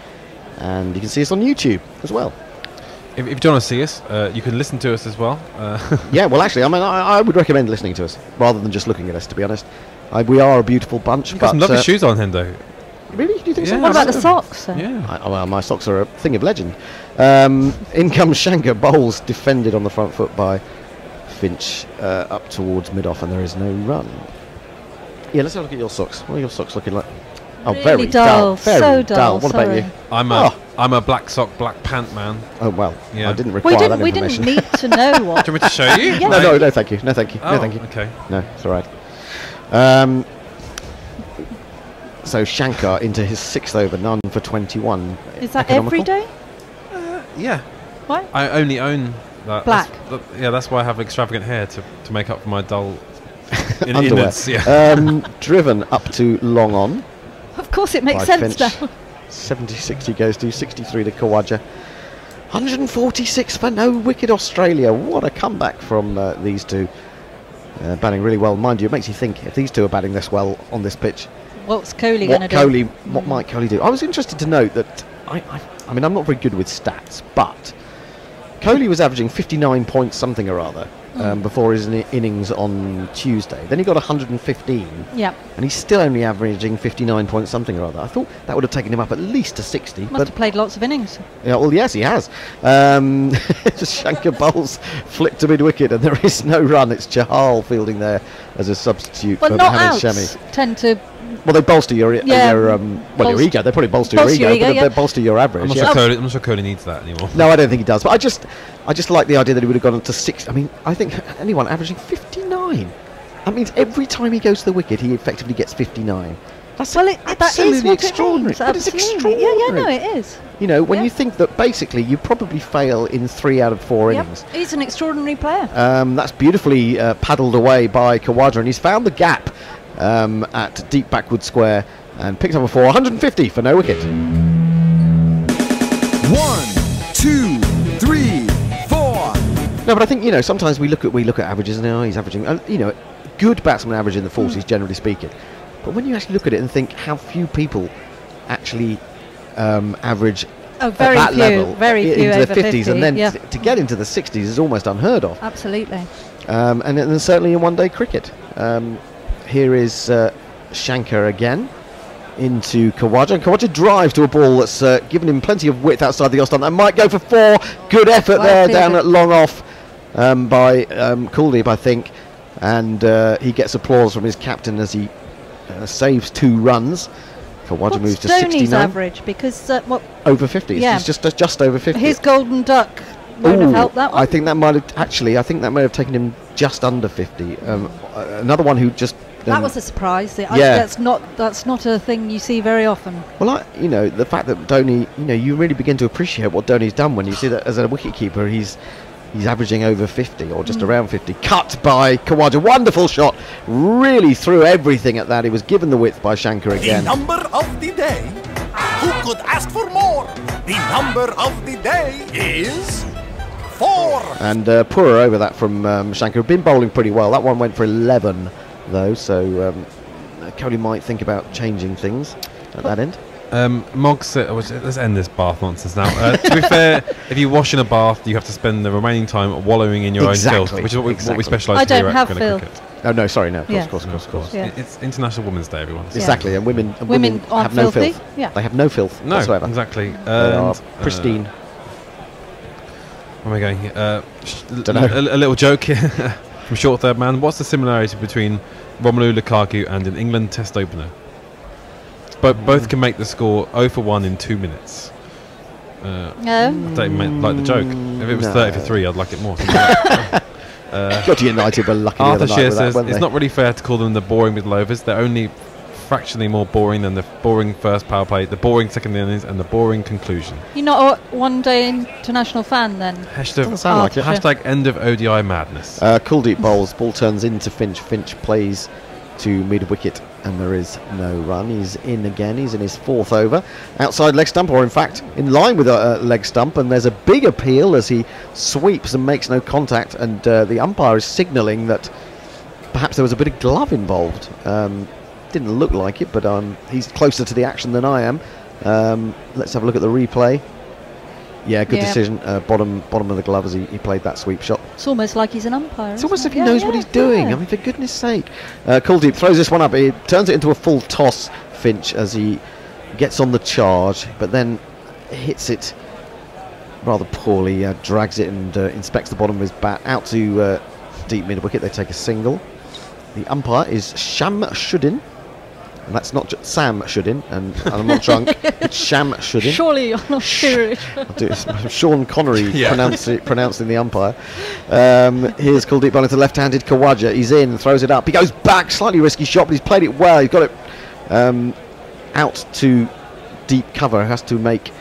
and you can see us on YouTube as well. If you don't want to see us, you can listen to us as well. Yeah, well, actually, I mean, I would recommend listening to us rather than just looking at us, to be honest. We are a beautiful bunch. You've got some lovely shoes on, Hendo. Really? Do you think so? What about the socks? Yeah. Well, my socks are a thing of legend. In comes Shankar, bowls defended on the front foot by Finch up towards mid-off, and there is no run. Yeah, let's have a look at your socks. What are your socks looking like? Oh, really very dull. Very so dull. What about you? I'm a black sock, black pant man. Oh, well, yeah. I didn't require that we information. didn't need to know what. Do you want me to show you? Yeah. No, thank you. No, thank you. Oh, no, thank you. Okay. No, it's all right. So Shankar into his 6th over, none for 21. Is that Economical? every day? Yeah. Why? I only own that. Black. That's why I have extravagant hair to make up for my dull underwear. innards. Yeah. Driven up to long on. Of course, it makes by sense Finch. now. 70-60 goes to 63 to Khawaja. 146 for no wicket Australia. What a comeback from these two. Batting really well. Mind you, it makes you think, if these two are batting this well on this pitch, What's Kohli going to do? What might Kohli do? I was interested to note that, I mean, I'm not very good with stats, but Kohli was averaging 59 points something or other before his innings on Tuesday. Then he got 115. Yeah. And he's still only averaging 59 points something or other. I thought that would have taken him up at least to 60. Must have played lots of innings. Yeah, well, yes, he has. Shankar bowls flicked to mid-wicket, and there is no run. It's Chahal fielding there as a substitute for Mohamed Shami. Tend to... Well, they bolster your ego. Your ego. They probably bolster your ego, but they bolster your average. I'm not sure Kohli needs that anymore. No, I don't think he does. But I just like the idea that he would have gone on to 6. I mean, I think anyone averaging 59. That means every time he goes to the wicket, he effectively gets 59. That's absolutely extraordinary. That is extraordinary. Yeah, no, it is. You know, when you think that basically you probably fail in 3 out of 4 innings. He's an extraordinary player. That's beautifully paddled away by Khawaja, and he's found the gap at deep backward square and picked up a 4. 150 for no wicket. 1, 2, 3, 4. No, but I think, you know, sometimes we look at averages and he's averaging, you know, good batsman average in the 40s generally speaking. But when you actually look at it and think how few people actually average at that level into the 50s, and then to get into the 60s is almost unheard of. Absolutely. And then certainly in one-day cricket. Here is Shankar again into Khawaja. And Khawaja drives to a ball that's given him plenty of width outside the off-stump. That might go for 4. Good effort there down at long off by Kuldeep, I think. And he gets applause from his captain as he saves 2 runs. Khawaja moves to 69. What's average? Because over 50. Yeah. He's just over 50. His golden duck would have helped that one. I think that might have taken him just under 50. Another one who just that was a surprise. That's not a thing you see very often. Well, you know, the fact that Dhoni, you know, you really begin to appreciate what Dhoni's done when you see that as a wicketkeeper, he's averaging over 50 or just around 50. Cut by Khawaja. Wonderful shot. Really threw everything at that. He was given the width by Shankar again. The number of the day. Who could ask for more? The number of the day is 4. And poorer over that from Shankar. Been bowling pretty well. That one went for 11 though, so Kohli might think about changing things at that end. Mog said, let's end this bath nonsense now. To be fair, if you wash in a bath, you have to spend the remaining time wallowing in your own filth, which is what we specialise in here at Cricket. Oh no, sorry, no, Yeah. of course. Yeah. It's International Women's Day, everyone. Exactly, and women aren't have no filthy. filth. Yeah. They have no filth No, whatsoever. exactly. They are pristine. Where am I going here? Dunno. A little joke here from Short Third Man. What's the similarity between Romelu Lukaku and an England Test opener? Both can make the score 0 for 1 in 2 minutes. I don't even like the joke. If it was 30 for 3, I'd like it more. God, United were lucky. Arthur Shear says says it's not really fair to call them the boring middle overs. They're only fractionally more boring than the boring first power play, the boring second innings, and the boring conclusion. You're not a one-day international fan then? Doesn't sound like it. Hashtag end of ODI madness. Kuldeep bowls. Ball turns into Finch. Finch plays to mid-wicket, and there is no run. He's in again. He's in his 4th over. Outside leg stump, or in fact, in line with a leg stump, and there's a big appeal as he sweeps and makes no contact, and the umpire is signalling that perhaps there was a bit of glove involved. Didn't look like it, but he's closer to the action than I am. Let's have a look at the replay. Yeah, good decision. Bottom of the glove as he played that sweep shot. It's almost like he's an umpire. It's almost as if he knows what he's doing. I mean, for goodness sake. Kuldeep throws this one up. He turns it into a full toss, Finch, as he gets on the charge, but then hits it rather poorly, drags it and inspects the bottom of his bat out to deep mid-wicket. They take a single. The umpire is Sham Shuddin. And that's not Sam Shuddin, and I'm not drunk. It's Sham Shuddin. Surely you're not serious. Sean Connery pronouncing the umpire. Here's Kuldeep bowling to left-handed Khawaja. He's in, throws it up. He goes back, slightly risky shot, but he's played it well. He's got it out to deep cover. Has to make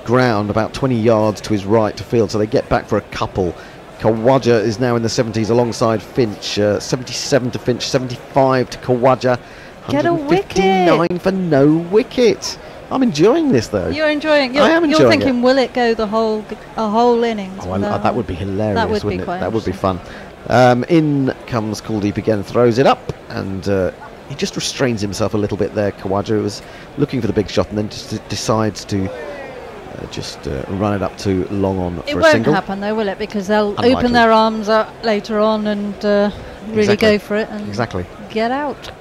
ground about 20 yards to his right to field, so they get back for a couple. Khawaja is now in the 70s alongside Finch. 77 to Finch, 75 to Khawaja. Get a wicket. 159 for no wicket. I'm enjoying this though. You're enjoying it. I am enjoying You're thinking, it. will it go a whole innings? That would be hilarious. That would be wouldn't it? quite That would be fun. In comes Kuldeep again, throws it up, and he just restrains himself a little bit there. Khawaja was looking for the big shot and then just decides to run it up to long on for a single. It won't happen though, will it? Because they'll open their arms up later on and really go for it and get out.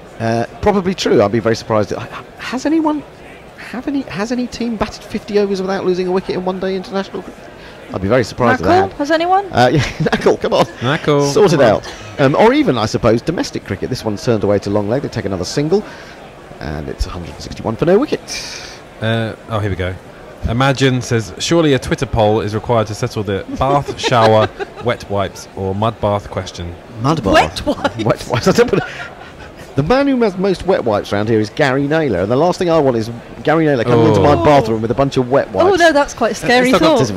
Probably true. I'd be very surprised. Has any team batted 50 overs without losing a wicket in one-day international cricket? I'd be very surprised if they had. Has anyone? Yeah, Knuckle, come on. Knuckle. Sort it out. Or even, I suppose, domestic cricket. This one's turned away to long leg. They take another single, and it's 161 for no wicket. Here we go. Imagine says, surely a Twitter poll is required to settle the bath, shower, wet wipes, or mud bath question. Mud bath? Wet wipes? Wet wipes. The man who has most wet wipes around here is Gary Naylor, and the last thing I want is Gary Naylor coming into my bathroom with a bunch of wet wipes. Oh no, that's quite a scary thought.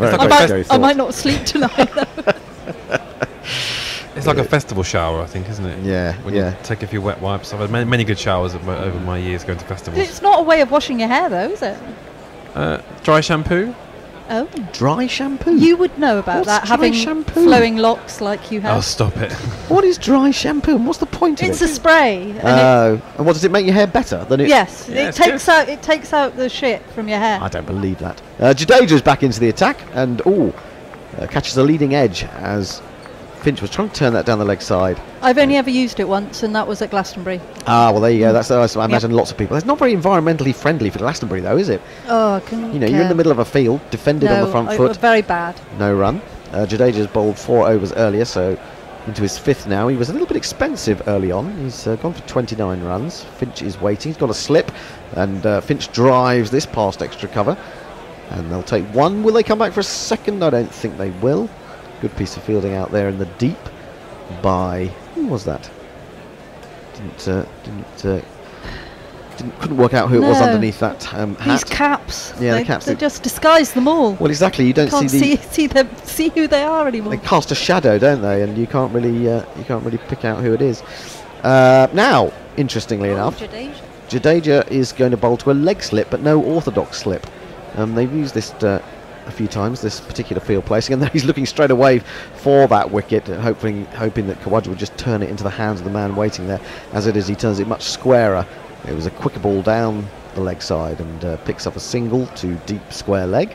I might not sleep tonight. It's like a festival shower, I think, isn't it? Yeah, when you take a few wet wipes. I've had many good showers over my years going to festivals. It's not a way of washing your hair, though, is it? Dry shampoo. Oh. Dry shampoo? You would know about that, having shampoo? Flowing locks like you have. Oh, stop it. What is dry shampoo and what's the point of it? It's a spray. And what, does it make your hair better than it? Yes, it takes out the shit from your hair. I don't believe that. Jadeja's back into the attack and catches a leading edge as Finch was trying to turn that down the leg side. I've only ever used it once, and that was at Glastonbury. Well, there you go. That's I imagine lots of people. It's not very environmentally friendly for Glastonbury, though, is it? Oh, I couldn't you're in the middle of a field, defended on the front foot. Very bad. No run. Jadeja's bowled 4 overs earlier, so into his 5th now. He was a little bit expensive early on. He's gone for 29 runs. Finch is waiting. He's got a slip, and Finch drives this past extra cover, and they'll take 1. Will they come back for a second? I don't think they will. Good piece of fielding out there in the deep by who was that? Couldn't work out who it was underneath that hat. These caps. Yeah, the caps. They just disguise them all. Well, exactly. You don't see who they are anymore. They cast a shadow, don't they? And you can't really pick out who it is. Now, interestingly enough, Jadeja is going to bowl to a leg slip, but no orthodox slip. They've used this a few times, this particular field placing, and then he's looking straight away for that wicket, hoping that Khawaja would just turn it into the hands of the man waiting there. As it is, he turns it much squarer. It was a quicker ball down the leg side and picks up a single to deep square leg.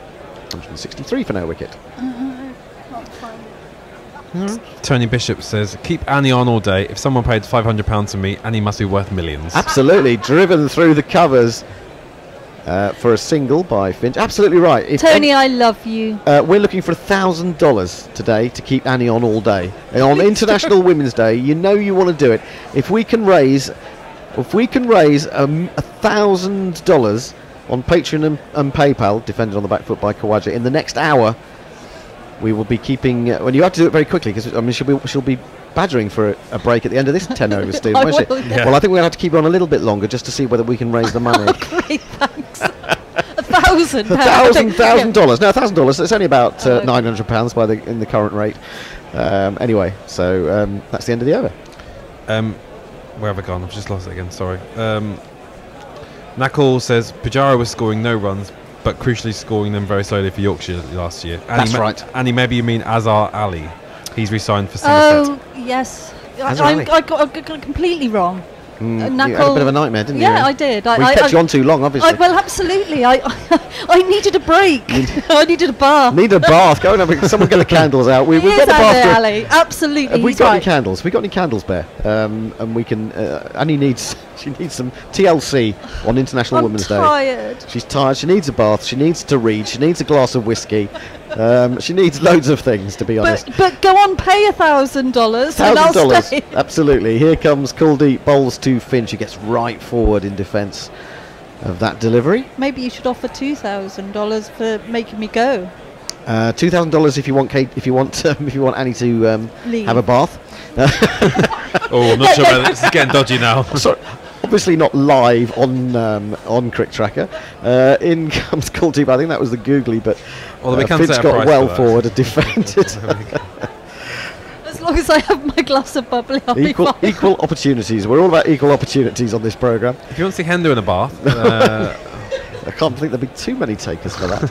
163 for no wicket. Tony Bishop says, keep Annie on all day. If someone paid £500 to me, Annie must be worth millions. Absolutely. Driven through the covers for a single by Finch. Absolutely right. If Tony, I love you. we're looking for $1,000 today to keep Annie on all day. And on International Women's Day, you know you want to do it. If we can raise $1,000 on Patreon and PayPal, defended on the back foot by Khawaja, in the next hour, we will be keeping. Well, you have to do it very quickly because I mean she'll be badgering for a break at the end of this 10 overs, Steve, won't she? Yeah. Well, I think we're going to have to keep her on a little bit longer just to see whether we can raise the money. Great, thanks. $1,000. $1,000. No, $1,000. It's only about £900 in the current rate. Anyway, so that's the end of the over. Where have I gone? I've just lost it again. Sorry. Nakul says Pujara was scoring no runs, but crucially scoring them very slowly for Yorkshire last year. That's right. Annie, maybe you mean Azhar Ali. He's re-signed for Somerset. Oh, yes. Azhar Ali. I got completely wrong. You had a bit of a nightmare, didn't you? Yeah, I did. We kept you on too long, obviously. Well, absolutely. I needed a break. I needed a bath. Need a bath. Go and have someone get the candles out. We've got the bath. Ali. Absolutely. Have we got any candles? We got any candles, Bear? And we can. Annie needs. She needs some TLC on International Women's Day. Tired. She's tired. She needs a bath. She needs to read. She needs a glass of whiskey. She needs loads of things, to be honest. But go on, pay $1,000. $1,000. Absolutely. Here comes Kuldeep, bowls to Finch, who gets right forward in defence of that delivery. Maybe you should offer $2,000 for making me go. $2,000 if you want if you want Annie to have a bath. Oh, I'm not sure about this. It's getting dodgy now. Sorry, obviously not live on Crick Tracker. In comes Kuldeep. I think that was the googly, but Finch got well forward and defended. As long as I have my glass of bubbly, I'll be fine. Equal opportunities. We're all about equal opportunities on this programme. If you want to see Hendo in a bath, I can't think there'll be too many takers for that.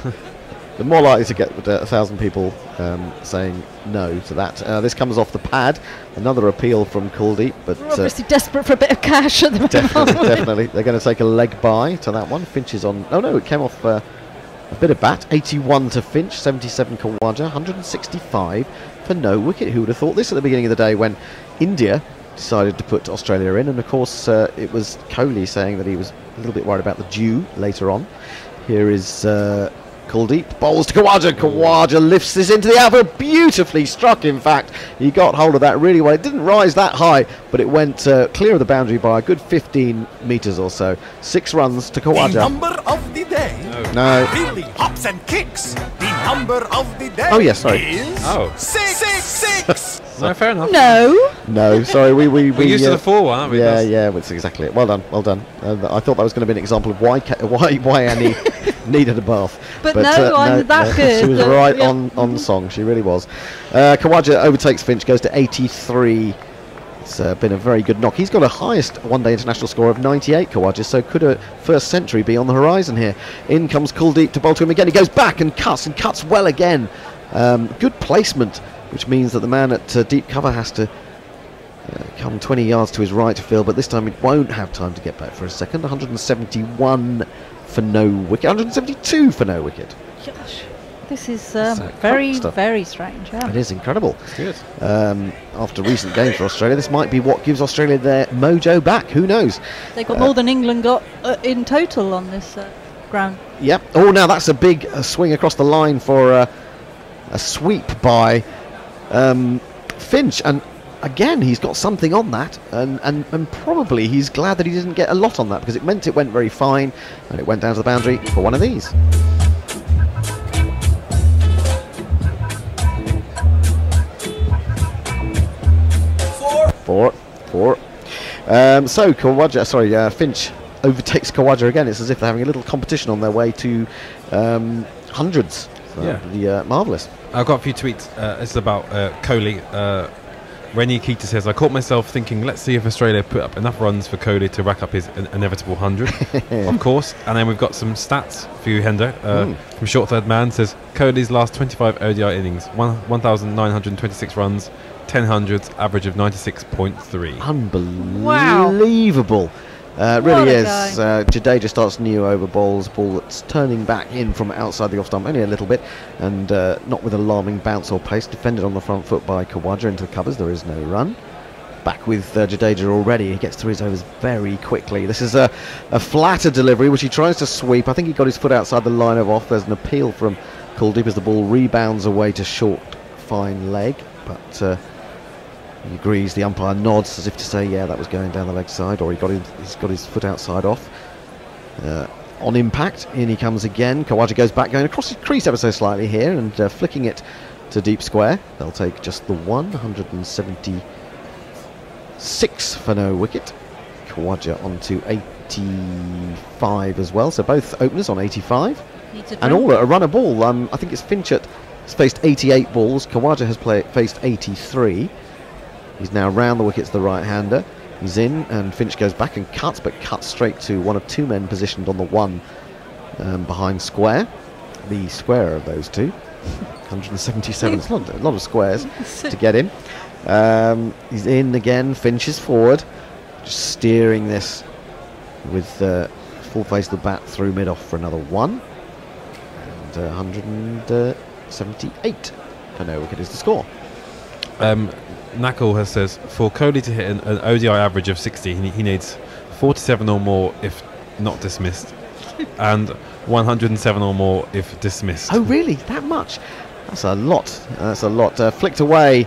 They're more likely to get 1,000 people saying no to that. This comes off the pad. Another appeal from Kuldeep, but we're obviously desperate for a bit of cash at the moment. Definitely. They're going to take a leg bye to that one. Finch is on. Oh no, it came off a bit of bat. 81 to Finch, 77 Khawaja, 165 for no wicket. Who would have thought this at the beginning of the day when India decided to put Australia in? And of course, it was Kohli saying that he was a little bit worried about the dew later on. Here is Kuldeep, bowls to Khawaja. Khawaja lifts this into the air. Beautifully struck, in fact. He got hold of that really well. It didn't rise that high, but it went clear of the boundary by a good 15 metres or so. 6 runs to Khawaja. The number of the day. No. Really hops and kicks. The number of the day. Oh, yes, sorry. Is 6. No, fair enough. No, sorry. We used to the 4 one, aren't we? Yeah, that's exactly it. Well done. I thought that was going to be an example of why Annie needed a bath. But no, I'm that good. She was right on song. She really was. Khawaja overtakes Finch, goes to 83. It's been a very good knock. He's got a highest one-day international score of 98, Khawaja, so could a first century be on the horizon here? In comes Kuldeep to bowl to him again. He goes back and cuts well again. Good placement, which means that the man at deep cover has to come 20 yards to his right to field, but this time he won't have time to get back for a second. 171 for no wicket, 172 for no wicket. Gosh, this is very strange. Yeah. It is incredible. It's good. After recent games for Australia, this might be what gives Australia their mojo back. Who knows? They got more than England got in total on this ground. Yep. Oh, now that's a big swing across the line for a sweep by Finch, and again he's got something on that, and probably he's glad that he didn't get a lot on that, because it meant it went very fine and it went down to the boundary for one of these. Four. So Khawaja, Finch overtakes Khawaja again. It's as if they're having a little competition on their way to hundreds. So marvellous. I've got a few tweets. It's about Kohli. Rennie Keita says, I caught myself thinking, let's see if Australia put up enough runs for Kohli to rack up his inevitable 100. Of course. And then we've got some stats for you, Hendo. From Short Third Man says, Kohli's last 25 ODI innings, 1,926 runs, 10 hundreds, average of 96.3. Unbelievable. Really is. Jadeja starts new over balls. Ball that's turning back in from outside the off stump only a little bit, and not with alarming bounce or pace. Defended on the front foot by Khawaja into the covers. There is no run. Back with Jadeja already. He gets through his overs very quickly. This is a flatter delivery, which he tries to sweep. I think he got his foot outside the line of off. There's an appeal from Kuldeep as the ball rebounds away to short, fine leg, but he agrees. The umpire nods as if to say, yeah, that was going down the leg side, or he's got his foot outside off. On impact, in he comes again. Khawaja goes back, going across his crease ever so slightly here, and flicking it to deep square. They'll take just the 176 for no wicket. Khawaja on to 85 as well, so both openers on 85. And all at a run a ball. I think it's Finchett has faced 88 balls. Khawaja has faced 83. He's now round the wickets, the right-hander. He's in, and Finch goes back and cuts, but cuts straight to one of two men positioned on the one behind square. The square of those two. 177. It's not a lot of squares to get in. He's in again. Finch is forward, just steering this with full face of the bat through mid-off for another one. And 178 for no wicket is the score. Knuckle says for Kohli to hit an ODI average of 60, he needs 47 or more if not dismissed, and 107 or more if dismissed. Oh, really? That much? That's a lot. That's a lot. Flicked away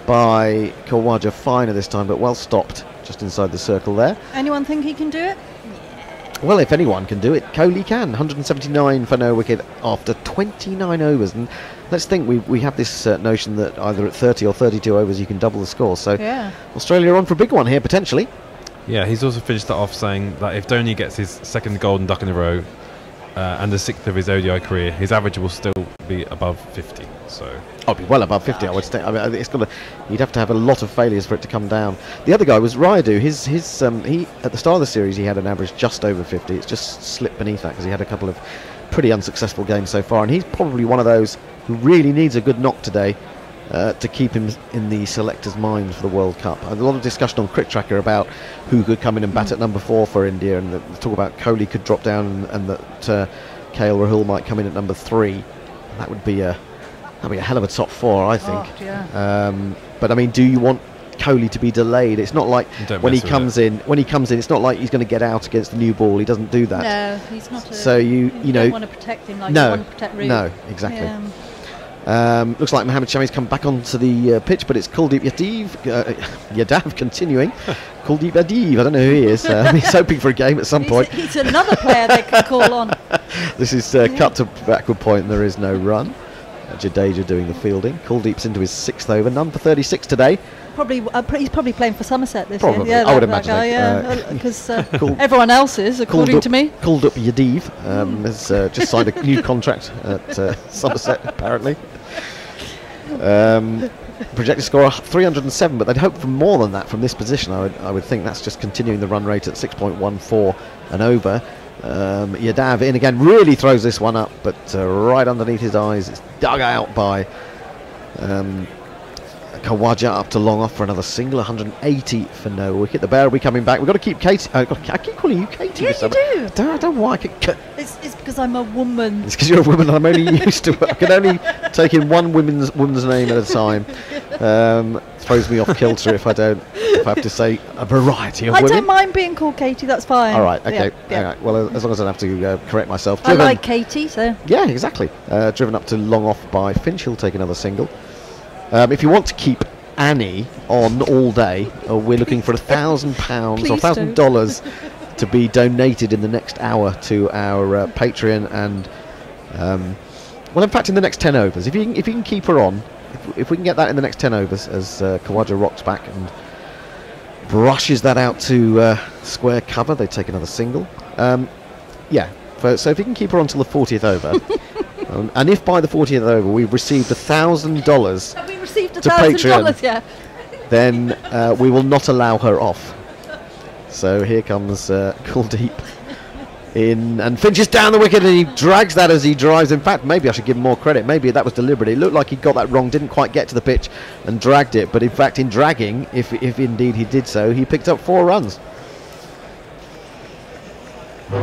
by Khawaja, finer this time, but well stopped just inside the circle there. Anyone think he can do it? Well, if anyone can do it, Kohli can. 179 for no wicket after 29 overs. And let's think, we have this notion that either at 30 or 32 overs you can double the score. So yeah. Australia are on for a big one here, potentially. Yeah, he's also finished that off saying that if Dhoni gets his second golden duck in a row and the sixth of his ODI career, his average will still be above 50. So I'll be well above 50, I would say. I mean, it's got you'd have to have a lot of failures for it to come down. The other guy was Rayudu. He at the start of the series he had an average just over 50. It's just slipped beneath that because he had a couple of pretty unsuccessful games so far, and he's probably one of those who really needs a good knock today to keep him in the selectors' mind for the World Cup. A lot of discussion on Cricket Tracker about who could come in and bat at number 4 for India, and the talk about Kohli could drop down and that KL Rahul might come in at number 3. That would be a hell of a top 4, I think. Oh, yeah. But I mean, do you want Kohli to be delayed? It's not like when he comes in. When he comes in, it's not like he's going to get out against the new ball. He doesn't do that. No, he's not. So you don't want to protect him like you want to protect Root. No, exactly. Looks like Mohammad Shami's come back onto the pitch, but it's Kuldeep Yadav continuing. Kuldeep Yadav, I don't know who he is. He's hoping for a game at some point. He's another player they can call on. This is cut to backward point, and there is no run. Jadeja doing the fielding. Kuldeep's into his 6th over, none for 36 today. He's probably playing for Somerset this year. Yeah, I would imagine. Because everyone else is, according to me. Kuldeep Yadav has just signed a new contract at Somerset, apparently. Projected score 307, but they'd hope for more than that from this position. I would think that's just continuing the run rate at 6.14 and over. Yadav in again, really throws this one up, but right underneath his eyes, it's dug out by Khawaja up to long off for another single. 180 for no wicket. The bear will be coming back. We've got to keep Katie. I keep calling you Katie. Yeah, you do. I don't know why. It's because I'm a woman. It's because you're a woman and I'm only used to it. I can only take in one woman's name at a time. Throws me off kilter if I have to say a variety of women. I don't mind being called Katie, that's fine. All right, okay. Yeah. All right. Well, as long as I don't have to correct myself. I like Katie, so. Yeah, exactly. Driven up to long off by Finch. He'll take another single. If you want to keep Annie on all day, we're looking for £1,000 or $1,000 to be donated in the next hour to our Patreon, and well, in fact, in the next 10 overs. If you can keep her on, if we can get that in the next 10 overs, as Khawaja rocks back and brushes that out to square cover, they take another single. Yeah. So if you can keep her on till the 40th over. And if by the 40th over we've received $1,000 Have we received to Patreon, yeah. then we will not allow her off. So here comes Kuldeep in, and Finch is down the wicket, and he drags that as he drives. In fact, maybe I should give him more credit. Maybe that was deliberate. It looked like he got that wrong, didn't quite get to the pitch and dragged it. But in fact, in dragging, if indeed he did so, he picked up 4 runs. Yeah,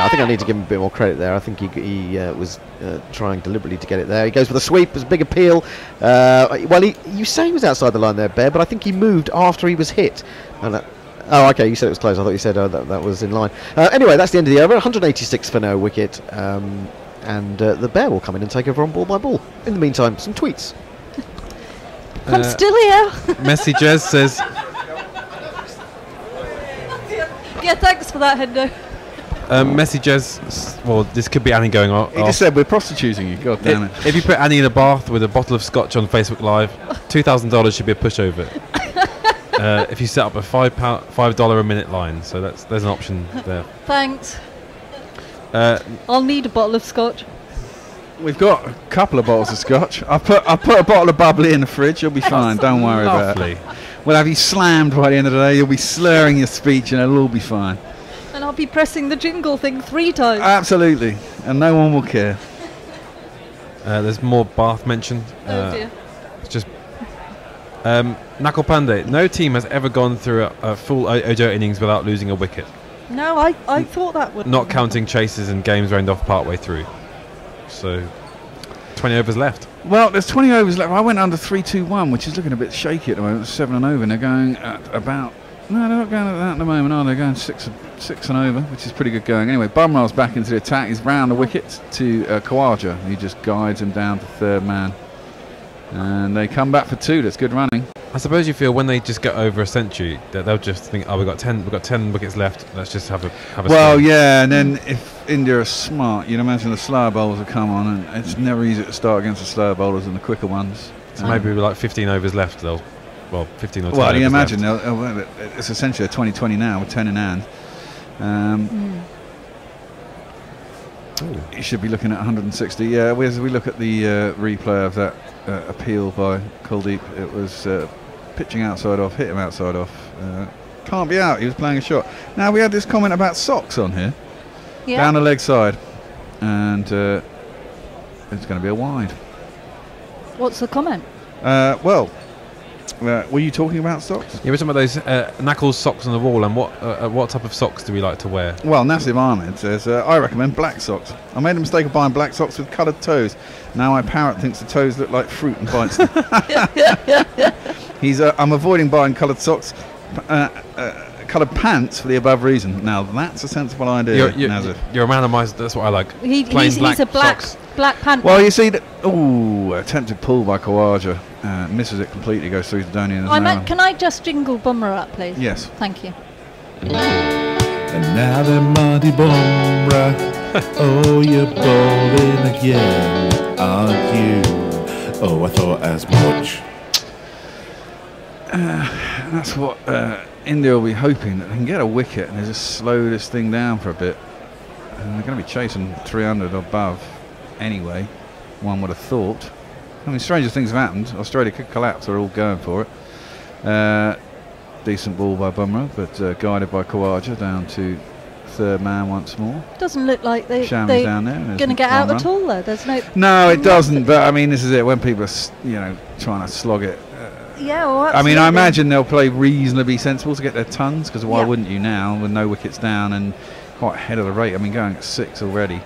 I think I need to give him a bit more credit there. I think he was trying deliberately to get it there. He goes for the sweep. It was a big appeal. Well, you say he was outside the line there, Bear, but I think he moved after he was hit. And oh, okay, you said it was close. I thought you said that was in line. Anyway, that's the end of the over. 186 for no wicket. And the Bear will come in and take over on ball by ball. In the meantime, some tweets. I'm still here. Messi Jez says... Yeah, thanks for that, Hendo. Messi Jez, well, this could be Annie going on. He just said we're prostituting you. God damn it! If you put Annie in a bath with a bottle of scotch on Facebook Live, $2,000 should be a pushover. If you set up a $5 a minute line, so there's an option there. Thanks. I'll need a bottle of scotch. We've got a couple of bottles of scotch. I put a bottle of bubbly in the fridge. You'll be fine. Don't worry about it. We'll have you slammed by the end of the day. You'll be slurring your speech, and it'll all be fine. And I'll be pressing the jingle thing 3 times. Absolutely, and no one will care. There's more Bath mentioned. Oh dear. It's just Nakul Pandey. No team has ever gone through a full ODI innings without losing a wicket. No, I thought that would. Not counting chases and games rained off part way through. So 20 overs left. Well, there's 20 overs left. I went under 3-2-1, which is looking a bit shaky at the moment. 7 and over, and they're going at about. No, they're not going at that at the moment, are they? They're going 6 and over, which is pretty good going. Anyway, Bumrah's back into the attack. He's round the wicket to Khawaja. He just guides him down to third man. And they come back for 2. That's good running. I suppose you feel when they just get over a century that they'll just think, oh, we've got 10 wickets left. Let's just have a well, swing. yeah, and then if India are smart, you'd imagine the slower bowlers will come on, and it's never easy to start against the slower bowlers than the quicker ones. So maybe with like 15 overs left, 15 or 10 well, you overs imagine left. It's essentially a 20-20 now with 10 in hand. You should be looking at 160. Yeah, as we look at the replay of that appeal by Kuldeep, it was pitching outside off, hit him outside off. Can't be out. He was playing a shot. Now we had this comment about socks on here, down the leg side, and it's going to be a wide. What's the comment? Were you talking about socks? Yeah, we're talking about those Knuckles socks on the wall, and what type of socks do we like to wear? Well, Nasib Ahmed says, I recommend black socks. I made the mistake of buying black socks with coloured toes. Now my parrot thinks the toes look like fruit and bites them. I'm avoiding buying coloured socks, coloured pants for the above reason. Now that's a sensible idea, Nasib. You're a man of my... That's what I like. He's a black pant. Well, you see that... Ooh, attempted pull by Khawaja. Misses it completely, goes through to Dhoni. Can I just jingle Bumrah up, please? Yes. Thank you. And now they're Marty Bumrah. Oh, you're bowling again, aren't you? Oh, I thought as much. That's what India will be hoping, that they can get a wicket and they just slow this thing down for a bit. And they're going to be chasing 300 above anyway, one would have thought. I mean, stranger things have happened. Australia could collapse. They're all going for it. Decent ball by Bumrah, but guided by Khawaja down to third man once more. Doesn't look like they're down there. Going to get out at all, though. There's no, it doesn't. But I mean, this is it. When people are, trying to slog it. Yeah, well, I mean, I imagine they'll play reasonably sensible to get their tons, because why wouldn't you now with no wickets down and quite ahead of the rate? I mean, going at 6 already.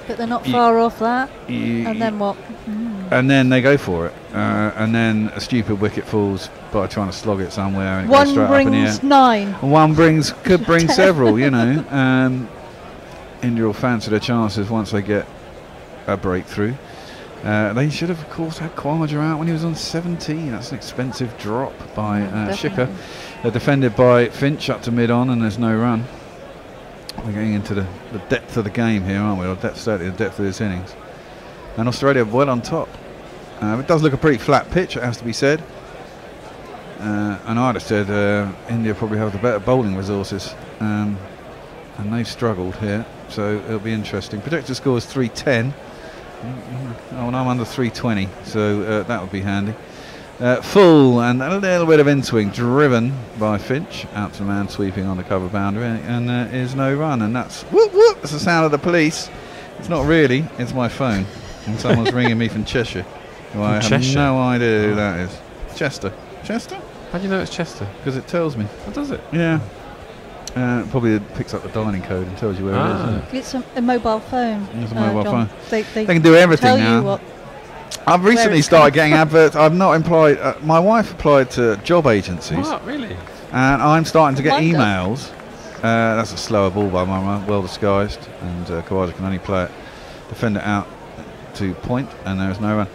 But they're not far off that. And then what? And then they go for it. And then a stupid wicket falls by trying to slog it somewhere. And it one goes straight brings up in the air. 9. One could bring several, India will fancy their chances once they get a breakthrough. They should have, of course, had Khawaja out when he was on 17. That's an expensive drop by Shikhar. They're defended by Finch up to mid-on, and there's no run. We're getting into the depth of the game here, aren't we? Or certainly the depth of this innings. And Australia well on top. It does look a pretty flat pitch, it has to be said. And I'd have said India probably have the better bowling resources. And they've struggled here, so it'll be interesting. Predictor score is 310. Oh, and I'm under 320, so that would be handy. Full and a little bit of in-swing driven by Finch out to the man sweeping on the cover boundary, and there is no run, and that's whoop whoop. It's the sound of the police. It's not really, it's my phone, and someone's ringing me from Cheshire. I have no idea who that is. Chester. Chester? How do you know it's Chester? Because it tells me. What does it? Yeah. Probably picks up the dialing code and tells you where it is. It's a mobile phone. It's a mobile John. phone. They can do everything tell now. You what, I've recently started getting adverts. I've not applied. My wife applied to job agencies. What, really? And I'm starting to get Wonder. emails. That's a slower ball by Mama, well disguised, and Kawaja can only play it, defend it out to point, and there is no run.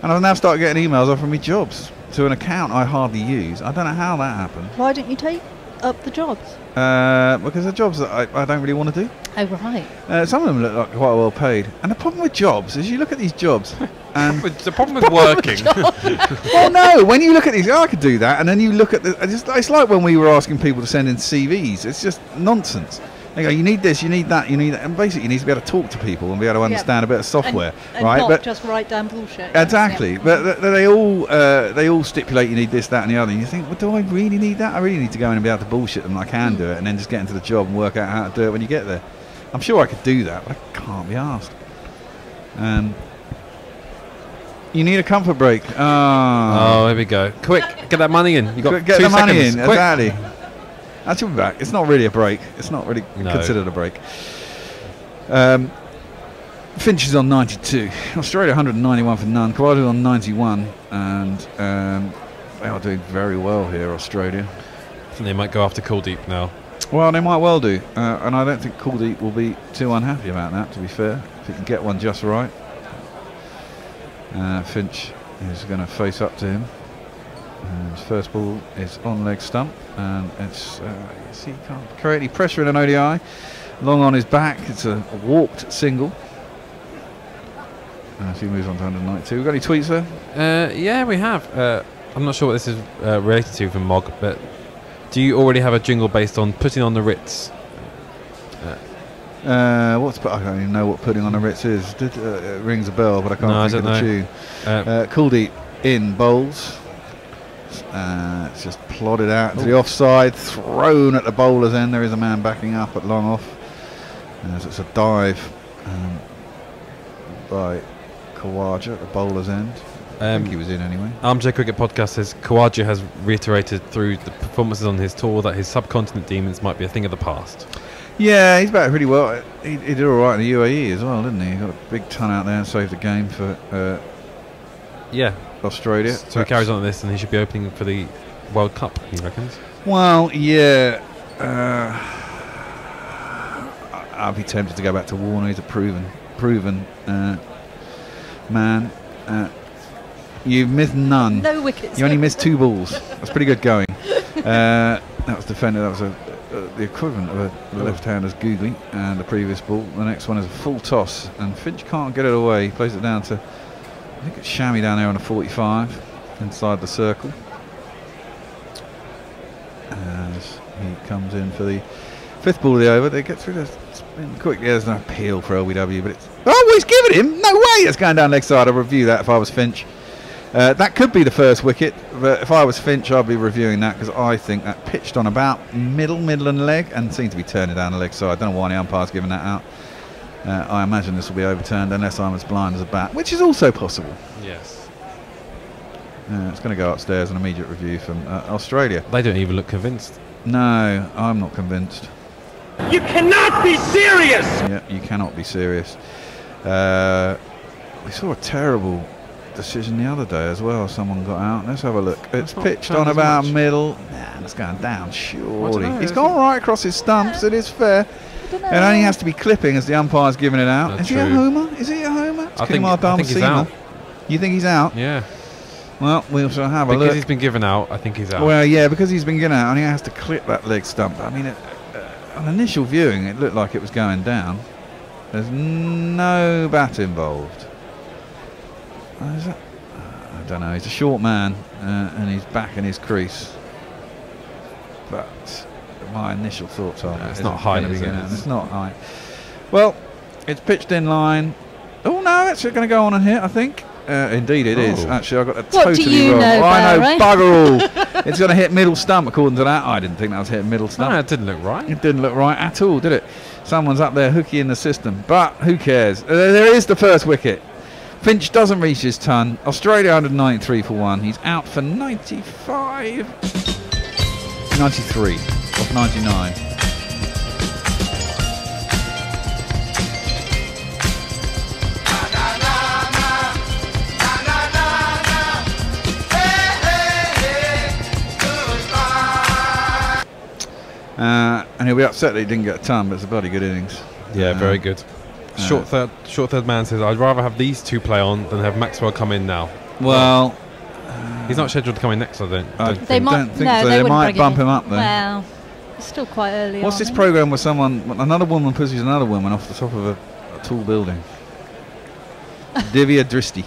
And I've now started getting emails offering me jobs to an account I hardly use. I don't know how that happened. Why don't you take up the jobs? Because they're jobs that I don't really want to do. Oh, right. Some of them look like quite well paid. And the problem with jobs is you look at these jobs and... the problem with working. Well, no, when you look at these, I could do that. And then you look at the... It's like when we were asking people to send in CVs. It's just nonsense. They go, you need this, you need that, you need that. And basically you need to be able to talk to people and be able to understand a bit of software. And right? not just write down bullshit. Exactly. Yeah. But they all stipulate you need this, that and the other. And you think, well, do I really need that? I really need to go in and be able to bullshit them. I can do it and then just get into the job and work out how to do it when you get there. I'm sure I could do that, but I can't be asked. You need a comfort break. Oh, here we go. Quick, get that money in. You got get 2 the money seconds. in. Quick. Exactly. I should be back. It's not really a break. It's not really considered a break. Finch is on 92. Australia 191 for none. Kawaja on 91. And they are doing very well here, Australia. I think they might go after Kuldeep now. Well, they might well do. And I don't think Kuldeep will be too unhappy about that, to be fair. If he can get one just right. Finch is going to face up to him. And his first ball is on leg stump, and it's see, he can't create any pressure in an ODI. Long on his back, it's a walked single. As he moves on to 192. We've got any tweets there? Yeah, we have. I'm not sure what this is related to from Mog, but do you already have a jingle based on putting on the Ritz? I don't even know what putting on the Ritz is. It rings a bell, but I can't think of the tune. Kuldeep in bowls. It's just plodded out to the offside, thrown at the bowler's end. There is a man backing up at long off. As it's a dive by Kawaja at the bowler's end. I think he was in anyway. Armchair Cricket Podcast says Kawaja has reiterated through the performances on his tour that his subcontinent demons might be a thing of the past. Yeah, he's batted pretty well. He did all right in the UAE as well, didn't he? He got a big ton out there and saved the game for Australia. So he carries on this, and he should be opening for the World Cup, he reckons. Well, yeah. I'll be tempted to go back to Warner. He's a proven man. You've missed none. No wickets. You only missed 2 balls. That's pretty good going. That was defended. That was the equivalent of a left-hander's googly. And the previous ball. The next one is a full toss, and Finch can't get it away. He plays it down to, I think it's Shammy down there on a 45 inside the circle. As he comes in for the 5th ball of the over. They get through the spin quick. Yeah, there's no appeal for LBW, but it's... Oh, he's given him! No way! It's going down leg side. I'll review that if I was Finch. That could be the first wicket, but if I was Finch, I'd be reviewing that because I think that pitched on about middle and leg and seemed to be turning down the leg side. I don't know why the umpire's given that out. I imagine this will be overturned unless I'm as blind as a bat, which is also possible. Yes. It's going to go upstairs, an immediate review from Australia. They don't even look convinced. No, I'm not convinced. You cannot be serious! Yeah, you cannot be serious. We saw a terrible decision the other day as well. Someone got out. Let's have a look. It's pitched on about middle. Nah, it's going down, surely. He's gone right across his stumps. It is fair. It only has to be clipping as the umpire's giving it out. Is he a homer? Is he a homer? I think he's out. You think he's out? Yeah. Well, we'll have a look. Because he's been given out, I think he's out. Well, yeah, because he's been given out and he has to clip that leg stump. I mean, on initial viewing, it looked like it was going down. There's no bat involved. I don't know. He's a short man and he's back in his crease. But my initial thoughts are it's not high. It's not high. Well, it's pitched in line. Oh no, it's going to go on and hit, I think. Indeed it is. Actually, I got that totally wrong. I know, bugger all. It's going to hit middle stump according to that. I didn't think that was hitting middle stump. No, it didn't look right. It didn't look right at all, did it? Someone's up there hooky in the system. But who cares? There is the first wicket Finch doesn't reach his ton. Australia 193 for 1. He's out for 95. 93 off 99. And he'll be upset that he didn't get a ton, but it's a bloody good innings. Yeah, very good. Short third man says, I'd rather have these two play on than have Maxwell come in now. Well, he's not scheduled to come in next, I don't think. They might, think so. They might bump him up then. Well, it's still quite early. What's this program where another woman pushes another woman off the top of a tall building? Divya Dristi.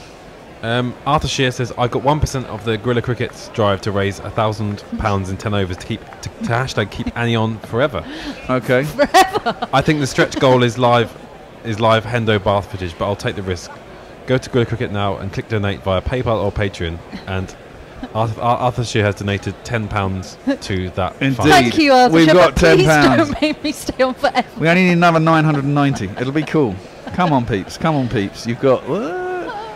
Arthur Shear says, I got 1% of the Guerrilla Cricket's drive to raise £1,000 in 10 overs to hashtag keep Annie on forever. Okay. Forever. I think the stretch goal is live Hendo bath footage, but I'll take the risk. Go to Guerrilla Cricket now and click donate via PayPal or Patreon. And Arthur Shear has donated £10 to that Indeed. fund. Thank you, Arthur. We've got £10. Please don't make me stay on forever. We only need another 990. It'll be cool. Come on, peeps. Come on, peeps. You've got.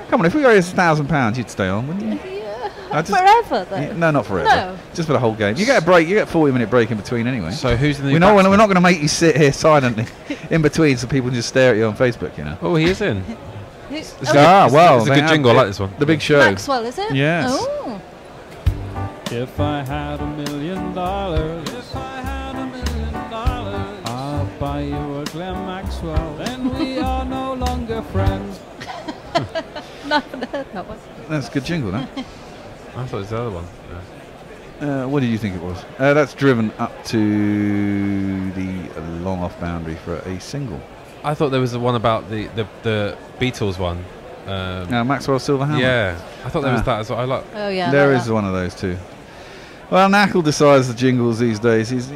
Come on, if we raised £1,000, you'd stay on, wouldn't you? Yeah. Forever, though. Yeah, no, not forever. No. Just for the whole game. You get a break. You get a 40-minute break in between anyway. So who's the new We're not going to make you sit here silently in between so people can just stare at you on Facebook, you know. Oh, he is in. Well, it's a good jingle. I like this one. The big show. Maxwell, is it? Yes. Oh. If I had $1 million, I'll buy you a Glenn Maxwell. Then we are no longer friends. No, I haven't heard that one. That's a good jingle, that. I thought it was the other one. Yeah. What did you think it was? That's driven up to the long off boundary for a single. I thought there was the one about the Beatles one. Maxwell Silver Hammer. Yeah, I thought there was that as well. I like. Oh yeah. There is one of those too. Well, Knackle decides the jingles these days. He's,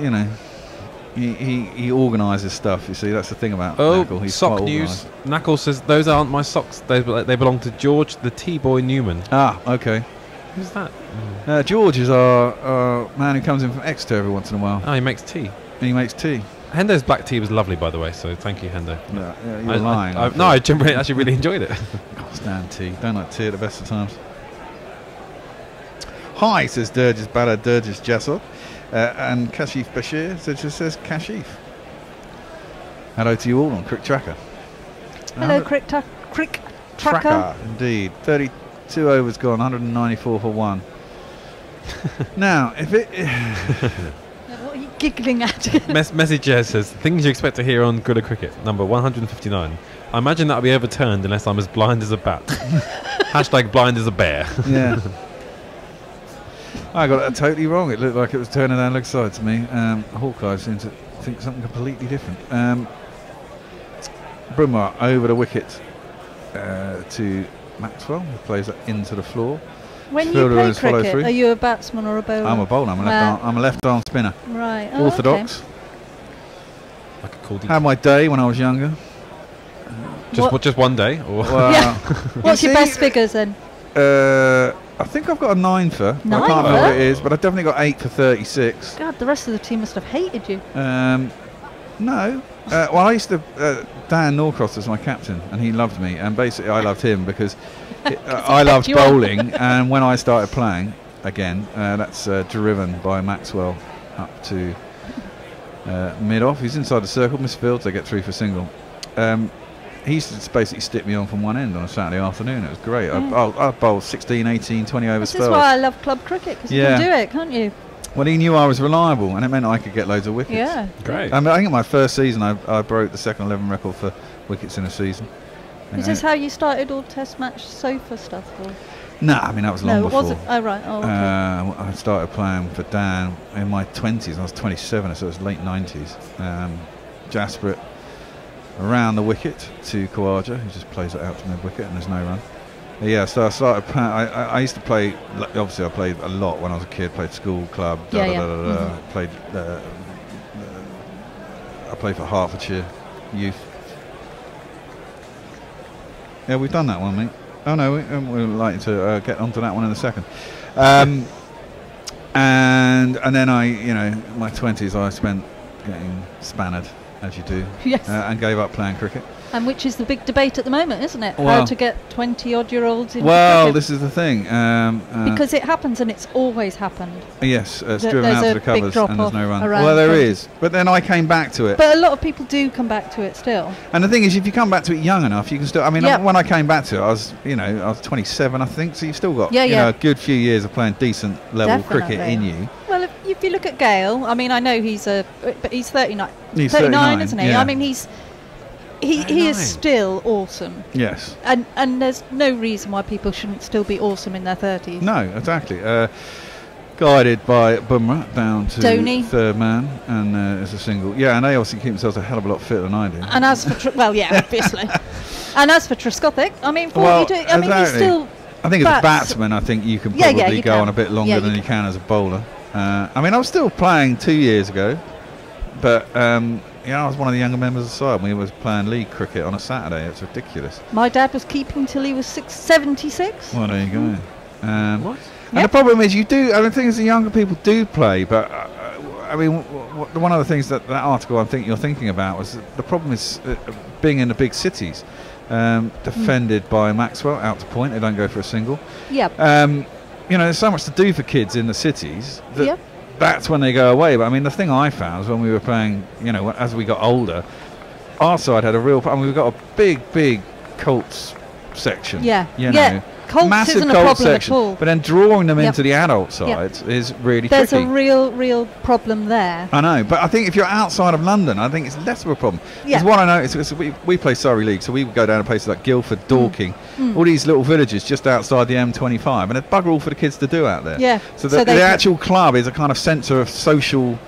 he organises stuff. You see, that's the thing about Knackle. He's sock quite news. organised. Knackle says those aren't my socks. They belong to George the T-boy Newman. Ah, okay. Who's that? George is our man who comes in from Exeter every once in a while. Oh, he makes tea. And he makes tea. Hendo's black tea was lovely, by the way. So thank you, Hendo. Yeah, you're lying. I generally actually really enjoyed it. Can't stand tea. Don't like tea at the best of times. Hi, says Durgis Bala Durgis Jasov. And Kashif Bashir says Kashif. Hello to you all on Crick Tracker. Hello, Crick Tracker. Indeed. 32 overs gone, 194 for 1. Now, if it... What are you giggling at? Message says, things you expect to hear on Guerrilla Cricket, number 159. I imagine that'll be overturned unless I'm as blind as a bat. Hashtag blind as a bear. Yeah. I got it totally wrong. It looked like it was turning down leg side to me. Hawkeye seemed to think something completely different. Brumar over the wicket to Maxwell, who plays it into the floor. When you play cricket, are you a batsman or a bowler? I'm a bowler. I'm a left arm spinner. Right. Oh, Orthodox. Okay. Had my day when I was younger. Just one day? Or well, yeah. What's your best figures then? I think I've got a 9 for. I can't remember for? what it is, but I've definitely got 8 for 36. God, the rest of the team must have hated you. No. Well, I used to... Dan Norcross was my captain, and he loved me. And basically, I loved him because I loved bowling. And when I started playing, again, that's driven by Maxwell up to mid-off. He's inside the circle, misfields, they get through for single. He used to just basically stick me on from one end on a Saturday afternoon. It was great. Yeah. I bowled 16, 18, 20 over spells. This is why I love club cricket, because you can do it, can't you? Well, he knew I was reliable, and it meant I could get loads of wickets. Yeah. Great. I think in my first season, I broke the second 11 record for wickets in a season. Is this how you started all test match sofa stuff? Or? No, I mean, that was long before. No, it wasn't. Oh, right. Oh, okay. I started playing for Dan in my 20s. I was 27, so it was late 90s. Jasper around the wicket to Khawaja, who just plays it out to mid-wicket, and there's no run. Yeah, so I started playing. I used to play. Obviously, I played a lot when I was a kid. Played school, club. Played. I played for Hertfordshire youth. Yeah, we've done that one, mate. Oh no, we're likely to get onto that one in a second. And then I, my 20s, I spent getting spannered as you do, Yes. and gave up playing cricket. And which is the big debate at the moment, isn't it? Well, how to get 20-odd-year-olds into Well, cricket. this is the thing. Because it happens, and it's always happened. Yes, it's There's driven out a to the big covers, drop and there's off no run. around Well, there 20. is. But then I came back to it. But a lot of people do come back to it still. And the thing is, if you come back to it young enough, you can still. I mean, Yep. when I came back to it, I was 27, I think. So you've still got Yeah, yeah. a good few years of playing decent level cricket Definitely. in you. Well, if you look at Gale, I mean, I know but he's 39. He's 39, isn't he? yeah. I mean, he is still awesome. Yes. And there's no reason why people shouldn't still be awesome in their 30s. No, exactly. Guided by Bumrah down to Dhoni. third man, and it's a single. Yeah, and they obviously keep themselves a hell of a lot fitter than I do. And as for obviously. And as for Trescothic, I mean, 42. Well, I mean, he's exactly. still. I think as a batsman, I think you can Yeah, probably you go can. on a bit longer Yeah, than you can as a bowler. I mean, I was still playing 2 years ago, but I was one of the younger members of the side. We was playing league cricket on a Saturday. It's ridiculous. My dad was keeping till he was 76. Well, there you go. What? And the problem is, you do. I mean, the thing is, the younger people do play, but I mean, one of the things that article I think you're thinking about was that the problem is being in the big cities, defended by Maxwell out to point. They don't go for a single. Yep. There's so much to do for kids in the cities. Yep. That's when they go away. But I mean, the thing I found was when we were playing, as we got older, our side had a real. I mean, we've got a big Colts section. Yeah. You know, Yeah. Colts massive isn't a Colts problem section. at all. But then drawing them Yep. into the adult Yep. side is really There's tricky. a real problem there. I know, but I think if you're outside of London, I think it's less of a problem. Yeah. Because what I noticed is we play Surrey League, so we would go down to places like Guildford, Dorking, all these little villages just outside the M25, and it's bugger all for the kids to do out there. Yeah. So So the they- actual club is a kind of centre of social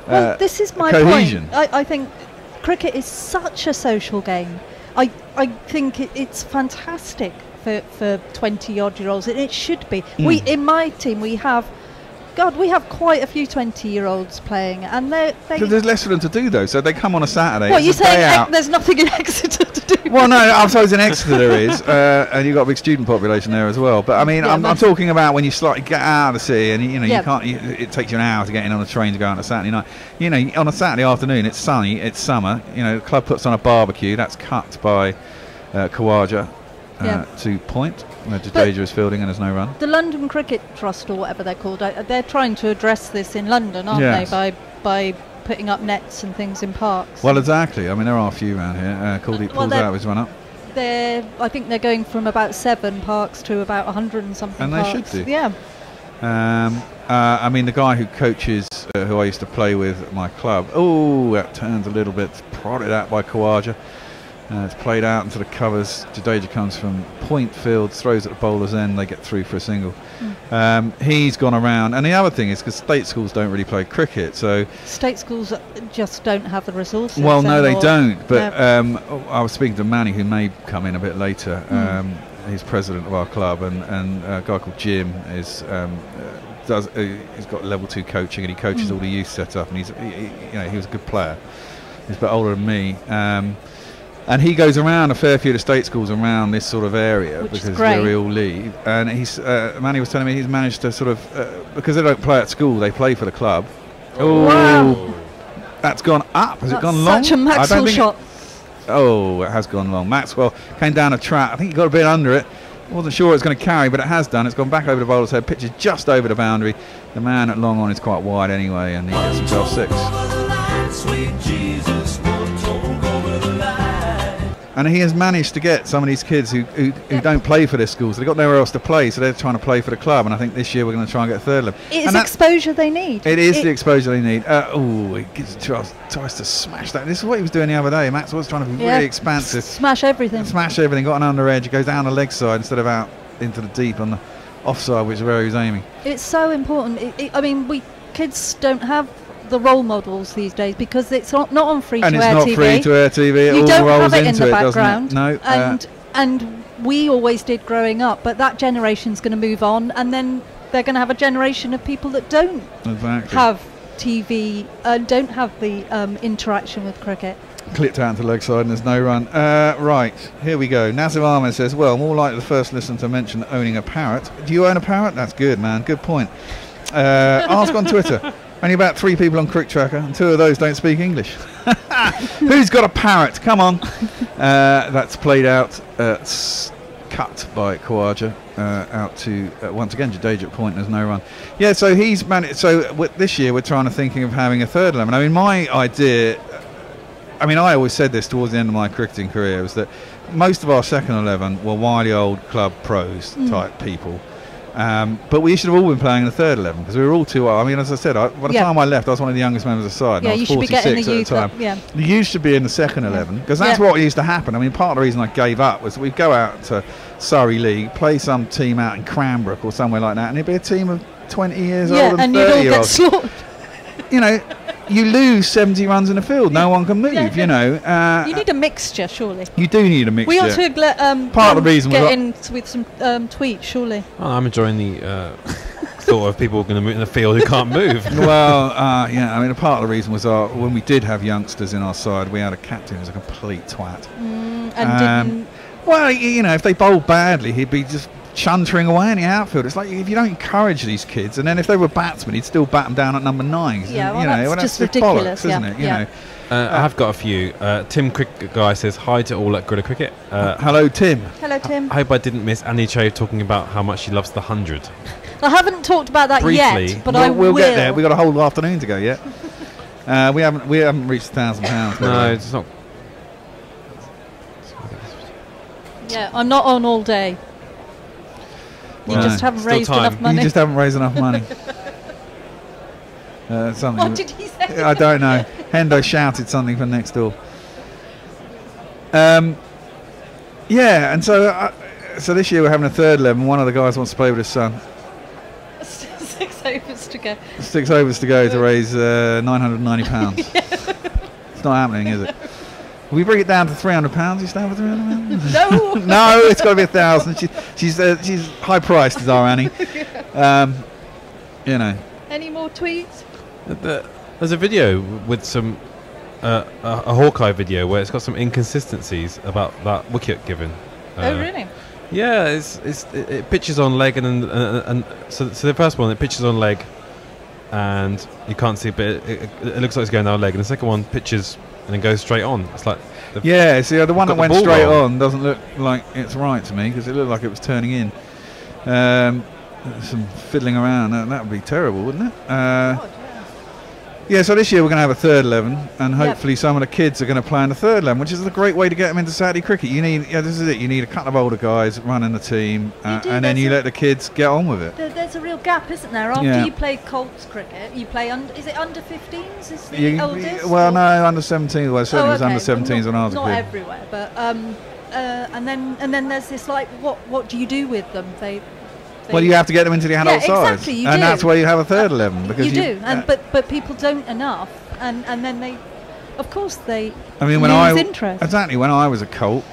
Well, this is my cohesion. point. I think cricket is such a social game. I think it's fantastic for 20-odd-year-olds, and it should be. We in my team we have quite a few 20-year-olds playing, and they. So there's less for them to do though, so they come on a Saturday. What it's you a day saying? out. There's nothing in Exeter to do. Well, no, I suppose in Exeter there is, and you've got a big student population there as well. But I mean, Yeah, I'm talking about when you slightly get out of the city, and you Yeah. can't. It takes you an hour to get in on a train to go out on a Saturday night. On a Saturday afternoon, it's sunny, it's summer. The club puts on a barbecue. That's cut by Khawaja to point, where Jadeja is fielding and there's no run. The London Cricket Trust, or whatever they're called, they're trying to address this in London, aren't Yes. they? By putting up nets and things in parks. Well, exactly. I mean, there are a few around here. Caldeep well, pulls out his run up. I think they're going from about 7 parks to about 100 and something. And they parks. should do. Yeah. I mean, the guy who coaches, who I used to play with at my club, that turns a little bit, prodded out by Khawaja. It's played out into the covers. Jadeja comes from point field, throws at the bowler's end, they get through for a single. He's gone around, and the other thing is because state schools don't really play cricket, so State schools just don't have the resources. well, no, they anymore. don't. But No. I was speaking to Manny, who may come in a bit later. He's president of our club, and a guy called Jim is he's got level 2 coaching, and he coaches all the youth setup, and he was a good player. He's a bit older than me. And he goes around a fair few of the state schools around this sort of area, Which is because great. they all leave. And Manny was telling me he's managed to sort of, because they don't play at school, they play for the club. Oh, Wow. That's gone up. Has That's it gone long? such a Maxwell shot. It has gone long. Maxwell came down a track. I think he got a bit under it. Wasn't sure it was going to carry, but it has done. It's gone back over the bowler's head. Pitch is just over the boundary. The man at long on is quite wide anyway, and he gets himself 6. And he has managed to get some of these kids who don't play for their schools. They've got nowhere else to play, so they're trying to play for the club. And I think this year we're going to try and get third of them. It's exposure they need. It is the exposure they need. He tries to smash that. This is what he was doing the other day. Max was trying to be really expansive. Smash everything. Smash everything. Got an under edge. Goes down the leg side instead of out into the deep on the offside, which is where he was aiming. It's so important. I mean, kids don't have the role models these days because it's not on free-to-air TV. And it's not free-to-air TV. It You all don't rolls have it in into the it, doesn't background. it? No. And we always did growing up, but that generation's going to move on, and then they're going to have a generation of people that don't have TV, don't have the interaction with cricket. Clipped out to the leg side and there's no run. Right, here we go. Nazir Ahmed says, well, more likely the first listener to mention owning a parrot. Do you own a parrot? That's good, man. Good point. Ask on Twitter. Only about 3 people on Crick Tracker, and 2 of those don't speak English. Who's got a parrot? Come on. That's played out. Cut by Khawaja out to once again Jadeja at point. There's no run. Yeah, so he's managed. So this year we're thinking of having a third 11. I mean, my idea. I mean, I always said this towards the end of my cricketing career, was that most of our second 11 were wily old club pros type people. But we should have all been playing the third 11 because we were all too old. I mean, as I said, by the time I left, I was one of the youngest members of the side. Yeah, and I was you should be getting the 46 youth at the time. up, The youth should be in the second 11 because that's what used to happen. I mean, part of the reason I gave up was we'd go out to Surrey League, play some team out in Cranbrook or somewhere like that, and it'd be a team of 20 years old and 30 year olds. You know, you lose 70 runs in the field, no one can move. You know, you need a mixture, surely. You do need a mixture. We ought to let part of the reason get in with some tweets, surely. Oh, I'm enjoying the thought of people going to move in the field who can't move. Well, yeah, I mean, a part of the reason was when we did have youngsters in our side, we had a captain who was a complete twat. And didn't. Well, you know, if they bowled badly, he'd be just chuntering away in the outfield. It's like if you don't encourage these kids, and then if they were batsmen, he'd still bat them down at number 9. Yeah, well, you know, that's just bollocks, ridiculous, isn't it? You know. I have got a few. Tim Cricket Guy says hi to all at Gorilla Cricket. Hello, Tim. Hello, Tim. I hope I didn't miss Annie Cho talking about how much she loves the 100. I haven't talked about that Briefly. yet, but I will. We'll get there. We've got a whole afternoon to go yet. We haven't reached £1,000. No, it's not. Yeah, I'm not on all day. You just haven't raised enough money. You just haven't raised enough money. Something. What did he say? I don't know. Hendo shouted something from next door. Yeah, and so this year we're having a third 11. One of the guys wants to play with his son. 6 overs to go. 6 overs to go to raise £990. It's not happening, is it? Will we bring it down to £300? You stand for £300? No. No, it's got to be 1,000. She's high priced, is our Annie. You know. Any more tweets? There's a video with some a Hawkeye video where it's got some inconsistencies about that wicket given. Oh really? Yeah, it pitches on leg and so the first one it pitches on leg, and you can't see, but it looks like it's going down leg, and the second one pitches and then goes straight on. It's like the one that went straight wrong. on doesn't look like it's right to me because it looked like it was turning in. Some fiddling around, that would be terrible, wouldn't it? Yeah, so this year we're going to have a third 11, and hopefully some of the kids are going to play in the third 11, which is a great way to get them into Saturday cricket. You need, this is it. You need a couple of older guys running the team, and then you let the kids get on with it. There's a real gap, isn't there? After you play Colts cricket, you play is it under 15s? Is the oldest? Well, no, under 17s. Well, certainly it was under 17s when I was a kid. Not everywhere, but and then there's this like, what do you do with them? Well, you have to get them into the adult side, exactly, you and do. that's where you have a third 11 because you do, but people don't enough, and then they, of course, they. I mean, lose interest. Exactly, when I was a colt,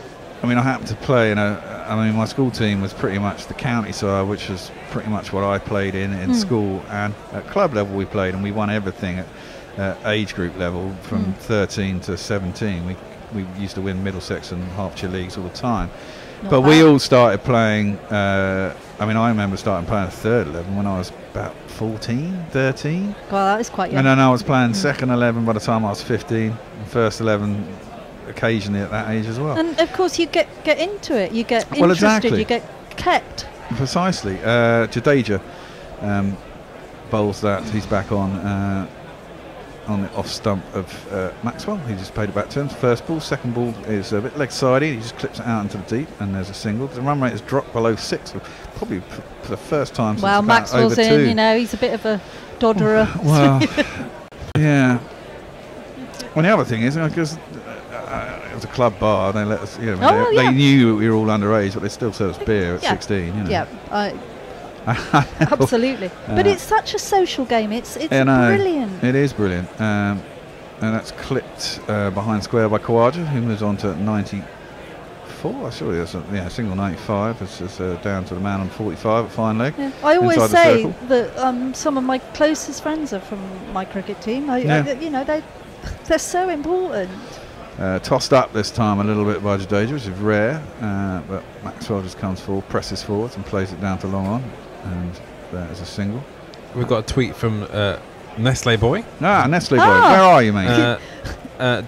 I mean, I happened to play in my school team was pretty much the county side, which was pretty much what I played in school, and at club level we played, and we won everything at age group level from 13 to 17. We used to win Middlesex and Hertfordshire leagues all the time. But we all started playing, I mean, I remember starting playing third 11 when I was about 14, 13. Well, that is quite young. And then I was playing second 11 by the time I was 15, and first 11 occasionally at that age as well. And of course you get into it, you get interested, exactly. You get kept. Precisely. Jadeja bowls that, he's back on the off stump of Maxwell. He just played it back to him. First ball, second ball is a bit leg sided. He just clips it out into the deep, and there's a single. The run rate has dropped below 6, probably for the first time since about Maxwell's over 2. in. You know, he's a bit of a dodderer. Well, yeah. Well, the other thing is because it was a club bar, they let us. They knew we were all underage, but they still served us beer at 16. You know. Yeah. Absolutely, but it's such a social game. It's brilliant. It is brilliant, and that's clipped behind square by Khawaja, who moves on to 94. Surely that's a single 95. It's down to the man on 45 at fine leg. Yeah. I always say that some of my closest friends are from my cricket team. They're so important. Tossed up this time a little bit by Jadeja, which is rare, but Maxwell just comes forward, presses forwards, and plays it down to long on. And that is a single. We've got a tweet from Nestle boy. Nestle boy. Where are you, mate?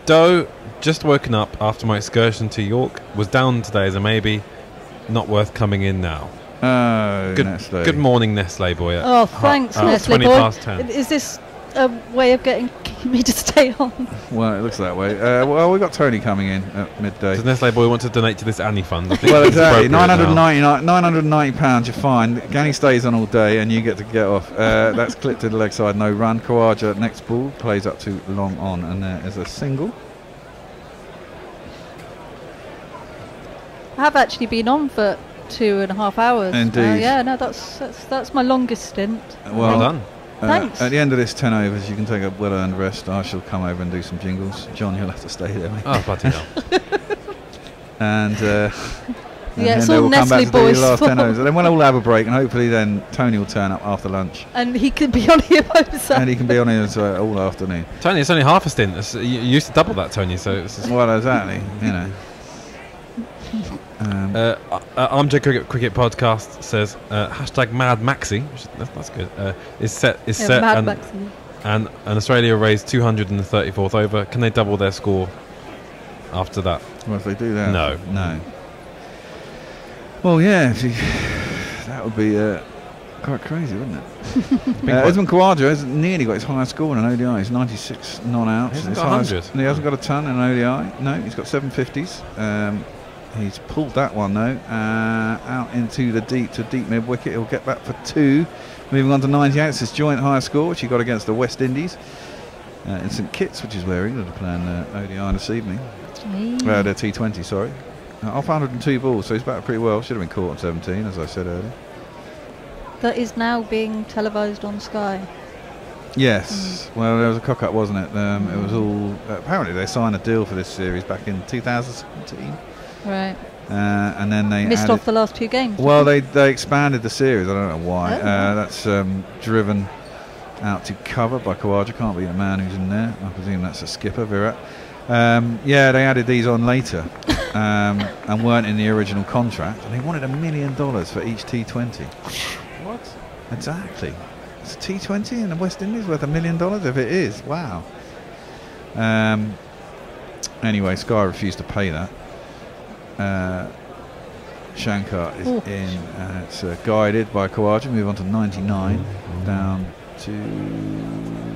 Doe, just woken up after my excursion to York. Was down today as a maybe. Not worth coming in now. Oh, Nestle. Good morning, Nestle boy. Oh, thanks, Nestle 20 boy. past 10. Is this a way of getting me to stay on? Well, it looks that way. Well, we've got Tony coming in at midday. Does Nestle boy want to donate to this Annie fund? I think Well, it's exactly. appropriate now. £990, you're fine. Ganny stays on all day and you get to get off. That's clipped to the leg side, no run. Kawaja, next ball, plays up to long on, and there is a single. I have actually been on for 2.5 hours. Indeed. Yeah, no, that's my longest stint. Well done. Thanks. At the end of this 10 overs, you can take a well-earned rest. I shall come over and do some jingles. John, you'll have to stay there, mate. Oh, bloody hell. And yeah, then it's they all will come back Nestle to do the boys' last 10 fault. overs. And then we'll all have a break, and hopefully then Tony will turn up after lunch. And he could be on here by himself. And he can be on here all afternoon. Tony, it's only half a stint. You used to double that, Tony. So it's Well, exactly, you know. Armchair Cricket Podcast says hashtag Mad Maxi, which that's good. Is set Mad and, Maxi. and Australia raised 234th over. Can they double their score after that? Well, if they do that, no. Well, yeah, that would be quite crazy, wouldn't it? Edmund Kawaja has nearly got his highest score in an ODI. He's 96 non-outs. He hasn't got 100. He hasn't got a ton in an ODI. No, he's got 750s. He's pulled that one though, out into the deep mid wicket. He'll get that for 2. Moving on to 98, it's his joint highest score, which he got against the West Indies in St Kitts, which is where England are playing ODI this evening. Their T20, sorry. Off 102 balls, so he's batted pretty well. Should have been caught on 17, as I said earlier. That is now being televised on Sky. Yes. Well, there was a cock-up, wasn't it? It was all... apparently they signed a deal for this series back in 2017. Right. And then they missed off the last 2 games. Well, they expanded the series. I don't know why. That's driven out to cover by Kawaja. Can't be the man who's in there. I presume that's a skipper, Virat. Yeah, they added these on later and weren't in the original contract. And they wanted $1 million for each T20. What? Exactly. It's a T20 in the West Indies worth $1 million if it is. Wow. Anyway, Sky refused to pay that. Shankar is in, and it's guided by Kawaja. Move on to 99, down to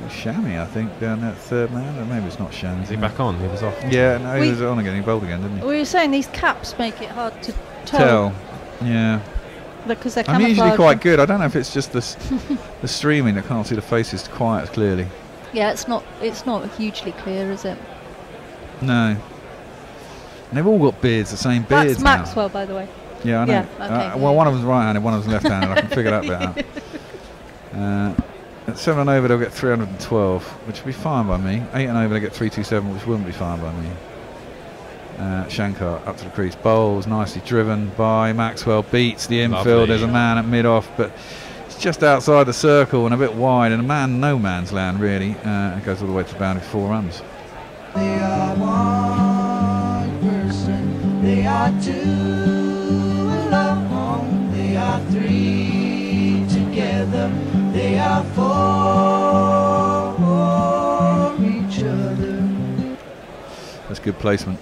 Shami, I think, down there, third man. Or maybe it's not Shami. Is he back on? He was off. Yeah, no, he was on again. He bowled again, didn't he? We were saying these caps make it hard to tell. Yeah. Because they're I'm usually quite good. I don't know if it's just the streaming that can't see the faces quite as clearly. Yeah, it's not hugely clear, is it? No. And they've all got beards, the same beards That's Maxwell, by the way. Yeah, I know. Yeah, okay, well, one of them's right-handed, one of them's left-handed. I can figure that bit out. At 7 and over, they'll get 312, which would be fine by me. 8 and over, they get 327, which wouldn't be fine by me. Shankar up to the crease, bowls, nicely driven by Maxwell, beats the infield. There's a man at mid-off, but it's just outside the circle and a bit wide, and no man's land really. It goes all the way to the boundary, 4 runs. They are one person, they are 2 alone, they are 3 together, they are 4 each other. That's good placement.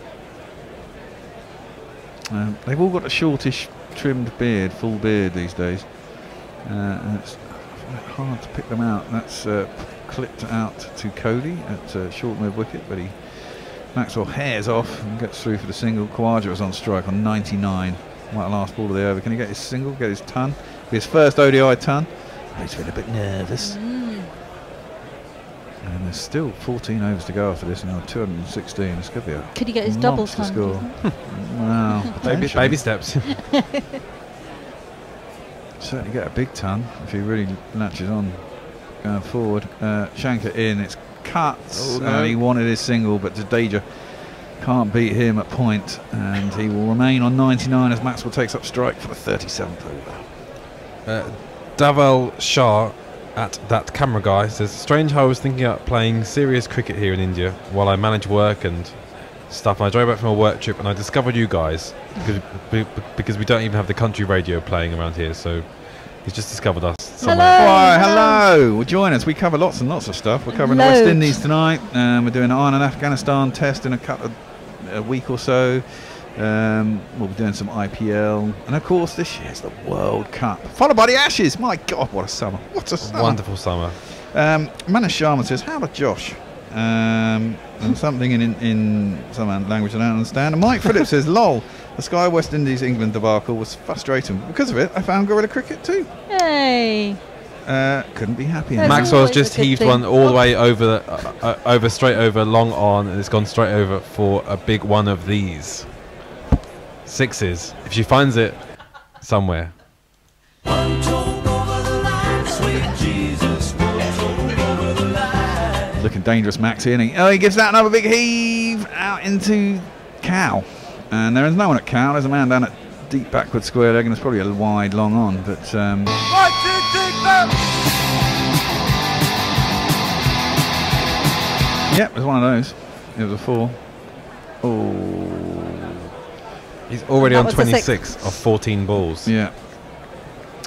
They've all got a shortish trimmed beard, full beard these days. And it's hard to pick them out. That's clipped out to Kohli at short mid wicket, but Maxwell hairs off and gets through for the single. Kawaja was on strike on 99. Like the last ball of the over. Can he get his single, get his ton? Be his first ODI ton. He's been a bit nervous. And there's still 14 overs to go after this now, 216. This could be a Could he get his double monster ton? score. Well, baby steps. Certainly get a big ton if he really latches on going forward. Shankar in, it's cut, and he wanted his single, but Jadeja can't beat him at point, and he will remain on 99 as Maxwell takes up strike for the 37th over. Dhaval Shah at That Camera Guy says, strange how I was thinking about playing serious cricket here in India while I manage work and stuff, and I drove back from a work trip and I discovered you guys because we don't even have the country radio playing around here, so He's just discovered us. Hello. Why, hello. Well, join us. We cover lots and lots of stuff. We're covering the West Indies tonight. We're doing an Ireland Afghanistan test in a week or so. We'll be doing some IPL, and of course this year's the World Cup, followed by the Ashes. My God, what a summer! What a summer! Wonderful summer. Manish Sharma says, "How about Josh?" And something in some language I don't understand. And Mike Phillips says, "Lol, the Sky West Indies England debacle was frustrating. Because of it, I found Gorilla Cricket too." Yay! Couldn't be happier. Maxwell's just heaved one all the way over, straight over, long on, and it's gone straight over for a big one of these. Sixes, if she finds it somewhere. Looking dangerous, Max here. He gives that another big heave out into Cow. And there is no one at Cow. There's a man down at deep backward square leg, and it's probably a wide long on. But yep, it was one of those. It was a 4. Oh. He's already on 26 of 14 balls. Yeah.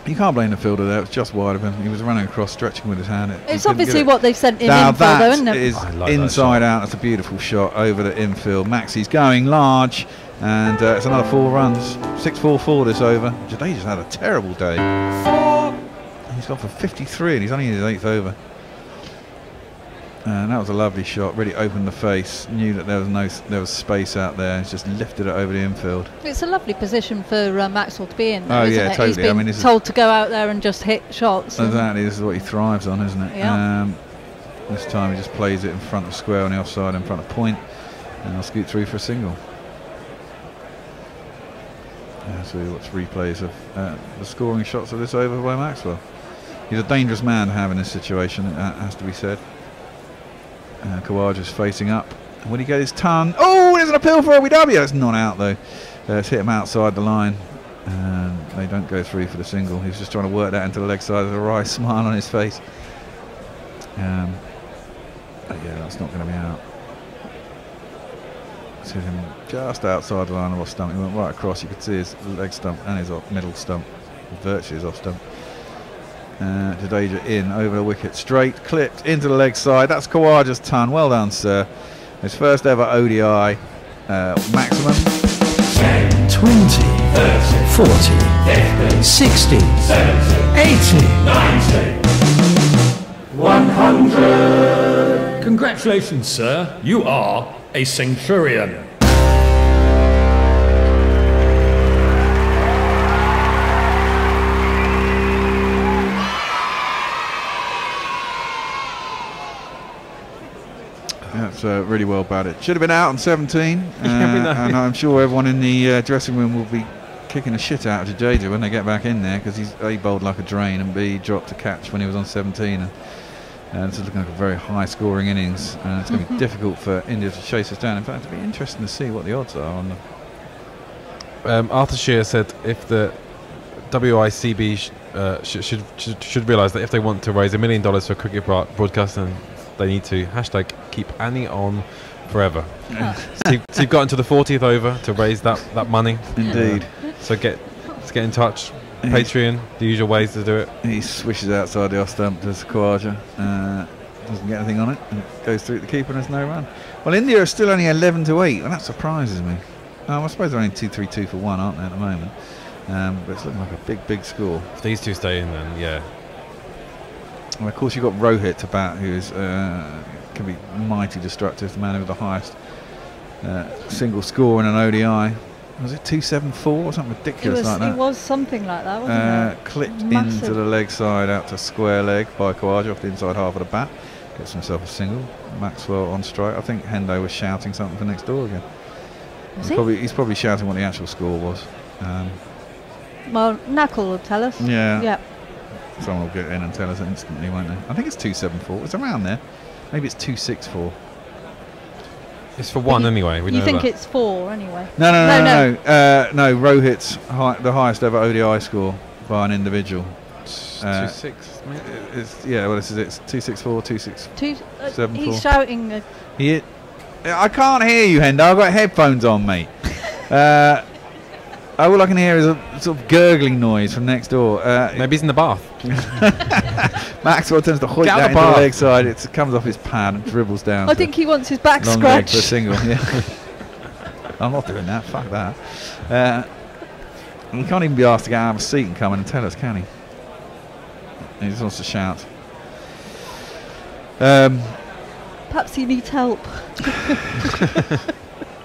You can't blame the fielder there. It was just wide of him. He was running across, stretching with his hand. It's obviously what they've sent him now in for, though, isn't it? Is inside out. That's a beautiful shot over the infield. Maxi's going large, and it's another 4 runs. 6-4 this over. Jadeja's had a terrible day. He's gone for 53, and he's only in his 8th over. And that was a lovely shot. Really opened the face. Knew that there was space out there. He's just lifted it over the infield. It's a lovely position for Maxwell to be in. Though, Oh isn't yeah, it? totally. He's been told to go out there and just hit shots. Exactly. This is what he thrives on, isn't it? Yeah. This time he just plays it in front of square on the offside, in front of point, and I'll scoot through for a single. So we watch replays of the scoring shots of this over by Maxwell. He's a dangerous man to have in this situation. It has to be said. Khawaja's facing up. Will he get his ton? Oh, there's an appeal for ODI. It's not out though. It's hit him outside the line. They don't go through for the single. He's just trying to work that into the leg side with a wry smile on his face. Yeah, that's not going to be out. It's hit him just outside the line of off stump. He went right across. You could see his leg stump and his middle stump. Virtually his off stump. Jadeja in over the wicket, straight clipped into the leg side. That's Khawaja's ton. Well done, sir. His first ever ODI maximum. 10, 20, 30, 40, 60, 70, 80, 90, 100. Congratulations, sir. You are a centurion. That's really well batted. Should have been out on 17, and I'm sure everyone in the dressing room will be kicking the shit out of Jadeja when they get back in there, because he's A, bowled like a drain, and B, dropped a catch when he was on 17. And this is looking like a very high scoring innings, and it's going to be difficult for India to chase us down. In fact, it'll be interesting to see what the odds are on them. Arthur Shear said if the WICB should realise that if they want to raise $1 million for cricket broadcast, then they need to hashtag keep Annie on forever. So you've gotten to the 40th over to raise that money. Indeed. So get in touch. Patreon, the usual ways to do it. He swishes outside the off stump to Khawaja. Doesn't get anything on it, and it goes through the keeper, and there's no run. Well, India are still only 11-8, and that surprises me. I suppose they're only 2-3-2 for 1, aren't they, at the moment? But it's looking like a big score. If these two stay in, then yeah. Well, of course, you've got Rohit to bat, who is can be mighty destructive, the man with the highest single score in an ODI. Was it 274 or something ridiculous like that? It was something like that, wasn't it? Clipped Massive. into the leg side, out to square leg by Khawaja off the inside half of the bat. Gets himself a single. Maxwell on strike. I think Hendo was shouting something for next door again. He's probably shouting what the actual score was. Well, Knuckle will tell us. Yeah. Yep. Someone will get in and tell us instantly, won't they? I think it's 274. It's around there. Maybe it's 264. It's for 1 anyway. We You know think that. it's 4 anyway? No. Rohit's the highest ever ODI score by an individual. 2-6. Yeah. Well, this is it. It's 264, 274. He's shouting. I can't hear you, Hendo. I've got headphones on, mate. All I can hear is a sort of gurgling noise from next door. Maybe he's in the bath. Maxwell tends to hoik that into the leg side. It comes off his pad and dribbles down. I think he wants his back long leg scratched. for a single. Yeah. I'm not doing that. Fuck that. He can't even be asked to get out of a seat and come in and tell us, can he? He just wants to shout. Perhaps he needs help.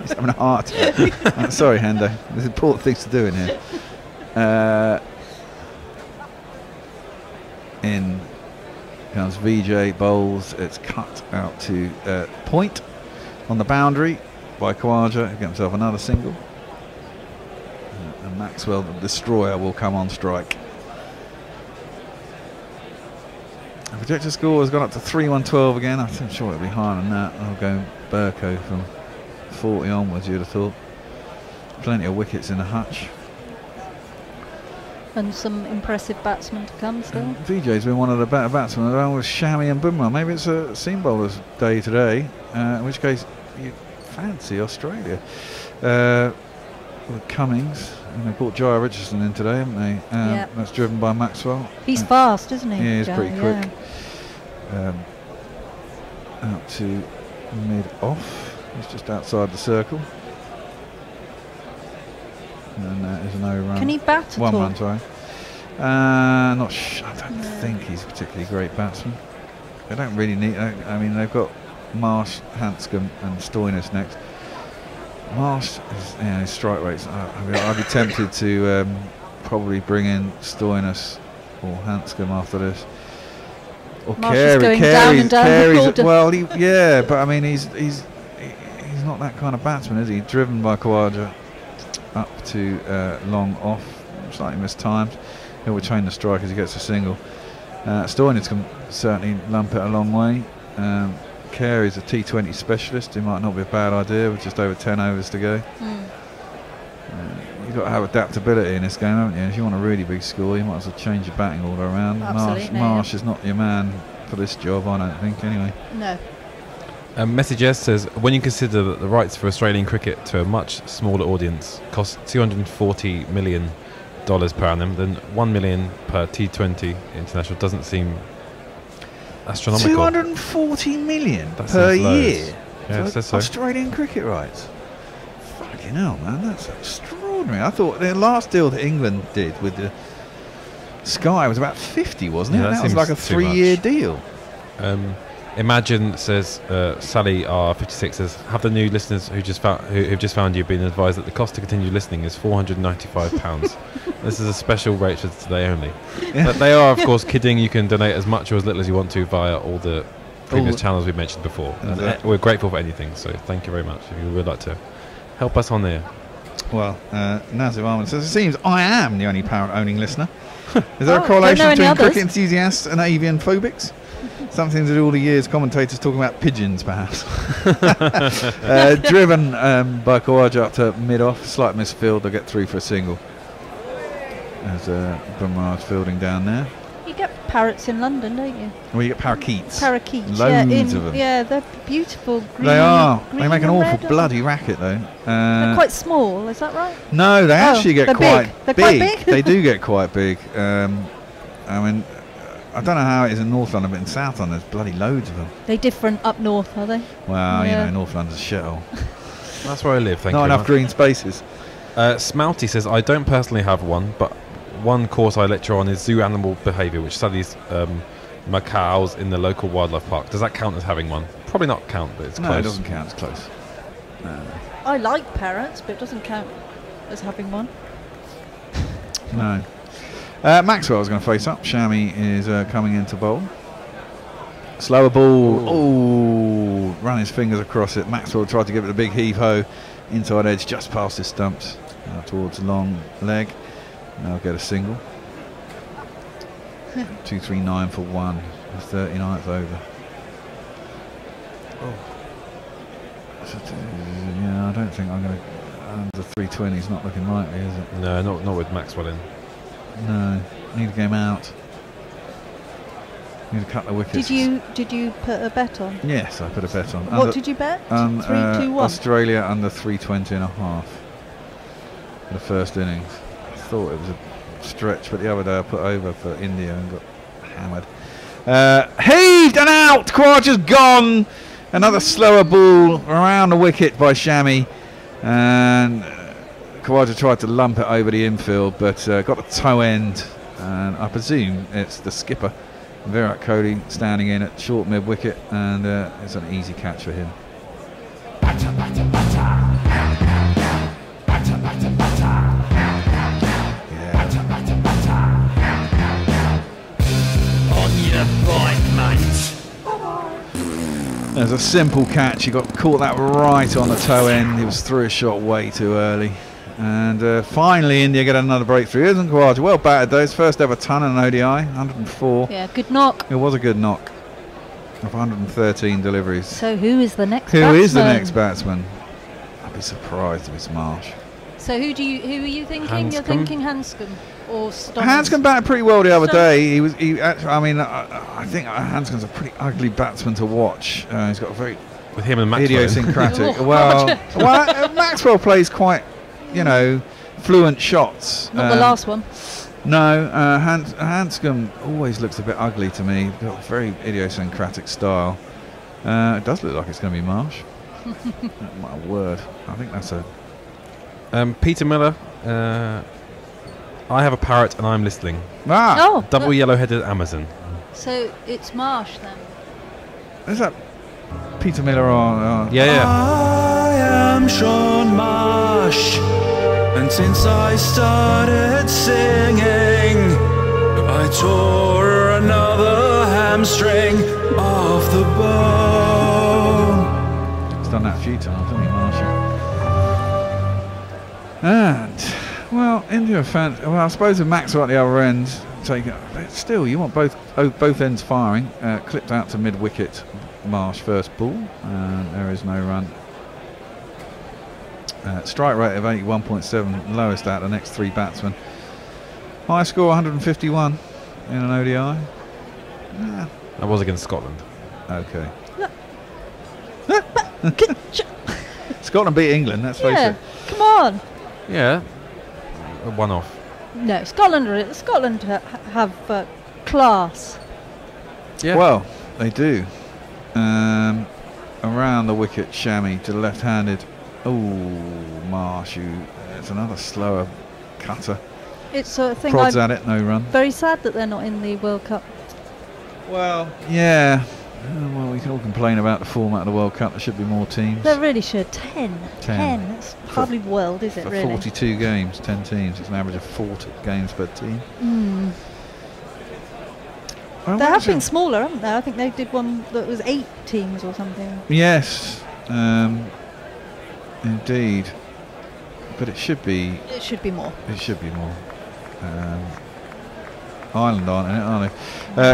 He's having a heart attack. Sorry, Hendo. There's important things to do in here. In comes VJ, bowls. It's cut out to point on the boundary by Khawaja. He gets himself another single. And Maxwell, the destroyer, will come on strike. The projected score has gone up to 3-1-12 again. I'm sure it'll be higher than that. I'll go Burko from 40 onwards, you'd have thought. Plenty of wickets in the hutch. And some impressive batsmen to come still. VJ's been one of the better batsmen, along with Shami and Bumrah. Maybe it's a seam bowler's day today, in which case you fancy Australia. With Cummings, and they brought Jaya Richardson in today, haven't they? Yep. That's driven by Maxwell. He's fast, isn't he? Yeah, he's Jaya, pretty quick. Out to mid-off. He's just outside the circle. And that is an overrun. Can he bat at One all? run, sorry. I don't think he's a particularly great batsman. They don't really need. I mean, they've got Marsh, Hanscom, and Stoinis next. Marsh, his strike rates. I'd be tempted to probably bring in Stoinis or Hanscom after this. Or Marsh is going down and down the order. Well, yeah, but I mean, he's not that kind of batsman, is he? Driven by Khawaja up to long off, slightly missed times. He'll retain the strike as he gets a single. Stoinis can certainly lump it a long way. Carey's a T20 specialist. It might not be a bad idea with just over 10 overs to go. You've got to have adaptability in this game, haven't you? If you want a really big score, you might as well change your batting order around. Marsh is not your man for this job, I don't think, anyway. No. Message S says, when you consider that the rights for Australian cricket to a much smaller audience cost $240 million per annum, then $1 million per T20 international doesn't seem astronomical. 240 million per year for so. Australian cricket rights. Fucking hell, man, that's extraordinary. I thought the last deal that England did with the Sky was about 50, wasn't it? That was like a 3-year deal. Imagine, says Sally R56, says, have the new listeners who've just found you been advised that the cost to continue listening is £495. This is a special rate for today only. But they are, of course, kidding. You can donate as much or as little as you want to via all the previous channels we mentioned before. And we're grateful for anything, so thank you very much if you would like to help us on there. Well, Nazir Ahmed says, it seems I am the only parrot-owning listener. Is there a correlation between cricket enthusiasts and avian phobics? Something to do all the years commentators talking about pigeons, perhaps. Driven by Khawaja up to mid-off, slight misfield, they'll get through for a single. As Bumrah's fielding down there. You get parrots in London, don't you? Well, you get parakeets. Parakeets, loads of them. Yeah, they're beautiful. Green, they are. Green they make an awful bloody racket, though. They're quite small, is that right? No, they actually get quite big. They're quite big? They do get quite big. I mean, I don't know how it is in North London, but in South London, there's bloody loads of them. They're different up north, are they? Well, you know, North London's a shithole. That's where I live, thank you. Not enough green spaces. Smouty says, I don't personally have one, but one course I lecture on is zoo animal behaviour, which studies macaws in the local wildlife park. Does that count as having one? Probably not count, but it's close. No, it doesn't count, it's close. No. I like parrots, but it doesn't count as having one. No. Maxwell's going to face up. Shami is coming in to bowl. Slower ball. Oh, run his fingers across it. Maxwell tried to give it a big heave-ho. Inside edge, just past his stumps. Now towards the long leg. Now get a single. 239 for one. The 39th over. Oh. Yeah, I don't think I'm going to. Under 320 is not looking likely, is it? No, not with Maxwell in. No, need a game out. Need a couple of wickets. Did you put a bet on? Yes, I put a bet on. What did you bet? 3-2-1. Australia under 320 and a half. in the first innings. I thought it was a stretch, but the other day I put over for India and got hammered. Heaved and out. Khawaja's gone. Another slower ball around the wicket by Shami, and Khawaja tried to lump it over the infield, but got the toe end, and I presume it's the skipper Virat Kohli standing in at short mid wicket, and it's an easy catch for him. On your point, mate. There's a simple catch. He got caught that right on the toe end. He was through his shot way too early. And finally India get another breakthrough. Isn't Khawaja well batted though? His first ever ton in an ODI, 104. Yeah, good knock. It was a good knock of 113 deliveries. So who is the next Who batsman? is the next batsman? I'd be surprised if it's Marsh. So who are you thinking? Hanscom. You're thinking Hanscom or Stockton? Hanscom batted pretty well the other day. I think Hanscom's a pretty ugly batsman to watch. He's got a very with him and Maxwell. idiosyncratic. Oh, well, Maxwell plays quite, fluent shots. Not the last one. No, Hanscom always looks a bit ugly to me. He's got a very idiosyncratic style. It does look like it's going to be Marsh. My word, I think that's a. Peter Miller. I have a parrot and I'm listening. Oh, Double yellow-headed Amazon. So it's Marsh then. Is that Peter Miller or? Yeah. I am Sean Marsh, and since I started singing, I tore another hamstring off the bone. He's done that a few times, hasn't he, Marsh? And well, India fans. Well, I suppose with Maxwell at the other end, but still, you want both ends firing. Clipped out to mid wicket. Marsh first ball, and there is no run. Strike rate of 81.7, lowest out of the next three batsmen. High score 151 in an ODI. That was against Scotland. Okay. Scotland beat England, let's face it. Come on. Yeah, a one-off. No, Scotland have class. Yeah. Well, they do. Around the wicket, Shami to the left-handed. Oh, Marsh, it's another slower cutter. It's a thing. Prods at it, no run. Very sad that they're not in the World Cup. Well, yeah. Well, we can all complain about the format of the World Cup. There should be more teams. They really should. 10. That's hardly world, is it? For really? 42 games, 10 teams. It's an average of 40 games per team. Well, They have been smaller, haven't they? I think they did one that was 8 teams or something. Yes, indeed. But it should be. It should be more. It should be more. Ireland aren't in it, are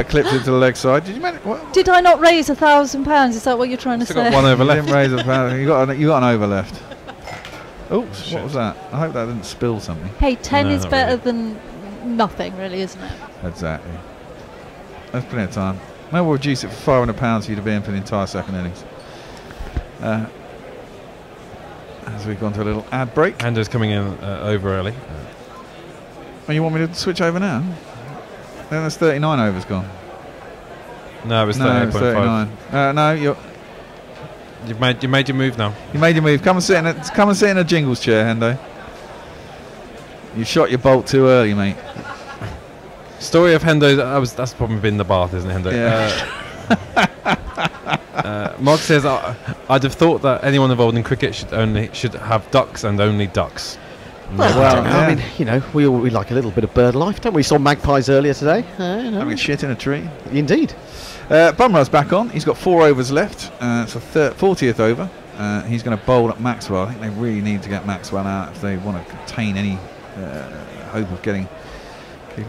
they? Clipped it to the leg side. Did you what? Did I not raise £1,000? Is that what you're trying to say? Got one over left. You didn't raise you got an over left. Oops, what was that? I hope that didn't spill something. Hey, 10 No, is not better really. than nothing, really, isn't it? Exactly. There's plenty of time. Maybe we'll reduce it for £500 for you to be in for the entire second innings. As we've gone to a little ad break. Anders coming in over early. Oh, you want me to switch over now? Then there's 39 overs gone. No, it was No, it's 38.5. 39. No, You made your move now. you made your move. Come and sit in a jingles chair, Hendo. You shot your bolt too early, mate. Story of Hendo. That's probably been the bath, isn't it, Hendo? Yeah. Mark says I'd have thought that anyone involved in cricket should have ducks and only ducks. Well, Yeah. I mean, we like a little bit of bird life, don't we? Saw magpies earlier today. Having shit in a tree. Indeed. Bumrah's back on. He's got 4 overs left. It's a 40th over. He's going to bowl at Maxwell. I think they really need to get Maxwell out if they want to contain any hope of keeping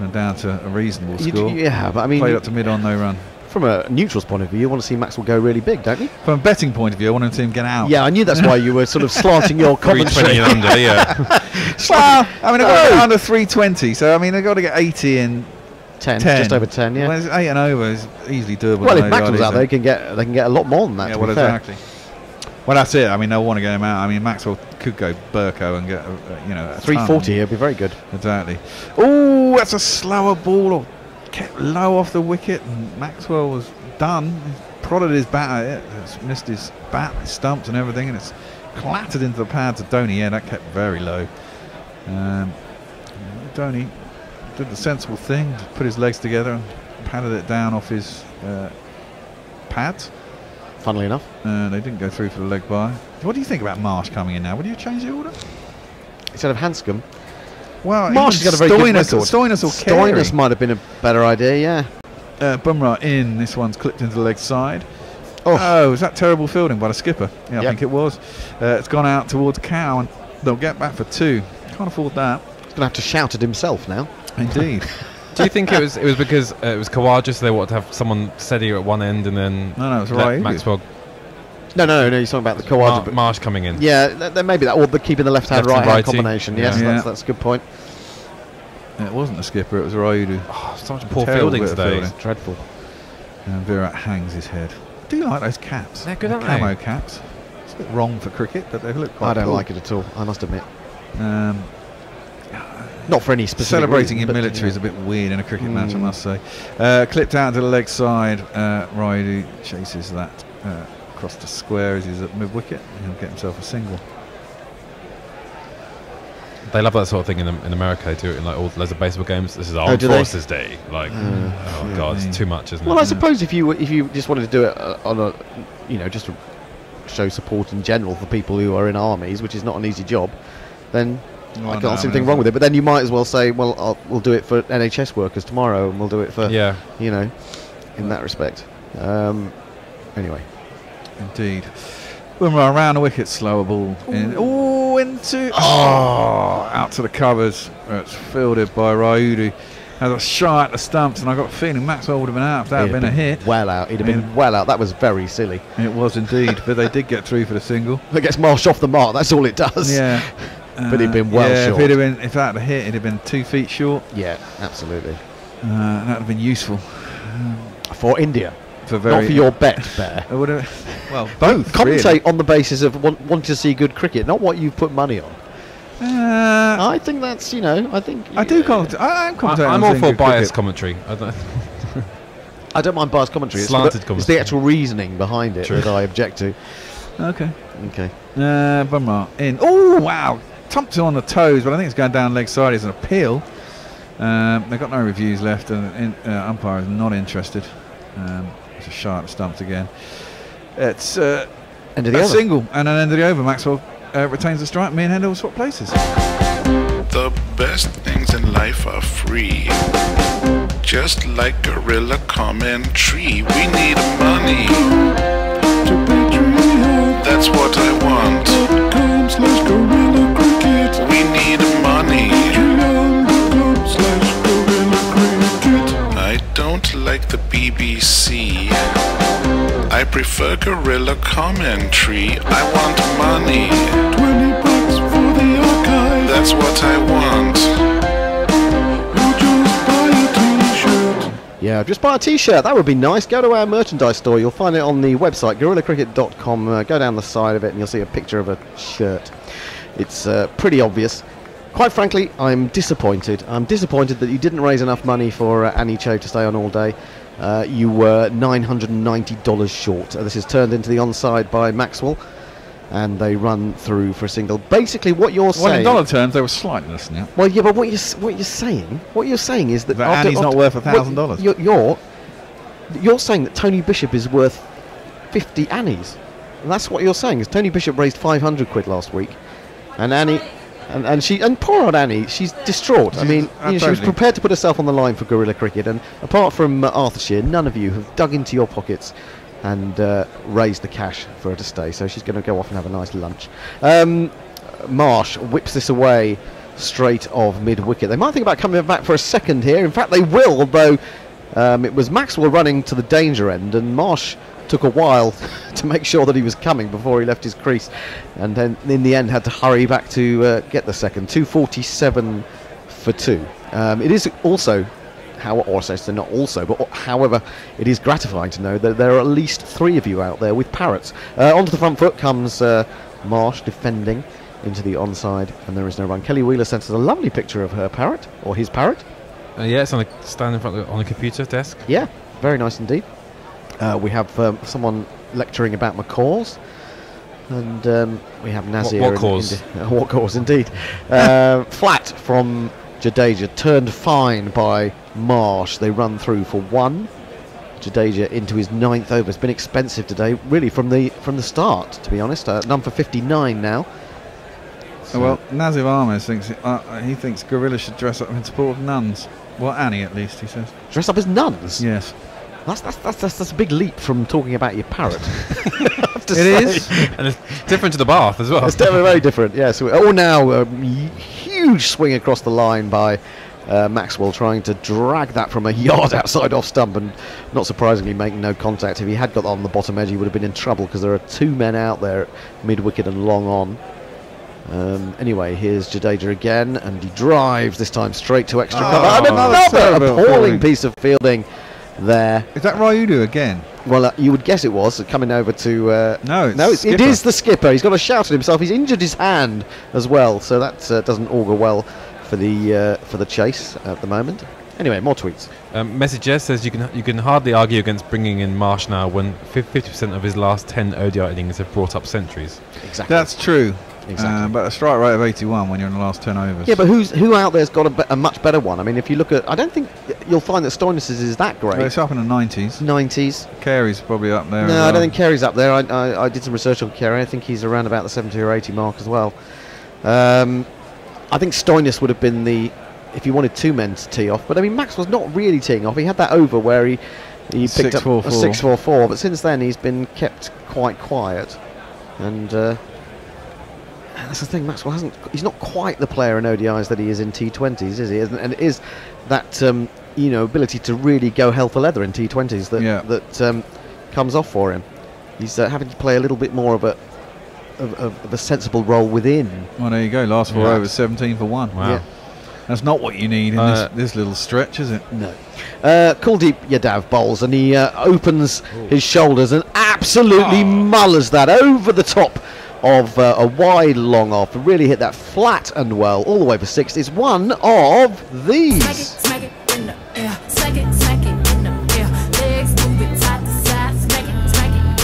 them down to a reasonable score. Yeah, but I mean, played up to mid-on, no run. From a neutral's point of view, you want to see Maxwell go really big, don't you? From a betting point of view, I wanted to see him get out. Yeah, I knew that's why you were sort of slanting your commentary. 320 and under, yeah. Well, I mean, they've got to get under 320, so I mean, they've got to get 80 in 10, just over 10, yeah. Well, 8 and over is easily doable. Well, if Maxwell's out there, they can get a lot more than that. Yeah, to well, be fair. exactly. Well, that's it. I mean, they'll want to get him out. I mean, Maxwell could go Burko and get, a 340 here would be very good. Exactly. Oh, that's a slower ball. Kept low off the wicket, and Maxwell was done. He prodded his bat at it. It's missed his bat, his stumps and everything, and it's clattered into the pads of Dhoni. Yeah, that kept very low. Dhoni did the sensible thing, put his legs together and patted it down off his pads. Funnily enough. They didn't go through for the leg by. What do you think about Marsh coming in now? Would you change the order? Instead of Hanscom? Well, Marsh has got a very good record. Stoinis or Carey. Stoinis might have been a better idea, yeah. Bumrah in. This one's clipped into the leg side. Oh, was that terrible fielding by the skipper? Yeah, I think it was. It's gone out towards Cow, and they'll get back for 2. Can't afford that. He's going to have to shout at himself now. Indeed. Do you think it was because it was Khawaja, so they wanted to have someone steady at one end and then no, it's right. Maxwell. No, you're talking about the Khawaja. Marsh coming in. Yeah, there may be that, or the keeping the left-hand, right-hand combination. Yes, that's a good point. It wasn't the skipper, it was Rayudu. Oh, such poor fielding today. It's dreadful. And Virat hangs his head. I do like those caps. They're good, aren't they? Camo caps. It's a bit wrong for cricket, but they look quite I don't cool. like it at all, I must admit. Not for any specific celebrating reason, in military is a bit weird in a cricket match, I must say. Clipped out to the leg side. Rayudu chases that across the square as he's at mid-wicket. He'll get himself a single. They love that sort of thing in America. They do it in like all loads of baseball games. This is Armed Forces Day. Like, oh god, it's too much, isn't it? Well, I suppose if you just wanted to do it on a, just to show support in general for people who are in armies, which is not an easy job, then I can't see anything wrong with it. But then you might as well say, well, we'll do it for NHS workers tomorrow, and we'll do it for in that respect. Anyway, indeed. Bumrah around the wicket, slower ball in. Out to the covers. It's fielded by Rayudu. Has a shot at the stumps, and I got a feeling Maxwell would have been out if that had been a hit. Well out. He'd have been well out. That was very silly. It was indeed, but they did get through for the single. It gets Marsh off the mark. That's all it does. Yeah. But he'd been well short. If that had hit, it'd have been 2 feet short. Yeah, absolutely. That would have been useful for India. Not for your bet, Bear. It would have. Well, both. Commentate on the basis of wanting to see good cricket, not what you've put money on. I think that's I think I do commentate. I'm commentating. I'm all for biased commentary. I don't mind biased commentary. Slanted commentary. It's the actual reasoning behind it that I object to. Okay. Bumrah in. Oh wow! Tumped it on the toes, but I think it's going down leg side. It's an appeal. They've got no reviews left, and umpire is not interested. It's a shot at the stumps again. It's end of the over. Single and an end of the over. Maxwell retains the strike. Me and Hendo will swap places. The best things in life are free. Just like Gorilla Commentary, we need money. That's what I want. /Gorilla Cricket. We need money. I don't like the BBC. I prefer Gorilla Commentary. I want money. $20 for the archive. That's what I want. Yeah, just buy a t-shirt. That would be nice. Go to our merchandise store. You'll find it on the website, gorillacricket.com. Go down the side of it and you'll see a picture of a shirt. It's pretty obvious. Quite frankly, I'm disappointed. I'm disappointed that you didn't raise enough money for Annie Cho to stay on all day. You were $990 short. This is turned into the onside by Maxwell, and they run through for a single. Basically, what you're saying. Well, in dollar terms, they were slightly less now. Well, yeah, but what you're saying is that Annie's not worth $1,000. You're saying that Tony Bishop is worth 50 Annies. And that's what you're saying. Is Tony Bishop raised 500 quid last week, and Annie. And poor old Annie, she's distraught. I mean, she was prepared to put herself on the line for Gorilla Cricket, and apart from Arthurshire, none of you have dug into your pockets and raised the cash for her to stay. So she's going to go off and have a nice lunch. Marsh whips this away straight of mid-wicket. They might think about coming back for a second here. In fact, they will, although it was Maxwell running to the danger end, and Marsh took a while to make sure that he was coming before he left his crease, and then in the end had to hurry back to get the second. 247 for 2. It is also however, it is gratifying to know that there are at least 3 of you out there with parrots. Onto the front foot comes Marsh defending into the onside, and there is no run. Kelly Wheeler sent us a lovely picture of her parrot, or his parrot. Yeah, it's on a stand in front on a computer desk. Yeah, very nice indeed. We have someone lecturing about macaws, and we have Nazir. What cause? What cause, indeed. Flat from Jadeja, turned fine by Marsh. They run through for 1. Jadeja into his 9th over. It's been expensive today, really, from the start, to be honest. None for 59 now. So well, Nazir Ahmed thinks he thinks Gorilla should dress up in support of nuns. Well, Annie at least, he says. Dress up as nuns? Yes. That's a big leap from talking about your parrot. It is, and it's different to the bath as well. It's definitely very different. Yes. Now huge swing across the line by Maxwell, trying to drag that from a yard outside off stump, and not surprisingly making no contact. If he had got on the bottom edge, he would have been in trouble, because there are 2 men out there, mid wicket and long on. Anyway, here's Jadeja again, and he drives this time straight to extra cover. And another appalling piece of fielding there. Is that Ryudu again? Well, you would guess it was coming over to. No, it is the skipper. He's got to shout at himself. He's injured his hand as well, so that doesn't augur well for the chase at the moment. Anyway, more tweets. Message says you can hardly argue against bringing in Marsh now when 50% of his last 10 ODI innings have brought up centuries. Exactly. That's true. Exactly. But a strike rate of 81 when you're in the last 10 overs. Yeah, but who out there's got a much better one? I mean, if you look at, I don't think you'll find that Stoinis is that great. Well, it's up in the 90s. 90s. Carey's probably up there. No, I don't think Carey's up there. I did some research on Carey. I think he's around about the 70 or 80 mark as well. I think Stoinis would have been if you wanted 2 men to tee off. But I mean, Max was not really teeing off. He had that over where he picked up a 6-4-4, but since then he's been kept quite quiet. And that's the thing, Maxwell he's not quite the player in ODIs that he is in T20s, is he? And it is that ability to really go hell for leather in T20s that comes off for him. He's having to play a little bit more of a sensible role within. Well, there you go. Last 4 overs, 17 for 1. Wow. Yeah. That's not what you need in this little stretch, is it? No. Kuldeep Yadav bowls, and he opens his shoulders and absolutely mullers that over the top of a wide long off. Really hit that flat and well all the way for 6. It's one of these. Smack it in the air. Smack it in the air. Legs move it side to side. Smack it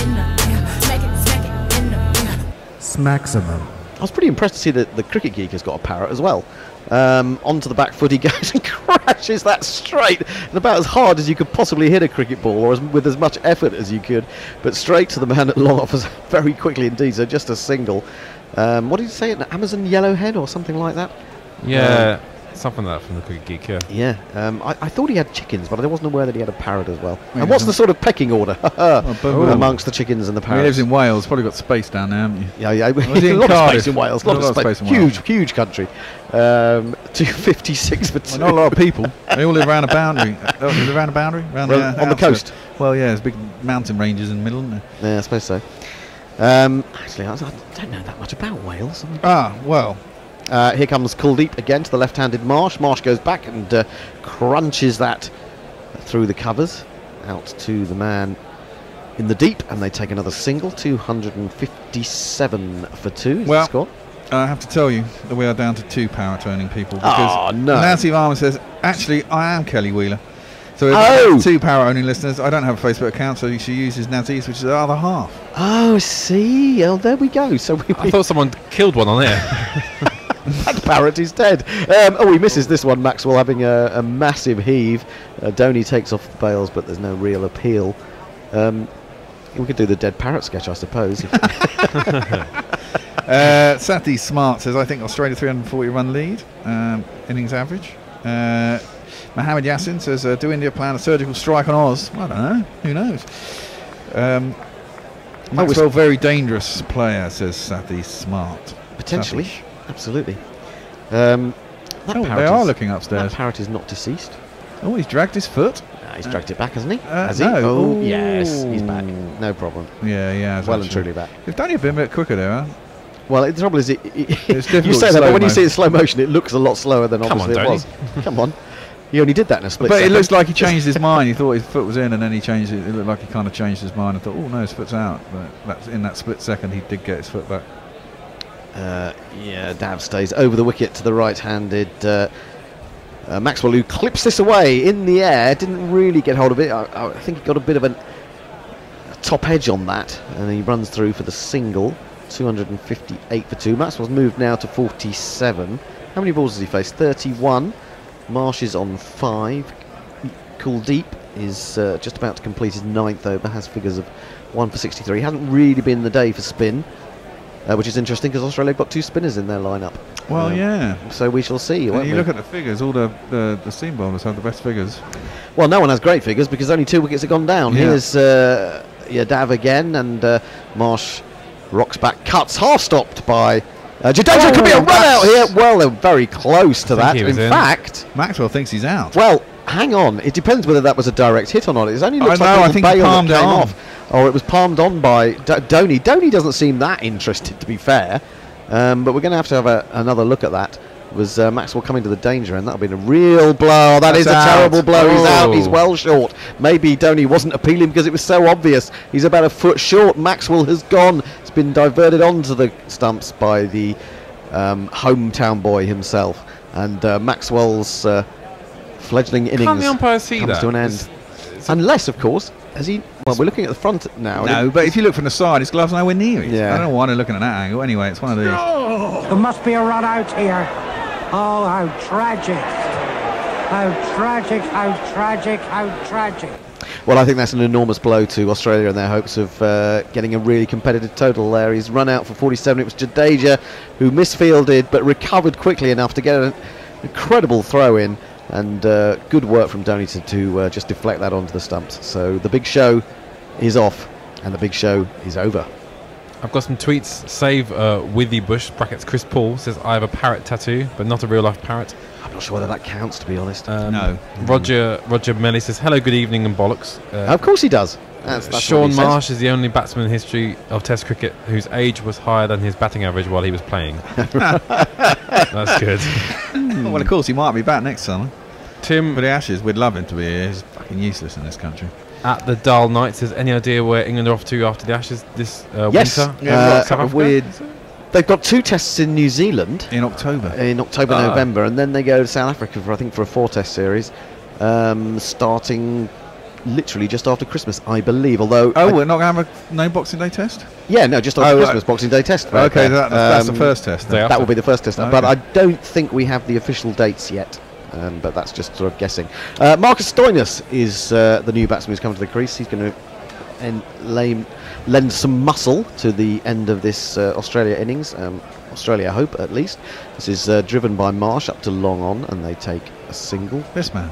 in the air. Smack it in the air. Smaximum. I was pretty impressed to see that the Cricket Geek has got a parrot as well. Onto the back foot he goes and crashes that straight, and about as hard as you could possibly hit a cricket ball, or with as much effort as you could, but straight to the man at long off very quickly indeed. So just a single. What did you say? An Amazon yellowhead or something like that? Yeah, something like that from the Cricket Geek. Yeah. I thought he had chickens, but I wasn't aware that he had a parrot as well. And what's the sort of pecking order amongst the chickens and the parrots? He lives in Wales. Probably got space down there, haven't you? Yeah. A lot of space in Wales. Lot of space. in Wales. Huge country. 256 for 2. Well, not a lot of people. They all live around a boundary. Around a boundary? On the coast. Well, yeah, there's big mountain ranges in the middle, isn't there? Yeah, I suppose so. Actually, I don't know that much about Wales. Well. Here comes Kuldeep again to the left-handed Marsh. Marsh goes back and crunches that through the covers out to the man in the deep, and they take another single. 257 for 2 is the score. I have to tell you that we are down to 2 parrot owning people, because Nancy Varma says, actually, I am Kelly Wheeler. So if I have 2 parrot owning listeners, I don't have a Facebook account, so she uses Nancy's, which is the other half. Oh, see. Oh, there we go. So I thought someone killed one on air. That parrot is dead. He misses this one. Maxwell having a massive heave. Dhoni takes off the bails, but there's no real appeal. We could do the dead parrot sketch, I suppose. Sati Smart says, I think Australia 340 run lead, innings average. Mohammed Yassin says, do India plan a surgical strike on Oz? I don't know. Who knows? Maxwell, very dangerous player, says Sati Smart. Potentially. Satish. Absolutely. They are looking upstairs. That parrot is not deceased. Oh, he's dragged his foot. He's dragged it back, hasn't he? Has no. he? Oh, yes, he's back. No problem. Yeah. Well and truly back. You've done a bit quicker there, huh? Well, the trouble is, it's difficult. you say that, but when you see it in slow motion, it looks a lot slower than obviously it was. Come on. He only did that in a split But second. it looks like he changed his mind. He thought his foot was in, and then he changed it. It looked like he kind of changed his mind and thought, oh no, his foot's out. But that's in that split second, he did get his foot back. Yeah, Dav stays over the wicket to the right-handed Maxwell, who clips this away in the air. Didn't really get hold of it. I think he got a bit of a top edge on that, and he runs through for the single. 258 for 2. Maxwell's moved now to 47. How many balls has he faced? 31. Marsh is on 5. Kuldeep is just about to complete his 9th over, has figures of 1 for 63. Hasn't really been the day for spin, which is interesting because Australia have got 2 spinners in their lineup. Well, yeah. So we shall see. And you look at the figures, all the seam bowlers have the best figures. Well, no one has great figures because only 2 wickets have gone down. Yeah. Here's Dav again, and Marsh rocks back, cuts, half stopped by Jadeja. Could be a run out here. Well, they're very close to that. In fact, Maxwell thinks he's out. Well, hang on. It depends whether that was a direct hit or not. It only looks I like think he palmed it on. or it was palmed on by Dhoni. Dhoni doesn't seem that interested, to be fair. But we're going to have another look at that. Was Maxwell coming to the danger end? That would have been a real blow. That is a terrible blow. He's out. He's well short. Maybe Dhoni wasn't appealing because it was so obvious. He's about a foot short. Maxwell has gone. It's been diverted onto the stumps by the hometown boy himself. And Maxwell's fledgling innings Can't the umpire see comes that? to an end. Unless, of course, has he... Well, we're looking at the front now. No, but if you look from the side, his glove's nowhere near it. Yeah. I don't know why they're looking at that angle. Anyway, it's one of these. There must be a run out here. Oh, how tragic. How tragic, how tragic, how tragic. Well, I think that's an enormous blow to Australia and their hopes of getting a really competitive total there. He's run out for 47. It was Jadeja who misfielded but recovered quickly enough to get an incredible throw in. And good work from Dhoni to just deflect that onto the stumps. So the big show is off and the big show is over. I've got some tweets. Save Withy Bush, brackets Chris Paul, says I have a parrot tattoo, but not a real life parrot. I'm not sure whether that counts, to be honest. No. Roger Melly says hello, good evening and bollocks. Of course he does. That's Sean what he Marsh says. is the only batsman in history of Test cricket whose age was higher than his batting average while he was playing. That's good. Well, of course, he might be back next summer. Tim, for the Ashes, we'd love him to be here. He's fucking useless in this country. At the Dull Night says, any idea where England are off to after the Ashes this yes. winter? Yeah, South Africa? weird. They've got 2 tests in New Zealand in October. November, and then they go to South Africa for, I think, for a 4-test series, starting literally just after Christmas, I believe. Although, we're not going to have no Boxing Day test. Yeah, no, just after Christmas, Boxing Day test. Right. Okay, that's the first test. That will be the first test, Okay. but I don't think we have the official dates yet. But that's just sort of guessing. Marcus Stoinis is the new batsman who's come to the crease. He's going to lend some muscle to the end of this Australia innings. Australia hope, at least. This is driven by Marsh up to long on, and they take a single. This man.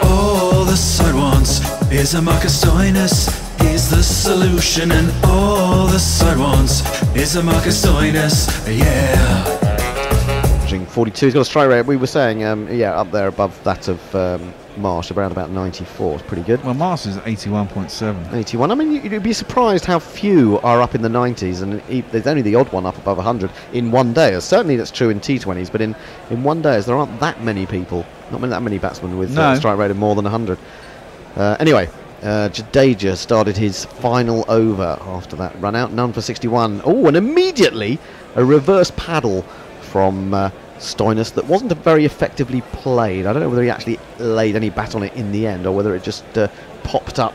All the side wants is a Marcus Stoinis. He's the solution, and all the side wants is a Marcus Stoinis. Yeah. 42. He's got a strike rate, we were saying, up there above that of Marsh, around about 94. It's pretty good. Well, Marsh is 81.7. 81. I mean, you'd be surprised how few are up in the 90s, and there's only the odd one up above 100 in one day. Certainly that's true in T20s, but in one day there aren't that many people, not that many batsmen with a strike rate of more than 100. Anyway, Jadeja started his final over after that run out, none for 61. Oh, and immediately a reverse paddle from Stoinis that wasn't very effectively played. I don't know whether he actually laid any bat on it in the end or whether it just popped up.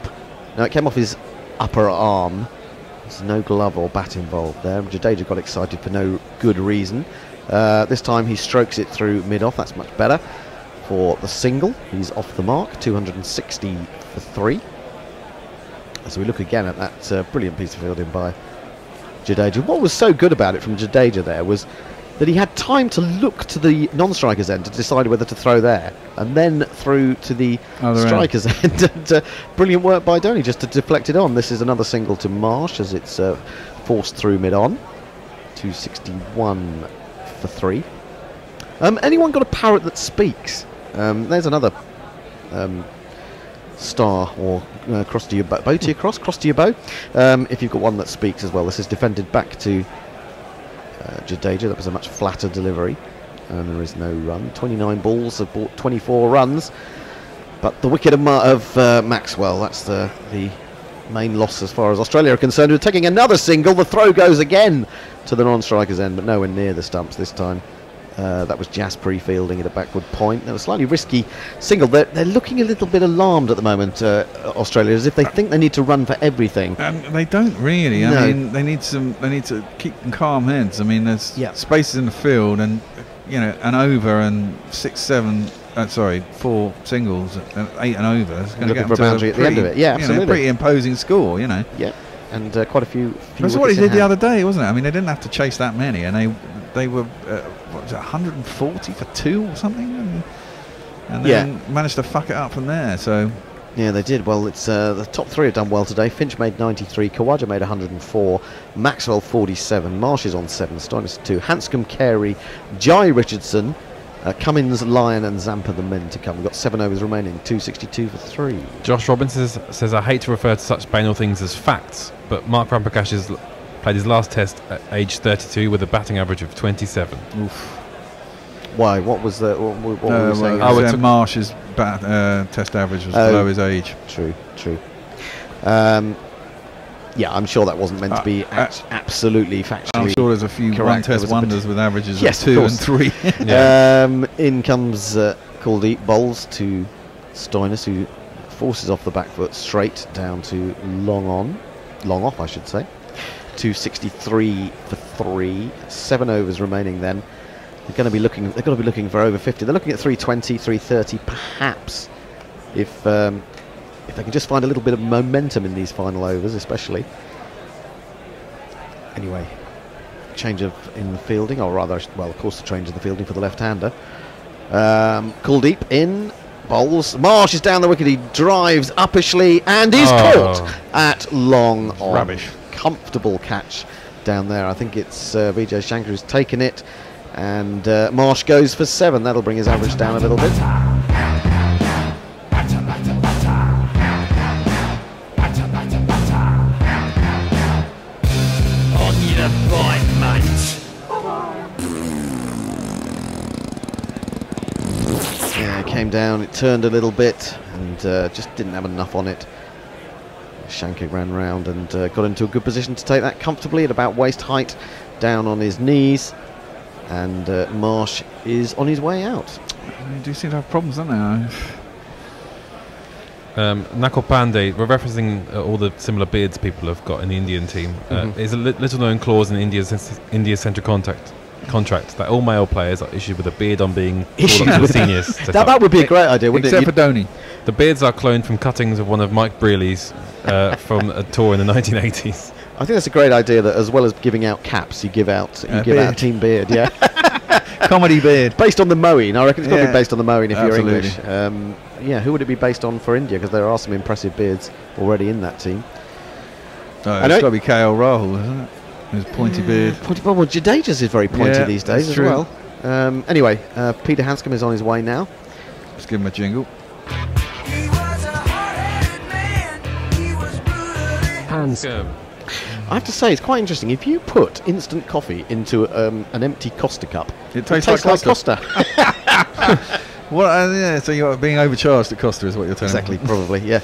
Now it came off his upper arm. There's no glove or bat involved there. Jadeja got excited for no good reason. This time he strokes it through mid-off. That's much better for the single. He's off the mark, 260 for 3. So we look again at that brilliant piece of fielding by Jadeja. What was so good about it from Jadeja there was that he had time to look to the non-striker's end to decide whether to throw there, and then through to the striker's end. And, brilliant work by Dhoni just to deflect it on. This is another single to Marsh as it's forced through mid-on. 261 for 3. Anyone got a parrot that speaks? There's another star or cross to your bow. Cross to your bow. If you've got one that speaks as well. This is defended back to Jadeja. That was a much flatter delivery. and there is no run. 29 balls have brought 24 runs, but the wicket of Maxwell, that's the main loss as far as Australia are concerned. We're taking another single. The throw goes again to the non-striker's end, but nowhere near the stumps this time. That was Jasperi fielding at a backward point. That was a slightly risky single. They're looking a little bit alarmed at the moment, Australia, as if they think they need to run for everything. They don't really. No. I mean, they need to keep calm heads. I mean, there's spaces in the field, and an over and 4 singles, 8 and over. It's going to get for a boundary at the end of it. Yeah, absolutely. Pretty imposing score. Yeah, and quite a few. That's what he did the other day, wasn't it? I mean, they didn't have to chase that many, and they were what was it, 140 for 2 or something, and then managed to fuck it up from there. So yeah, they did. Well, it's the top 3 have done well today. Finch made 93, Khawaja made 104, Maxwell 47, Marsh is on 7, Stoinis 2, Hanscom, Carey, Jai Richardson, Cummins, Lyon and Zampa the men to come. We've got 7 overs remaining, 262 for 3. Josh Robinson says, I hate to refer to such banal things as facts, but Mark Ramprakash has played his last test at age 32 with a batting average of 27. Oof. Why? What was the? What were we saying? Marsh's test average was below his age. True. Yeah, I'm sure that wasn't meant to be absolutely factually. I'm sure there's a few one-test wonders with averages of 2 and 3. In comes Kuldeep, bowls to Stoinis, who forces off the back foot straight down to long off, I should say. 263 for 3. 7 overs remaining. Then they're going to be looking. They've got to be looking for over 50. They're looking at 320, 330, perhaps, if they can just find a little bit of momentum in these final overs, especially. Anyway, change in the fielding, or rather, well, of course, the change in the fielding for the left-hander. Kuldeep in, bowls. Marsh is down the wicket. He drives uppishly and is caught at long on. Rubbish. Comfortable catch down there. I think it's Vijay Shankar who's taken it, and Marsh goes for 7. That'll bring his average down a little bit. Yeah, it came down, it turned a little bit, and just didn't have enough on it. Shankar ran round and got into a good position to take that comfortably at about waist height, down on his knees, and Marsh is on his way out. They do seem to have problems, don't they? Nakul Pandey, we're referencing all the similar beards people have got in the Indian team. There's a little known clause in India's central contract that all male players are issued with a beard on being called up to the seniors. That would be a great idea, wouldn't it? Except for Dhoni. The beards are cloned from cuttings of one of Mike Brearley's from a tour in the 1980s. I think that's a great idea, that as well as giving out caps, you give out a team beard. Yeah. Comedy beard. Based on the mowing. I reckon it's got to be based on the mowing if you're English. Yeah, who would it be based on for India? Because there are some impressive beards already in that team. It's got to be KL Rahul, isn't it? His pointy beard. Well, Jadeja's is very pointy these days as well. Anyway, Peter Hanscom is on his way now. Let's give him a jingle. Hanscom. I have to say, it's quite interesting. If you put instant coffee into an empty Costa cup, it tastes like Costa. Well, so you're being overcharged at Costa, is what you're telling me. Exactly, probably, yeah.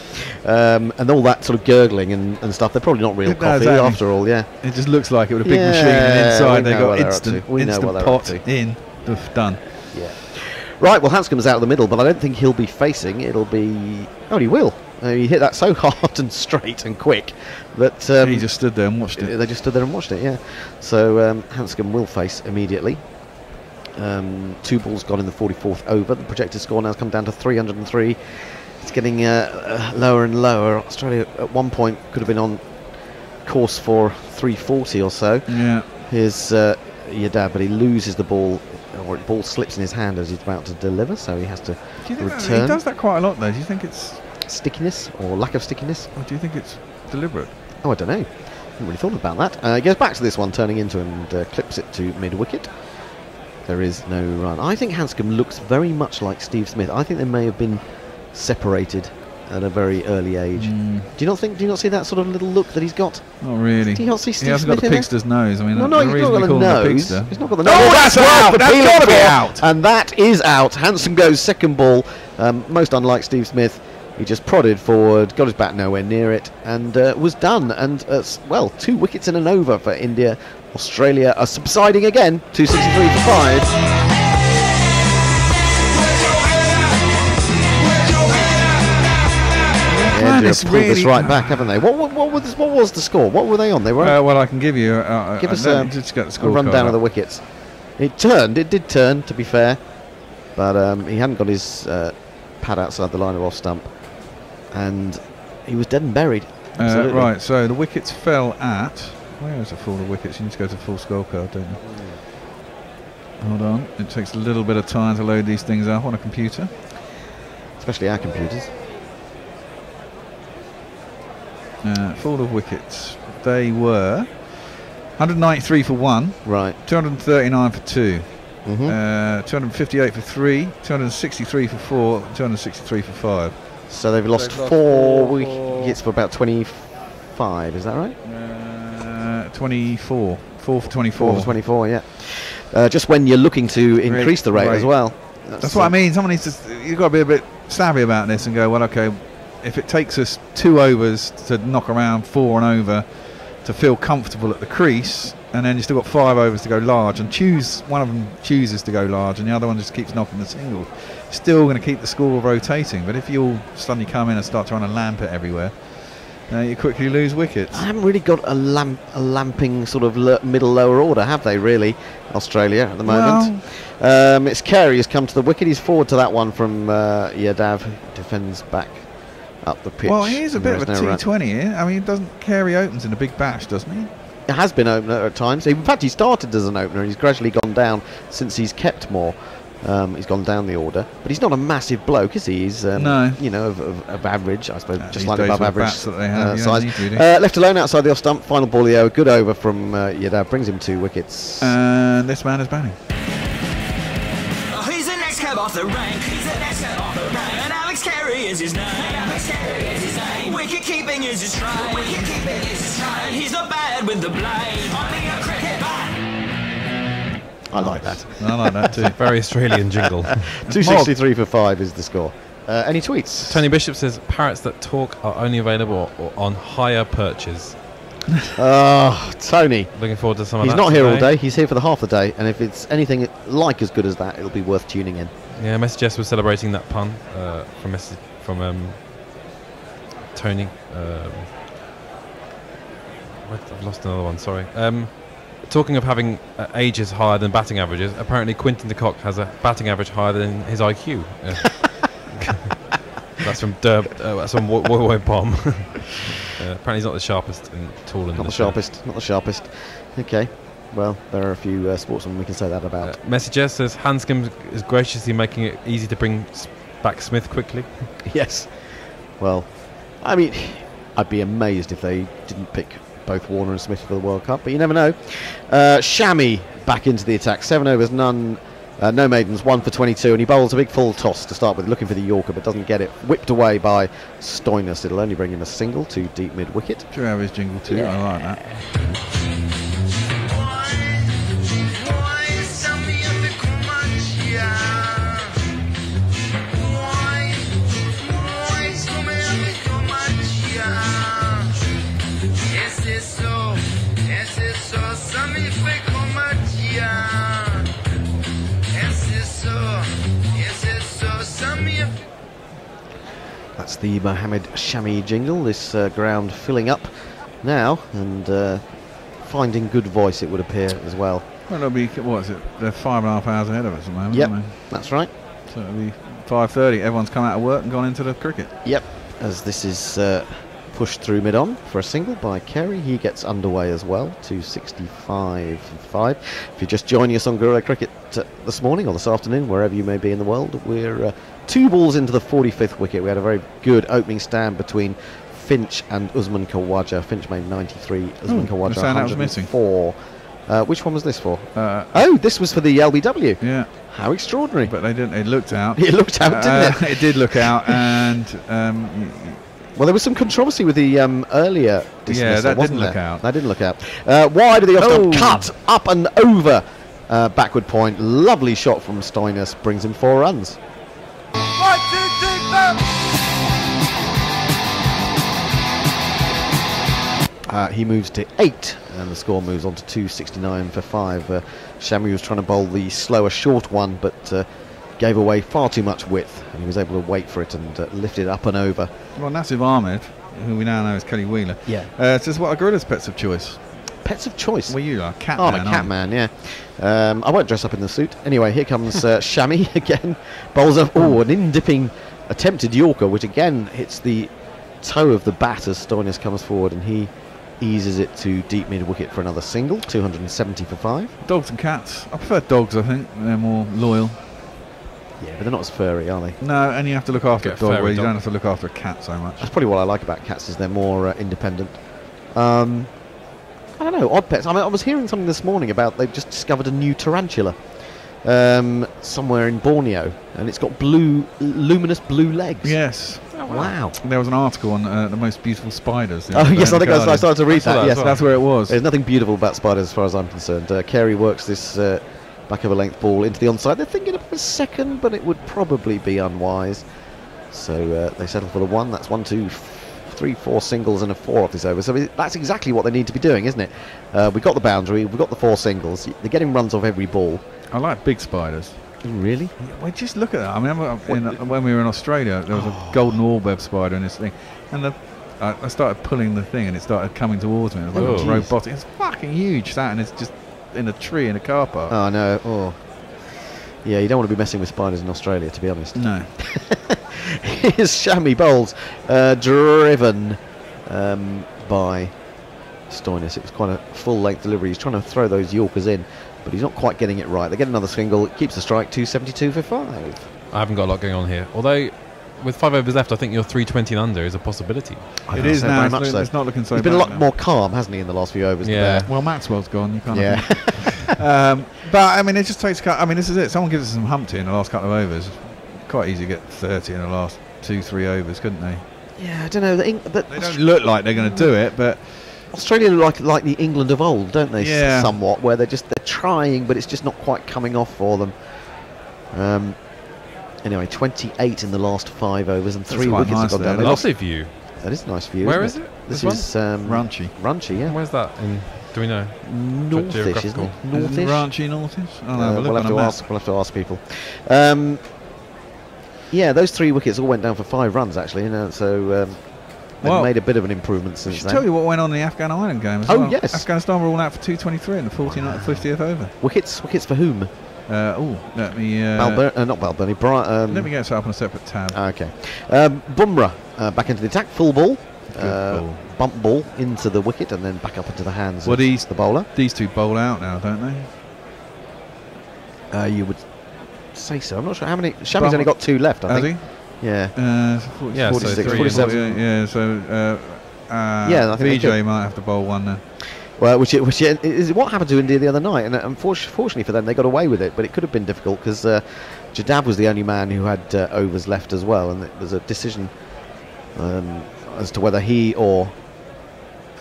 And all that sort of gurgling and stuff, they're probably not real coffee after all, yeah. It just looks like it with a big machine, and inside they've got instant pot in. Oof, done. Yeah. Right, well, Hanscom's out of the middle, but I don't think he'll be facing. It'll be... Oh, he will. He hit that so hard and straight and quick that... he just stood there and watched it. They just stood there and watched it, yeah. So Hanscom will face immediately. 2 balls gone in the 44th over. The projected score now has come down to 303. It's getting lower and lower. Australia at one point could have been on course for 340 or so. Yeah. Here's Yadav, but he loses the ball, or the ball slips in his hand as he's about to deliver, so he has to return. He does that quite a lot, though. Do you think it's stickiness or lack of stickiness? Or do you think it's deliberate? Oh, I don't know. I haven't really thought about that. He goes back to this one, turning into him, and clips it to mid-wicket. There is no run. I think Hanscom looks very much like Steve Smith. I think they may have been separated at a very early age. Do you not see that sort of little look that he's got? Not really. Do you not see Steve He hasn't Smith got the in pigster's nose. I mean, no, the he's reason not we got call the him the nose. pigster. He's not got the nose. Oh, that's out! That's got to be out! And that is out. Hanson goes second ball. Most unlike Steve Smith. He just prodded forward, got his bat nowhere near it, and was done. And, well, 2 wickets in an over for India. Australia are subsiding again, 263 for 5. India have pulled this right back, haven't they? What was the score? What were they on? They were. Well, I can give you. Give us just get the a rundown of the wickets. It did turn, to be fair, but he hadn't got his pad outside the line of off stump, and he was dead and buried. Right, so the wickets fell at. Where is the full of wickets? You need to go to the full scorecard, don't you? Hold on, it takes a little bit of time to load these things up on a computer, especially our computers. Full of wickets. They were 193 for 1, right? 239 for 2, 258 for 3, 263 for 4, 263 for 5. So they've lost 4 wickets for about 25. Is that right? 24. 4 for 24. 4 for 24. Yeah. Just when you're looking to increase the rate as well. That's what I mean. Someone needs to. You've got to be a bit savvy about this and go, well, okay. If it takes us 2 overs to knock around 4 and over to feel comfortable at the crease, and then you've still got 5 overs to go large, and one of them chooses to go large and the other one just keeps knocking the single, still going to keep the score rotating. But if you all suddenly come in and start trying to lamp it everywhere, you quickly lose wickets. I haven't really got a lamping sort of middle lower order, have they really, Australia at the moment? Well, it's Carey who's come to the wicket. He's forward to that one from Yadav, who defends back up the pitch. Well, he's a bit of a T20 here. I mean, doesn't Carey opens in a big bash, doesn't he? It has been opener at times. In fact, he started as an opener and he's gradually gone down since he's kept more. He's gone down the order, but he's not a massive bloke, is he? He's no, you know, of average, I suppose, just like above average that they have, size. Left alone outside the off stump, final ball of the over, good over from Yadav, brings him 2 wickets. And this man is batting. He's the next cab off the rank. And Alex Carey is his name. Wicket keeping is his trade. And he's not bad with the blade. I like that. I like that too. Very Australian jingle. 263 for 5 is the score. Any tweets? Tony Bishop says parrots that talk are only available on higher perches. Oh, Tony. Looking forward to some of that. He's not here all day. He's here for the half the day, and if it's anything like as good as that, it'll be worth tuning in. Yeah, Message S was celebrating that pun from Tony. I've lost another one. Sorry. Talking of having ages higher than batting averages, apparently Quinton de Kock has a batting average higher than his IQ. That's from Woy Bomb. Apparently he's not the sharpest tool in Not the sharpest. Okay. Well, there are a few sportsmen we can say that about. Message S says Hanscom is graciously making it easy to bring back Smith quickly. Yes. Well, I mean, I'd be amazed if they didn't pick both Warner and Smith for the World Cup, but you never know. Shami back into the attack. 7 overs, no maidens, 1 for 22, and he bowls a big full toss to start with, looking for the Yorker, but doesn't get it. Whipped away by Stoinis. It'll only bring him a single to deep mid wicket. Should have his jingle too. Yeah. I like that. That's the Mohammed Shami jingle. This ground filling up now and finding good voice, it would appear, as well. Well, it'll be, what is it? They're 5.5 hours ahead of us at the moment, yep, aren't they? That's right. So it'll be 5:30. Everyone's come out of work and gone into the cricket. Yep, as this is pushed through mid-on for a single by Carey. He gets underway as well, 265 for 5. If you're just joining us on Gorilla Cricket this morning or this afternoon, wherever you may be in the world, we're 2 balls into the 45th wicket. We had a very good opening stand between Finch and Usman Khawaja. Finch made 93, Usman Khawaja 104. Which one was this for? This was for the LBW. Yeah. How extraordinary! But they didn't. It looked out. It looked out, didn't it? It did look out, and well, there was some controversy with the earlier dismissal. Yeah, that wasn't didn't look there? out. That didn't look out. Wide of the off cut up and over backward point. Lovely shot from Stoinis, brings him 4 runs. 1, 2, 3, 4. He moves to 8, and the score moves on to 269 for 5. Shami was trying to bowl the slower short one, but gave away far too much width, and he was able to wait for it and lift it up and over. Well, Nasif Ahmed, who we now know as Kelly Wheeler, says, what are Gorilla's pets of choice? Pets of choice? Well, you are. Cat I'm man, a cat man, yeah. I won't dress up in the suit. Anyway, here comes Shami again. Bowls up. Oh, an in-dipping attempted Yorker, which again hits the toe of the bat as Stoinis comes forward, and he eases it to deep mid-wicket for another single. 270 for 5. Dogs and cats. I prefer dogs, I think. They're more loyal. Yeah, but they're not as furry, are they? No, and you have to look after a dog, where you dog. don't have to look after a cat so much. That's probably what I like about cats, is they're more independent. I don't know, odd pets. I mean, I was hearing something this morning about they've just discovered a new tarantula somewhere in Borneo, and it's got luminous blue legs. Yes. Oh, wow. There was an article on the most beautiful spiders. Oh, yes, I think I started to read that. Yes, that's where it was. There's nothing beautiful about spiders as far as I'm concerned. Carey works this back of a length ball into the onside. They're thinking of a second, but it would probably be unwise. So they settle for the 1. That's 1, 2, 3, 4 singles and a 4 off this over. So that's exactly what they need to be doing, isn't it? We've got the boundary, we've got the 4 singles. They're getting runs off every ball. I like big spiders. Really? Well, just look at that. I remember when we were in Australia, there was a golden orb spider in this thing, and I started pulling the thing, and it started coming towards me. It was like robotic. It's fucking huge, that, and it's just in a tree in a car park. Oh no! Oh, yeah. You don't want to be messing with spiders in Australia, to be honest. No. Here's Shami bowls, driven by Stoinis. It was quite a full-length delivery. He's trying to throw those Yorkers in, but he's not quite getting it right. They get another single. It keeps the strike. 272 for 5. I haven't got a lot going on here. Although, with 5 overs left, I think your 320 and under is a possibility. It is now. Very much so. It's not looking so bad. He's been a lot more calm, hasn't he, in the last few overs? Yeah. Well, Maxwell's gone. You can't. Yeah. But I mean, it just takes. I mean, this is it. Someone gives us some Humpty in the last couple of overs. Quite easy to get 30 in the last 2-3 overs, couldn't they? Yeah, I don't know. They don't look like they're going to do it, but Australia look like the England of old, don't they? Yeah. Somewhat, where they're trying, but it's just not quite coming off for them. Anyway, 28 in the last 5 overs, and 3 wickets have gone down. Lovely view. That is a nice view. Where is it? This is Ranchi. Ranchi, yeah. Where's that? Do we know? Northish, isn't it? Northish. Ranchi, Northish. We'll have to ask people. Yeah, those 3 wickets all went down for 5 runs actually. So they've made a bit of an improvement since then. I should tell you what went on in the Afghan Island game as well. Oh yes. Afghanistan were all out for 223 in the 50th over. Wickets for whom? Let me. Not Balburney. Let me get it up on a separate tab. Okay. Bumrah back into the attack, full ball. Bump ball into the wicket and then back up into the hands of the bowler. These 2 bowl out now, don't they? You would say so. I'm not sure how many. Shami's only got 2 left, I think. Yeah. 46, 47. Yeah, so I think VJ might have to bowl 1 then. Well, which is what happened to India the other night, and unfortunately for them, they got away with it. But it could have been difficult because Jadab was the only man who had overs left as well, and there was a decision as to whether he or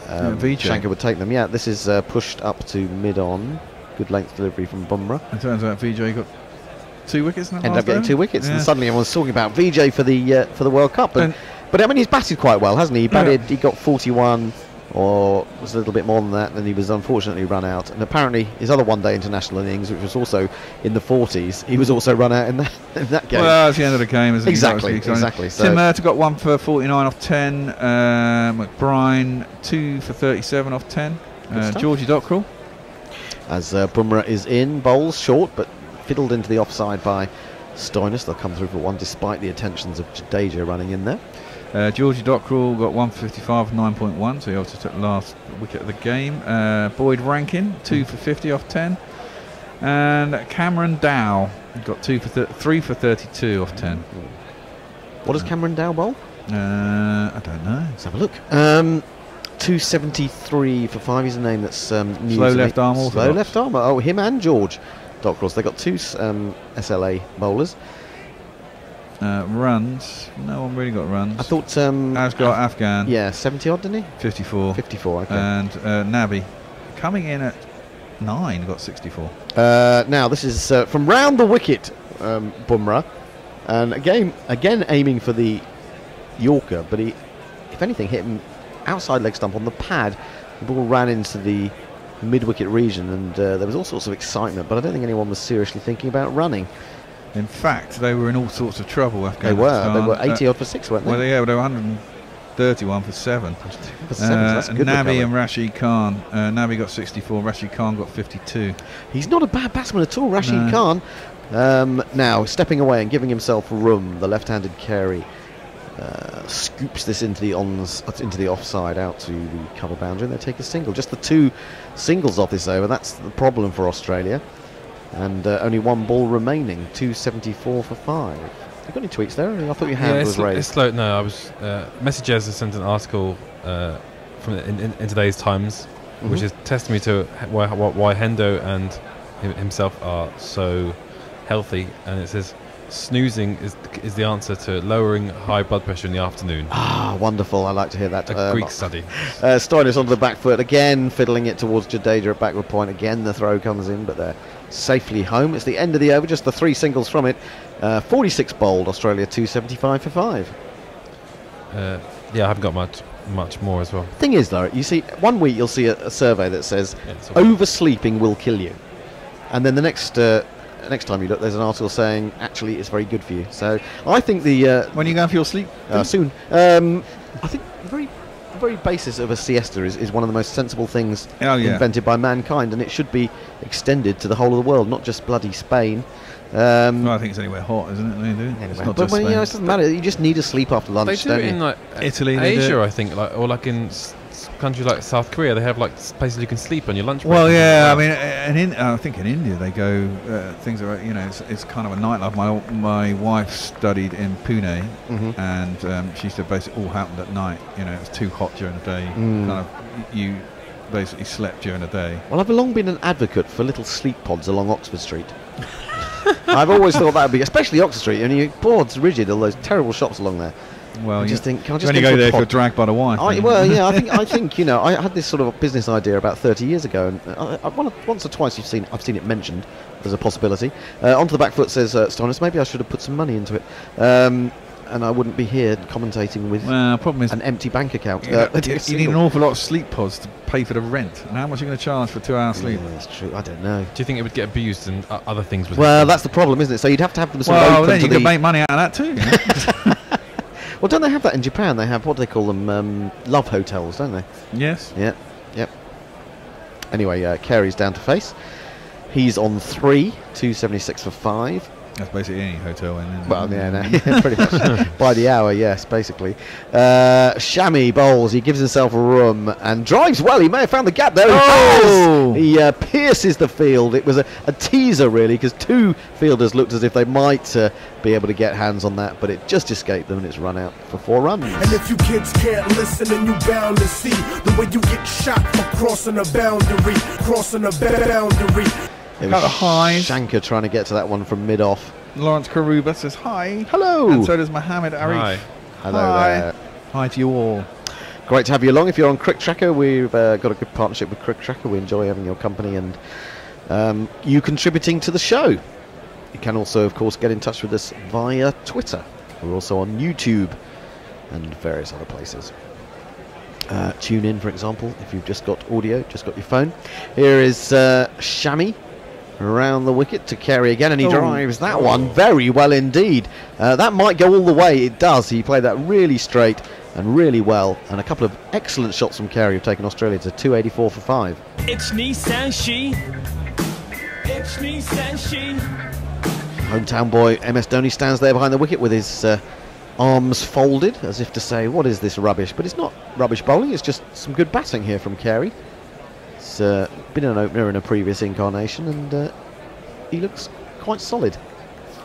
Shankar would take them. Yeah, this is pushed up to mid-on. Good length delivery from Bumrah. It turns out VJ got 2 wickets in that ended up getting 2 wickets, and suddenly everyone's talking about VJ for the World Cup. But I mean, he's batted quite well, hasn't he? He got 41. Or was a little bit more than that, and he was unfortunately run out. And apparently his other one-day international innings, which was also in the 40s, he was also run out in that game. Well, it's the end of the game, isn't it? Exactly. So Tim Murtagh got 1 for 49 off 10. McBride 2 for 37 off 10. Georgie Dockrell. As Bumrah is in, bowls short, but fiddled into the offside by Stoinis. They'll come through for 1 despite the attentions of Jadeja running in there. Georgie Dockrell got 155 9.1, so he obviously took the last wicket of the game. Boyd Rankin 2 for 50 off 10, and Cameron Dow got 3 for 32 off 10. What does Cameron Dow bowl? I don't know. Let's have a look. 273 for 5. He's a name that's new. Slow left arm orthodox. Slow left arm. Oh, him and George. dot cross. They've got two SLA bowlers. Runs. No one really got runs. I thought Has got Afghan. Yeah, 70 odd, didn't he? 54. 54, okay. And Nabi coming in at 9, got 64. Now this is from round the wicket, Bumrah, and again aiming for the Yorker, but he, if anything, hit him outside leg stump on the pad. The ball ran into the mid-wicket region, and there was all sorts of excitement, but I don't think anyone was seriously thinking about running. In fact, they were in all sorts of trouble. They were 80 odd for 6, weren't they? Well, yeah, they were 131 for 7. For 7, that's good. Nabi and Rashid Khan. Nabi got 64. Rashid Khan got 52. He's not a bad batsman at all, Rashid Khan. Now stepping away and giving himself room, the left-handed Carey scoops this into the offside, out to the cover boundary, and they take a single. Just the 2 singles off this over. That's the problem for Australia. And only 1 ball remaining. 274 for 5. You got any tweets there? I thought your hand was raised. It's slow. No, I was. Messages has sent an article from in today's Times, which is testimony to why Hendo and himself are so healthy, and it says snoozing is the answer to lowering high blood pressure in the afternoon. Ah, wonderful. I like to hear that. A Greek study. Stoinis onto the back foot again, fiddling it towards Jadeja at backward point. Again, the throw comes in, but they're safely home. It's the end of the over, just the 3 singles from it. 46 bowled, Australia 275 for 5. Yeah, I haven't got much more as well. Thing is, though, you see, one week you'll see a survey that says oversleeping will kill you, and then the next time you look, there's an article saying actually it's very good for you. So I think the when are you going for your sleep? Soon. I think the very basis of a siesta is one of the most sensible things invented by mankind, and it should be extended to the whole of the world, not just bloody Spain. Well, I think it's anywhere hot, isn't it? Anyway, it's not but when, it doesn't matter. You just need to sleep after lunch. They do it in like Italy, Asia, I think, or like in countries like South Korea. They have like places you can sleep on your lunch break. Well, yeah, I mean, I think in India they go things are, it's kind of a nightlife. My wife studied in Pune, and she said basically all happened at night. It was too hot during the day. Kind of you basically slept during the day. Well, I've long been an advocate for little sleep pods along Oxford Street. I've always thought that would be, especially Oxford Street, and you're bored, rigid, all those terrible shops along there. Well, I just think, can I just when you go there if you're dragged by the wife. I think I had this sort of business idea about 30 years ago, and once or twice I've seen it mentioned as a possibility. Onto the back foot says Stoinis, maybe I should have put some money into it, and I wouldn't be here commentating with problem is an empty bank account. You need an awful lot of sleep pods to pay for the rent, and how much are you going to charge for 2 hours sleep? Yeah, that's true. I don't know. Do you think it would get abused and other things would Well, that's the problem, isn't it? So you'd have to have them sort of open then to you could make money out of that too. Well, don't they have that in Japan? They have, what do they call them? Love hotels, don't they? Yes. Yep. Anyway, Carey's down to face. He's on 3, 276 for 5. That's basically any hotel in. Well, pretty much. By the hour, yes, basically. Shami bowls. He gives himself room and drives well. He may have found the gap there. He pierces the field. It was a teaser, really, because 2 fielders looked as if they might be able to get hands on that, but it just escaped them, and it's run out for 4 runs. And if you kids can't listen, then you bound to see the way you get shot for crossing a boundary. It was Shankar trying to get to that one from mid-off. Lawrence Karuba says hi. Hello. And so does Mohammed Arif. Hi. Hello there. Hi to you all. Great to have you along. If you're on Crick Tracker, we've got a good partnership with Crick Tracker. We enjoy having your company and you contributing to the show. You can also, of course, get in touch with us via Twitter. We're also on YouTube and various other places. Tune in, for example, if you've just got audio, just got your phone. Here is Shami around the wicket to Carey again, and he drives that one very well indeed. That might go all the way. It does. He played that really straight and really well, and a couple of excellent shots from Carey have taken Australia to 284 for 5. It's Nissan She. It's Nissan She. Hometown boy MS Dhoni stands there behind the wicket with his arms folded, as if to say, what is this rubbish? But it's not rubbish bowling, it's just some good batting here from Carey. It's been an opener in a previous incarnation, and he looks quite solid.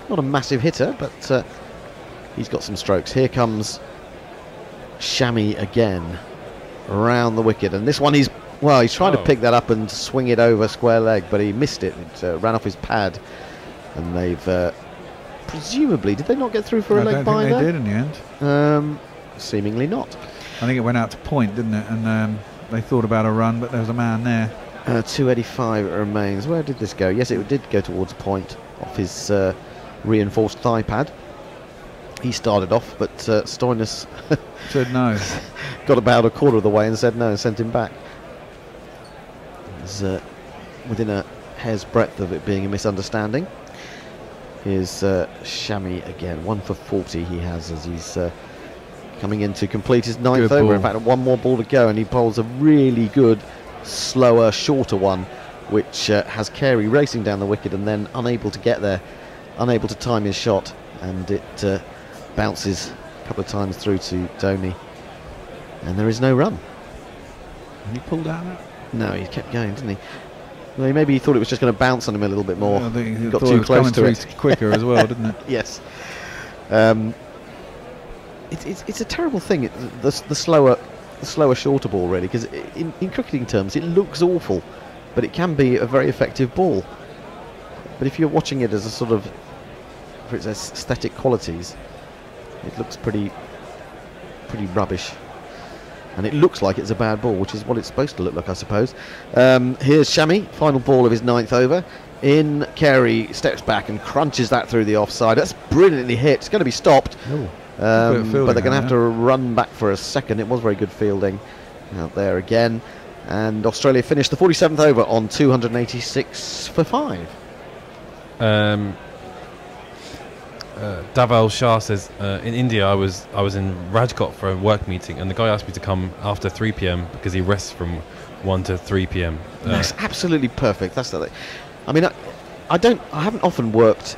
Not a massive hitter, but he's got some strokes. Here comes Shami again around the wicket, and this one he's Well, he's trying to pick that up and swing it over square leg, but he missed it. It ran off his pad, and they've presumably, did they not get through for a leg by there? I don't think they did in the end. Seemingly not. I think it went out to point, didn't it? And they thought about a run, but there was a man there. 285 remains. Where did this go? Yes, it did go towards point off his reinforced thigh pad. He started off, but Stoinis said no. Got about a quarter of the way and said no and sent him back. It was within a hair's breadth of it being a misunderstanding. Here's Shami again. 1 for 40 he has as he's coming in to complete his 9th over. In fact, one more ball to go, and he bowls a really good, slower, shorter one, which has Carey racing down the wicket and then unable to get there, unable to time his shot, and it bounces a couple of times through to Dhoni, and there is no run. And he pulled out that? No, he kept going, didn't he? Well, maybe he thought it was just going to bounce on him a little bit more. I think he got thought too it was close to coming it. through quicker as well, didn't it? Yes. It's a terrible thing. The slower, shorter ball, really, because in cricketing terms, it looks awful, but it can be a very effective ball. But if you're watching it as a sort of, for its aesthetic qualities, it looks pretty rubbish. And it looks like it's a bad ball, which is what it's supposed to look like, I suppose. Here's Shami, final ball of his 9th over. In, Carey steps back and crunches that through the offside. That's brilliantly hit. It's going to be stopped. But they're going to have to run back for a second. It was very good fielding out there again. And Australia finished the 47th over on 286 for 5. Daval Shah says, in India I was in Rajkot for a work meeting, and the guy asked me to come after 3 p.m. because he rests from 1 to 3 p.m. That's absolutely perfect. That's the thing. I mean, I haven't often worked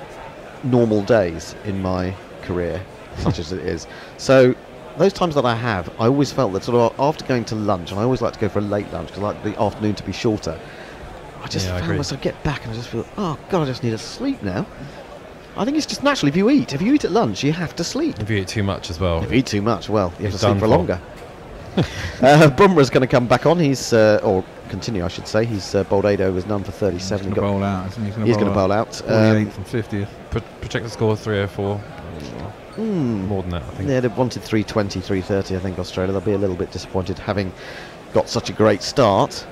normal days in my career, such as it is. So those times that I have, I always felt that sort of after going to lunch, and I always like to go for a late lunch because I like the afternoon to be shorter. I just found myself get back and I just feel, oh God, I just need to sleep now. I think it's just natural. If you eat at lunch, you have to sleep. If you eat too much as well. If you eat too much, well, you have to sleep for longer. Bumrah's going to come back on. He's or continue, I should say. He's bowled 8 overs, none for 37. He's going to bowl out, isn't he? He's going to bowl out. 48th and 50th. Projected score 304. More than that, I think. Yeah, they wanted 320, 330. I think Australia. They'll be a little bit disappointed having got such a great start.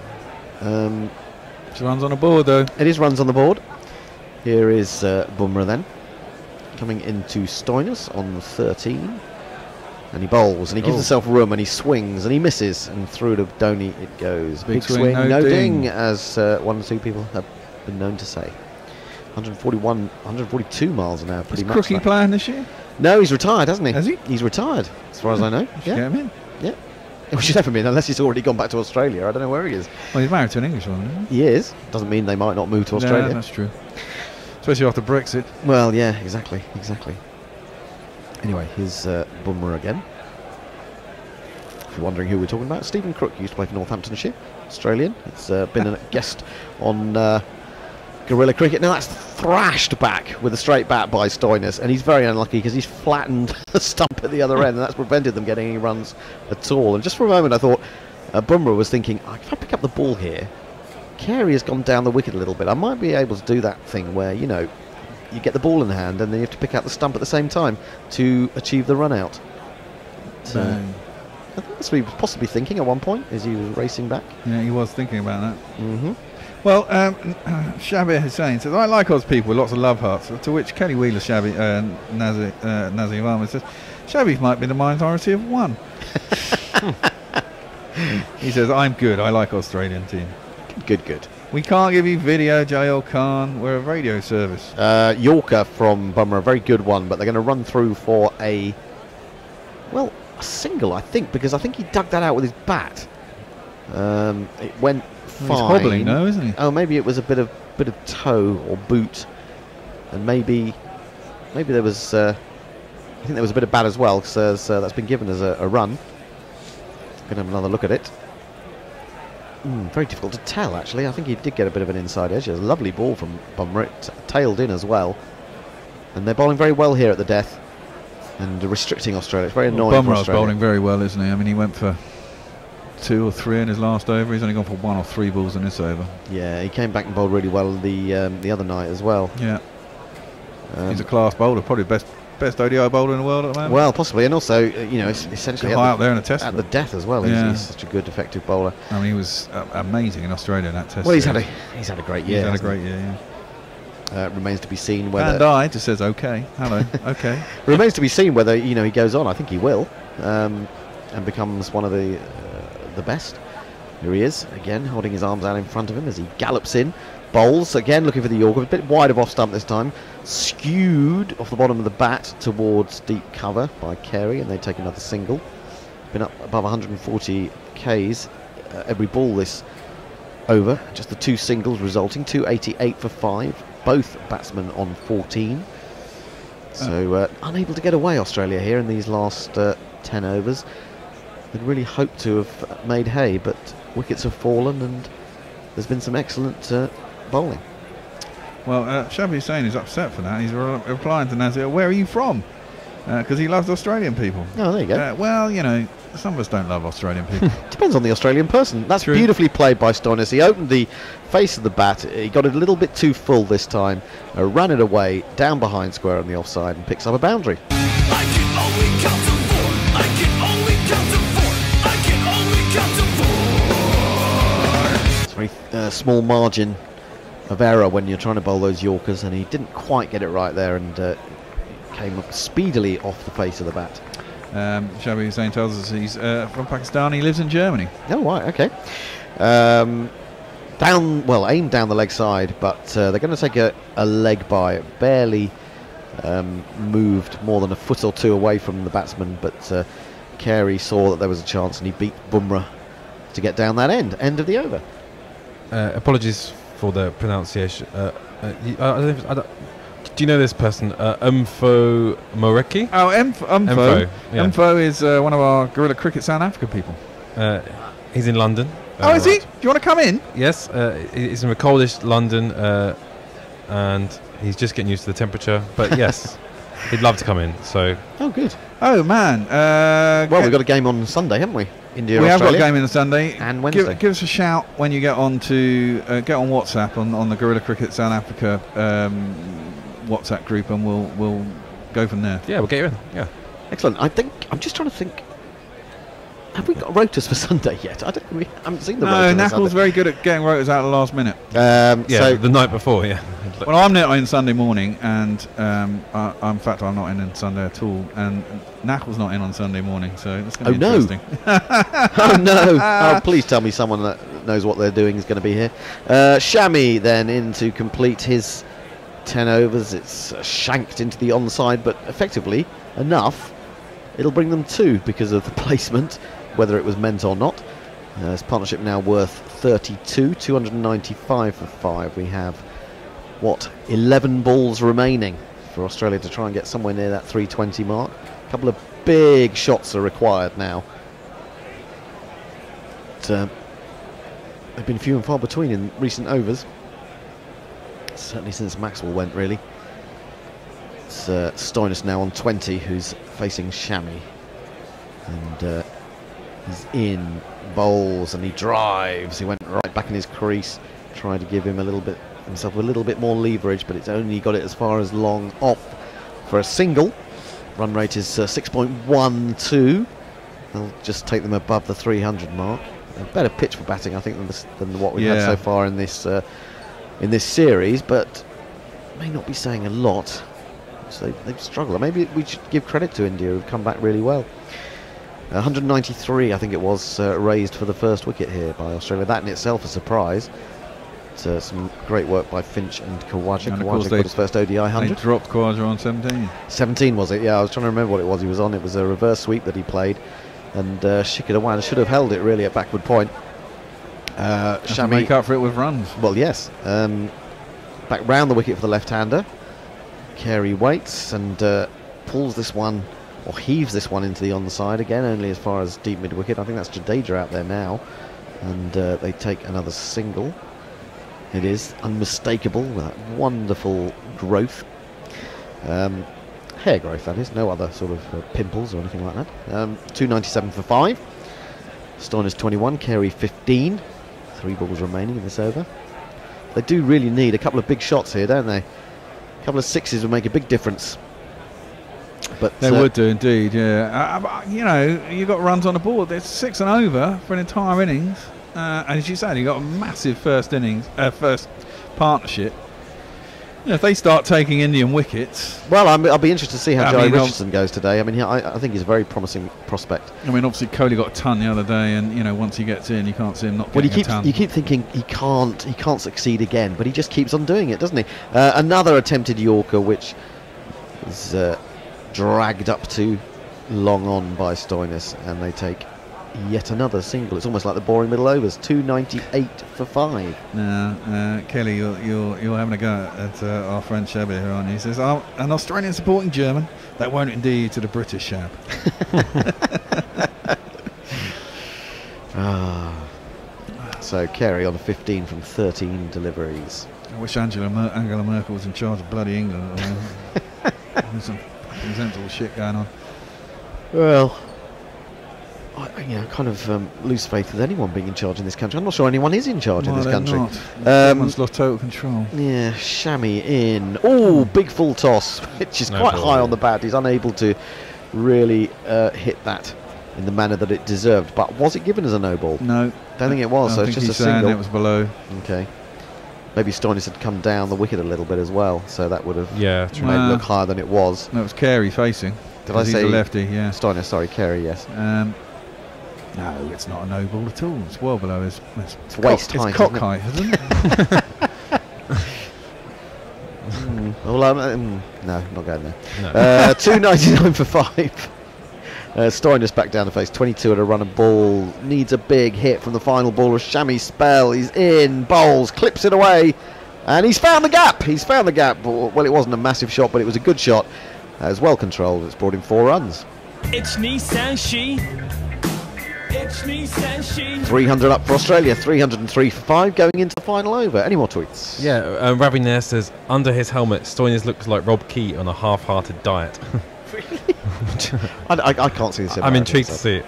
It's runs on the board, though. It is runs on the board. Here is Bumrah then, coming into Stoinis on 13, and he bowls and he gives himself room and he swings and he misses, and through to Dhoni it goes. Big swing, no ding, as 1 or 2 people have been known to say. 142 miles an hour, pretty much. Is Crookie playing this year? No, he's retired, hasn't he? Has he? He's retired, as far as I know. Get him in. Yeah. We should have him in, unless he's already gone back to Australia. I don't know where he is. Well, he's married to an Englishwoman, isn't he? He is. Doesn't mean they might not move to Australia. Yeah, that's true. Especially after Brexit. Well, yeah, exactly. Anyway, here's Bumrah again. If you're wondering who we're talking about, Stephen Crook used to play for Northamptonshire, Australian. It's been a guest on Guerrilla Cricket. Now that's thrashed back with a straight bat by Stoinis, and he's very unlucky because he's flattened the stump at the other end, and that's prevented them getting any runs at all. And just for a moment I thought Bumrah was thinking, if I pick up the ball here, Carey has gone down the wicket a little bit. I might be able to do that thing where, you know, you get the ball in the hand and then you have to pick out the stump at the same time to achieve the run out. I think that's what he was possibly thinking at one point as he was racing back. Yeah, he was thinking about that. Mm-hmm. Well, Shabir Hussain says, I like Oz people with lots of love hearts, to which Kelly Wheeler Nazir Ahmed says, Shabby might be the minority of one. He says, I'm good, I like Australian team. Good. We can't give you video, JL Khan. We're a radio service. Yorker from Bumrah, a very good one, but they're going to run through for a single, I think, because I think he dug that out with his bat. It went fine. He's hobbling now, isn't he? Oh, maybe it was a bit of toe or boot, and maybe there was. I think there was a bit of bat as well, because that's been given as a run. Going to have another look at it. Very difficult to tell, actually. I think he did get a bit of an inside edge. There's a lovely ball from Bumrah, tailed in as well. And they're bowling very well here at the death and restricting Australia. It's very annoying for Australia. Bumrah's bowling very well, isn't he? I mean, he went for 2 or 3 in his last over. He's only gone for 1 or 3 balls in this over. Yeah, he came back and bowled really well the other night as well. Yeah. He's a class bowler, probably best ODI bowler in the world at the moment. Well, possibly, and also you know, essentially high up there in a test at the death as well. Yeah. He's such a good, effective bowler. I mean, he was amazing in Australia in that test. Well, he's series. had a great year. He's had a great year. Yeah. Remains to be seen whether. And I just says okay. Hello. Okay. Remains to be seen whether he goes on. I think he will, and becomes one of the best. Here he is again, holding his arms out in front of him as he gallops in. Bowls again, looking for the Yorker, a bit wide of off stump this time. Skewed off the bottom of the bat towards deep cover by Carey, and they take another single. Been up above 140 Ks every ball this over. Just the 2 singles resulting 288 for 5. Both batsmen on 14. So unable to get away, Australia, here in these last 10 overs. They'd really hoped to have made hay, but wickets have fallen and there's been some excellent bowling. Well, Shabby Hussain is upset for that. He's replying to Nazir, where are you from? Because he loves Australian people. Oh, there you go. Well, you know, some of us don't love Australian people. Depends on the Australian person. That's True. Beautifully played by Stoinis. He opened the face of the bat. He got it a little bit too full this time. Ran it away, down behind square on the offside, and picks up a boundary. It's a very small margin of error when you're trying to bowl those Yorkers, and he didn't quite get it right there, and came up speedily off the face of the bat. Shabby Hussain tells us he's from Pakistan. He lives in Germany. Oh, right, okay. Aimed down the leg side, but they're going to take a leg by. Barely moved more than a foot or two away from the batsman, but Carey saw that there was a chance, and he beat Bumrah to get down that end of the over. Apologies for the pronunciation. Do you know this person, Umfo Moreki? Oh, Umfo. Yeah. Umfo is one of our Guerrilla Cricket South Africa people. He's in London. Oh, is he? Do you want to come in? Yes, he's in a coldish London, and he's just getting used to the temperature. But yes, he'd love to come in. So. Oh, good. Oh man. Well, we've got a game on Sunday, haven't we? India. We Australia. have got a game on the Sunday and Wednesday. Give us a shout when you get on to get on WhatsApp on the Guerrilla Cricket South Africa WhatsApp group, and we'll go from there. Yeah, we'll get you in. Yeah. Excellent. I'm just trying to think. Have we got rotas for Sunday yet? We haven't seen the rotas. No, Knuckles very good at getting rotas out at the last minute. So the night before, yeah. Well, I'm not in Sunday morning, and in fact, I'm not in Sunday at all, and Knuckles not in on Sunday morning, so it's going to be interesting. Oh no! Oh, please tell me someone that knows what they're doing is going to be here. Shami then in to complete his 10 overs. It's shanked into the onside, but effectively enough. It'll bring them 2 because of the placement, whether it was meant or not. This partnership now worth 32, 295 for 5. We have, 11 balls remaining for Australia to try and get somewhere near that 320 mark. A couple of big shots are required now. But, they've been few and far between in recent overs. Certainly since Maxwell went, really. It's Stoinis now on 20, who's facing Shami, and he's in, bowls, and he drives. He went right back in his crease, tried to give him himself a little bit more leverage, but it's only got it as far as long off for a single. Run rate is 6.12. They'll just take them above the 300 mark. A better pitch for batting, I think, than what we've had so far in this series, but may not be saying a lot. So they've struggled. Maybe we should give credit to India, who've come back really well. 193, I think it was, raised for the first wicket here by Australia. That in itself a surprise. It's some great work by Finch and Khawaja. Khawaja got his first ODI 100. They dropped Khawaja on 17. 17 was it? Yeah, I was trying to remember what it was he was on. It was a reverse sweep that he played, and Shikhar Dhawan should have held it really at backward point. Shami make up for it with runs. Well, yes. Back round the wicket for the left-hander. Carey waits and pulls this one, or heaves this one into the onside again, only as far as deep mid-wicket. I think that's Jadeja out there now, and they take another single. It is unmistakable with that wonderful growth, hair growth that is, no other sort of pimples or anything like that. 297 for 5. Stoinis 21, Carey 15. 3 balls remaining in this over. They do really need a couple of big shots here, don't they? A couple of sixes would make a big difference. But they would do indeed, yeah. You know, you got runs on the board. There's 6 and over for an entire innings, and as you said, you got a massive first partnership. You know, if they start taking Indian wickets, well, I'll be interested to see how Joey Richardson goes today. I mean, I think he's a very promising prospect. I mean, obviously Kohli got a ton the other day, and you know, once he gets in, you can't see him not getting a ton. You keep thinking he can't succeed again, but he just keeps on doing it, doesn't he? Another attempted Yorker, which is dragged up to long on by Stoinis, and they take yet another single. It's almost like the boring middle overs. 298 for 5. Now, Kelly, you're having a go at our friend Shabby here, aren't you? He says, "Oh, an Australian supporting German. That won't indeed to the British Shab." So Carey on 15 from 13 deliveries. I wish Angela Merkel was in charge of bloody England. There's some fucking sensible shit going on. Well, I kind of lose faith with anyone being in charge in this country. I'm not sure anyone is in charge in this country. Everyone's lost total control. Yeah, Shami in. Oh, big full toss, which is quite high on the bat. He's unable to really hit that in the manner that it deserved. But was it given as a no ball? No. Don't think it was, so it's just a single. It was below. Okay. Maybe Stoinis had come down the wicket a little bit as well, so that would have made it look higher than it was. No, it was Carey facing. Did I say he's a lefty? Yeah. Stoinis, sorry, Carey, yes. No, it's not a no ball at all. It's well below his. It's waist height. It's cock height, isn't it? Well, no, not going there. No. 299 for 5. Stoinis back down to face 22 at a run of ball. Needs a big hit from the final ball. Shami spell. He's in. Bowls. Clips it away. And he's found the gap. He's found the gap. Well, it wasn't a massive shot, but it was a good shot. It was well controlled. It's brought in 4 runs. It's Nissan She. It's Nissan She. 300 up for Australia. 303 for 5 going into the final over. Any more tweets? Yeah, Ravi Nair says, under his helmet, Stoinis looks like Rob Key on a half-hearted diet. I can't see this. I'm intrigued to see it.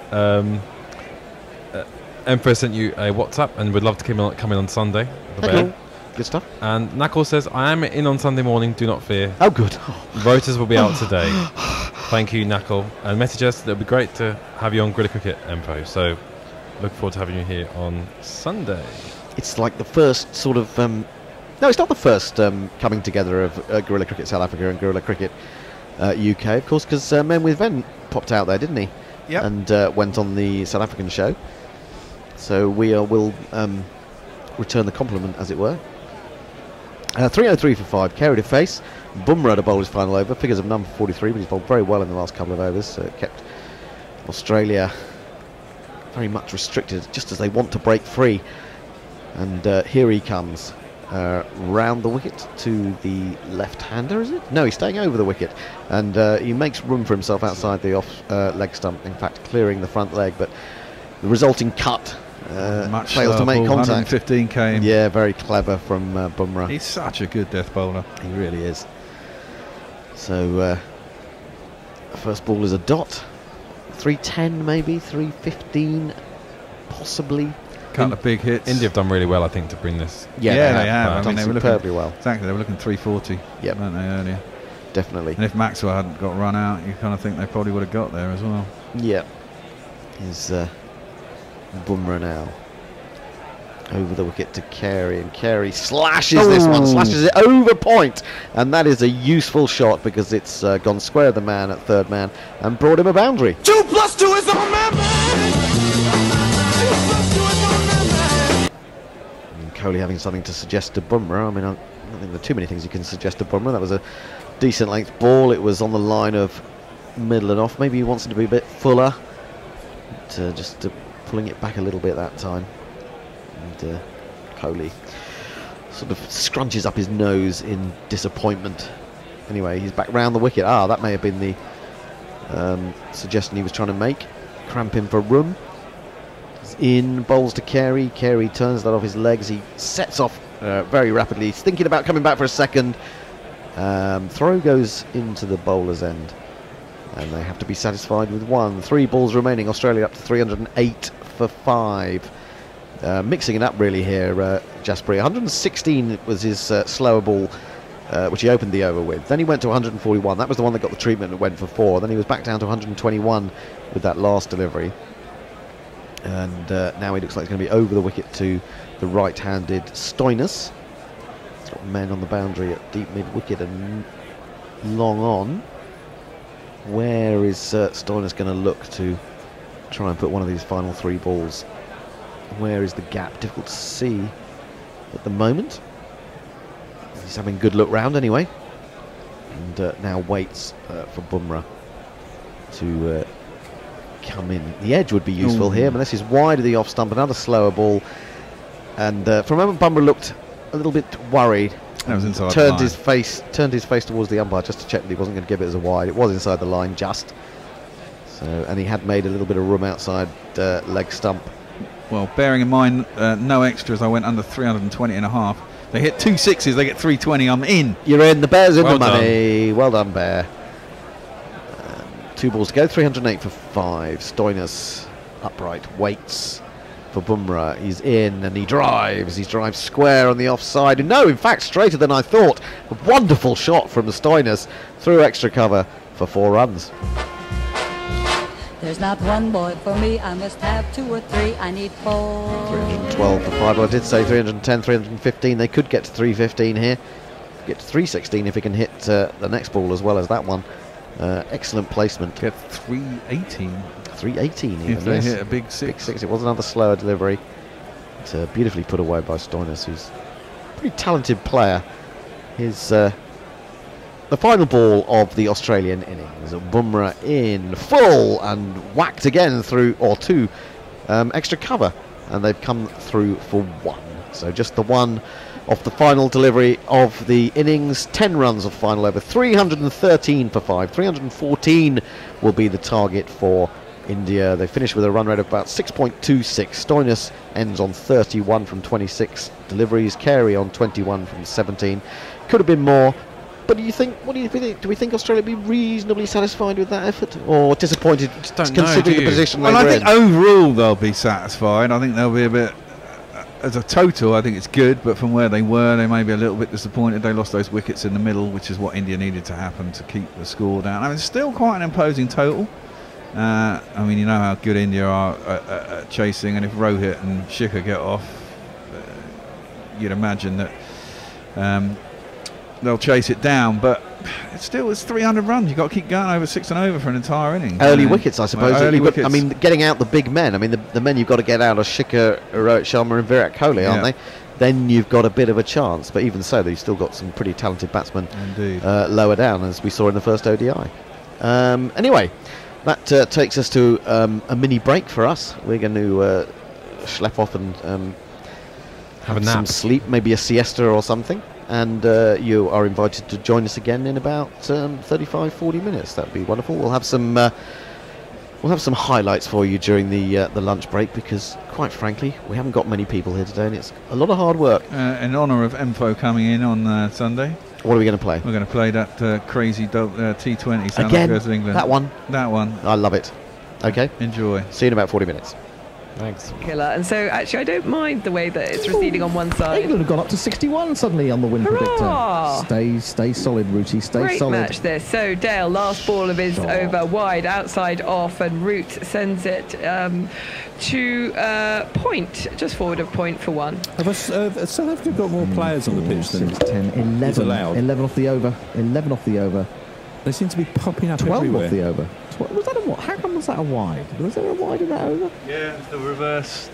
Emperor sent you a WhatsApp and would love to come in on Sunday. Cool. Good stuff. And Knuckles says, I am in on Sunday morning, do not fear. Oh, good. Rotors will be out today. Thank you, Knuckle. And message us that it would be great to have you on Gorilla Cricket, Empo. So look forward to having you here on Sunday. It's like the first sort of... no, it's not the first coming together of Gorilla Cricket South Africa and Gorilla Cricket UK, of course, because Men with Ven popped out there, didn't he? Yep. And went on the South African show. So we will return the compliment, as it were. 303 for 5, Carey to face. Bumrah to bowl his final over. Figures of none for 43, but he's bowled very well in the last couple of overs. So it kept Australia very much restricted, just as they want to break free. And here he comes. Round the wicket to the left-hander, is it? No, he's staying over the wicket. And he makes room for himself outside the off leg stump, in fact clearing the front leg, but the resulting cut fails to make contact. 115 km. Yeah, very clever from Bumrah. He's such a good death bowler. He really is. So first ball is a dot. 310 maybe, 315 possibly. Couple of big hits. India have done really well, I think, to bring this. Yeah, they have. I mean, they were superbly well. Exactly, they were looking 340, weren't they, earlier? Definitely. And if Maxwell hadn't got run out, you kind of think they probably would have got there as well. Yeah. Is Bumrah now over the wicket to Carey, and Carey slashes this one, slashes it over point, and that is a useful shot because it's gone square of the man at third man and brought him a boundary. 2 + 2 is a man. Kohli having something to suggest to Bumrah. I mean, I don't think there are too many things you can suggest to Bumrah. That was a decent length ball. It was on the line of middle and off. Maybe he wants it to be a bit fuller. Just pulling it back a little bit that time. And Kohli sort of scrunches up his nose in disappointment. Anyway, he's back round the wicket. That may have been the suggestion he was trying to make. Cramp him for room. In, bowls to Carey. Carey turns that off his legs. He sets off very rapidly. He's thinking about coming back for a second. Throw goes into the bowler's end. And they have to be satisfied with 1. 3 balls remaining. Australia up to 308 for 5. Mixing it up really here, Jasperi. 116 was his slower ball, which he opened the over with. Then he went to 141. That was the one that got the treatment and went for 4. Then he was back down to 121 with that last delivery. And now he looks like he's going to be over the wicket to the right-handed Stoinis. He's got men on the boundary at deep mid-wicket and long on. Where is Stoinis going to look to try and put one of these final 3 balls? Where is the gap? Difficult to see at the moment. He's having a good look round anyway. And now waits for Bumrah to come in. The edge would be useful here, but this is wide of the off stump. Another slower ball. And for a moment, Bumrah looked a little bit worried. That was inside turned the his face towards the umpire just to check that he wasn't going to give it as a wide. It was inside the line just. So, and he had made a little bit of room outside leg stump. Well, bearing in mind no extras, I went under 320 and a half. They hit 2 6s, they get 320. I'm in. You're in. The Bear's in Well the money. Well done, Bear. 2 balls to go. 308 for 5. Stoinis upright waits for Bumrah. He's in and he drives. He drives square on the offside. No, in fact, straighter than I thought. A wonderful shot from Stoinis through extra cover for 4 runs. There's not one boy for me, I must have 2 or 3, I need 4. 312 for 5. Well, I did say 310, 315. They could get to 315 here. Get to 316 if he can hit the next ball as well as that one. Excellent placement. Get 318. 318 even. If they hit a big 6. Big 6. It was another slower delivery. It's beautifully put away by Stoinis, who's a pretty talented player. His the final ball of the Australian innings. Bumrah in full and whacked again through, or 2 extra cover, and they've come through for 1. So just the one of the final delivery of the innings. 10 runs of final over. 313 for 5. 314 will be the target for India. They finish with a run rate of about 6.26. Stoinis ends on 31 from 26 deliveries. Carey on 21 from 17. Could have been more. But do you think? What do you think? Do we think Australia will be reasonably satisfied with that effort, or disappointed considering the position they were in? Well, I think overall they'll be satisfied. I think they'll be a bit. As a total, I think it's good, but from where they were, they may be a little bit disappointed. They lost those wickets in the middle, which is what India needed to happen to keep the score down. I mean, it's still quite an imposing total. I mean, you know how good India are at chasing, and if Rohit and Shikhar get off, you'd imagine that they'll chase it down. But it's 300 runs. You've got to keep going over 6 and over for an entire inning. Early wickets, I suppose. Well, early wickets. I mean, getting out the big men. I mean, the men you've got to get out are Shikhar, Rohit Sharma and Virat Kohli, aren't they? Then you've got a bit of a chance. But even so, they've still got some pretty talented batsmen lower down, as we saw in the first ODI. Anyway, that takes us to a mini break for us. We're going to schlep off and have a nap, some sleep, maybe a siesta or something. And you are invited to join us again in about 35-40 minutes. That'd be wonderful. We'll have some highlights for you during the lunch break, because quite frankly we haven't got many people here today and it's a lot of hard work. In honour of Enfo coming in on Sunday, what are we going to play? We're going to play that crazy T20 South again. Africa England. That one. I love it. Okay, enjoy. See you in about 40 minutes. Thanks. Killer. And so actually I don't mind the way that it's receding on one side. England have gone up to 61 suddenly on the win Hurrah! predictor. Stay solid, Rooty. Stay Great solid. match this. So Dale, last ball of his over wide, outside off, and Root sends it to point, just forward of point for 1. Have South Africa got more players on the pitch than 10, 11, allowed? 11 off the over. 11 off the over. They seem to be popping up 12 everywhere. off the over. Was that a what? How come was that a wide? Was there a wide in that over? Yeah, the reverse.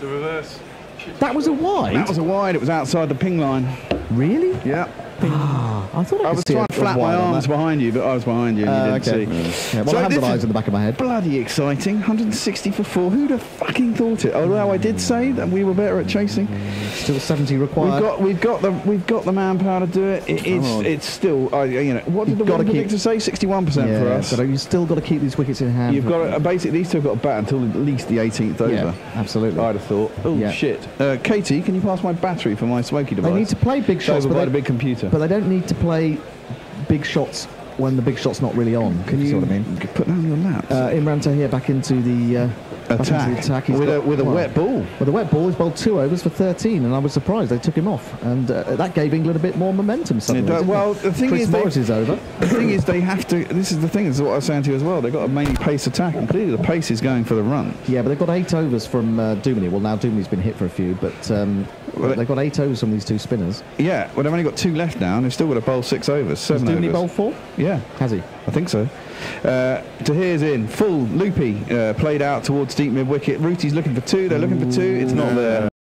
That was a wide? That was a wide. It was outside the ping line. Really? Yeah. I thought I was trying to flap my arms behind you, but I was behind you and you didn't see. Yeah, well, I have got eyes in the back of my head. Bloody exciting. 160 for 4. Who'd have fucking thought it? Although I did say that we were better at chasing. Still 70 required. We've got the manpower to do it. It's still what did the win predictor say? 61% for us. So you've still got to keep these wickets in hand. You've got to, basically these two have got to bat until at least the 18th over. Yeah, absolutely. I'd have thought. Oh shit. Katie, can you pass my battery for my smoky device? They need to play big shots, by the big computer. But they don't need to play big shots when the big shot's not really on. Can you see what I mean? Put down your laps. Imran Tahir back into the attack. With a wet ball. Well, the wet ball is bowled 2 overs for 13, and I was surprised they took him off, and that gave England a bit more momentum suddenly. Well, the thing Chris is, Morris is over. The thing is, they have to. This is the thing. This is what I was saying to you as well. They've got a mainly pace attack, and clearly the pace is going for the run. Yeah, but they've got 8 overs from Duminy. Well, now Dumany's been hit for a few, but they've got 8 overs from these 2 spinners. Yeah, well, they've only got 2 left now, and they've still got to bowl 6 overs, 7 overs. Has Duminy bowled 4? Yeah. Has he? I think so. Tahir's in. Full loopy played out towards deep mid-wicket. Rootie's looking for 2. They're looking for 2. It's not there.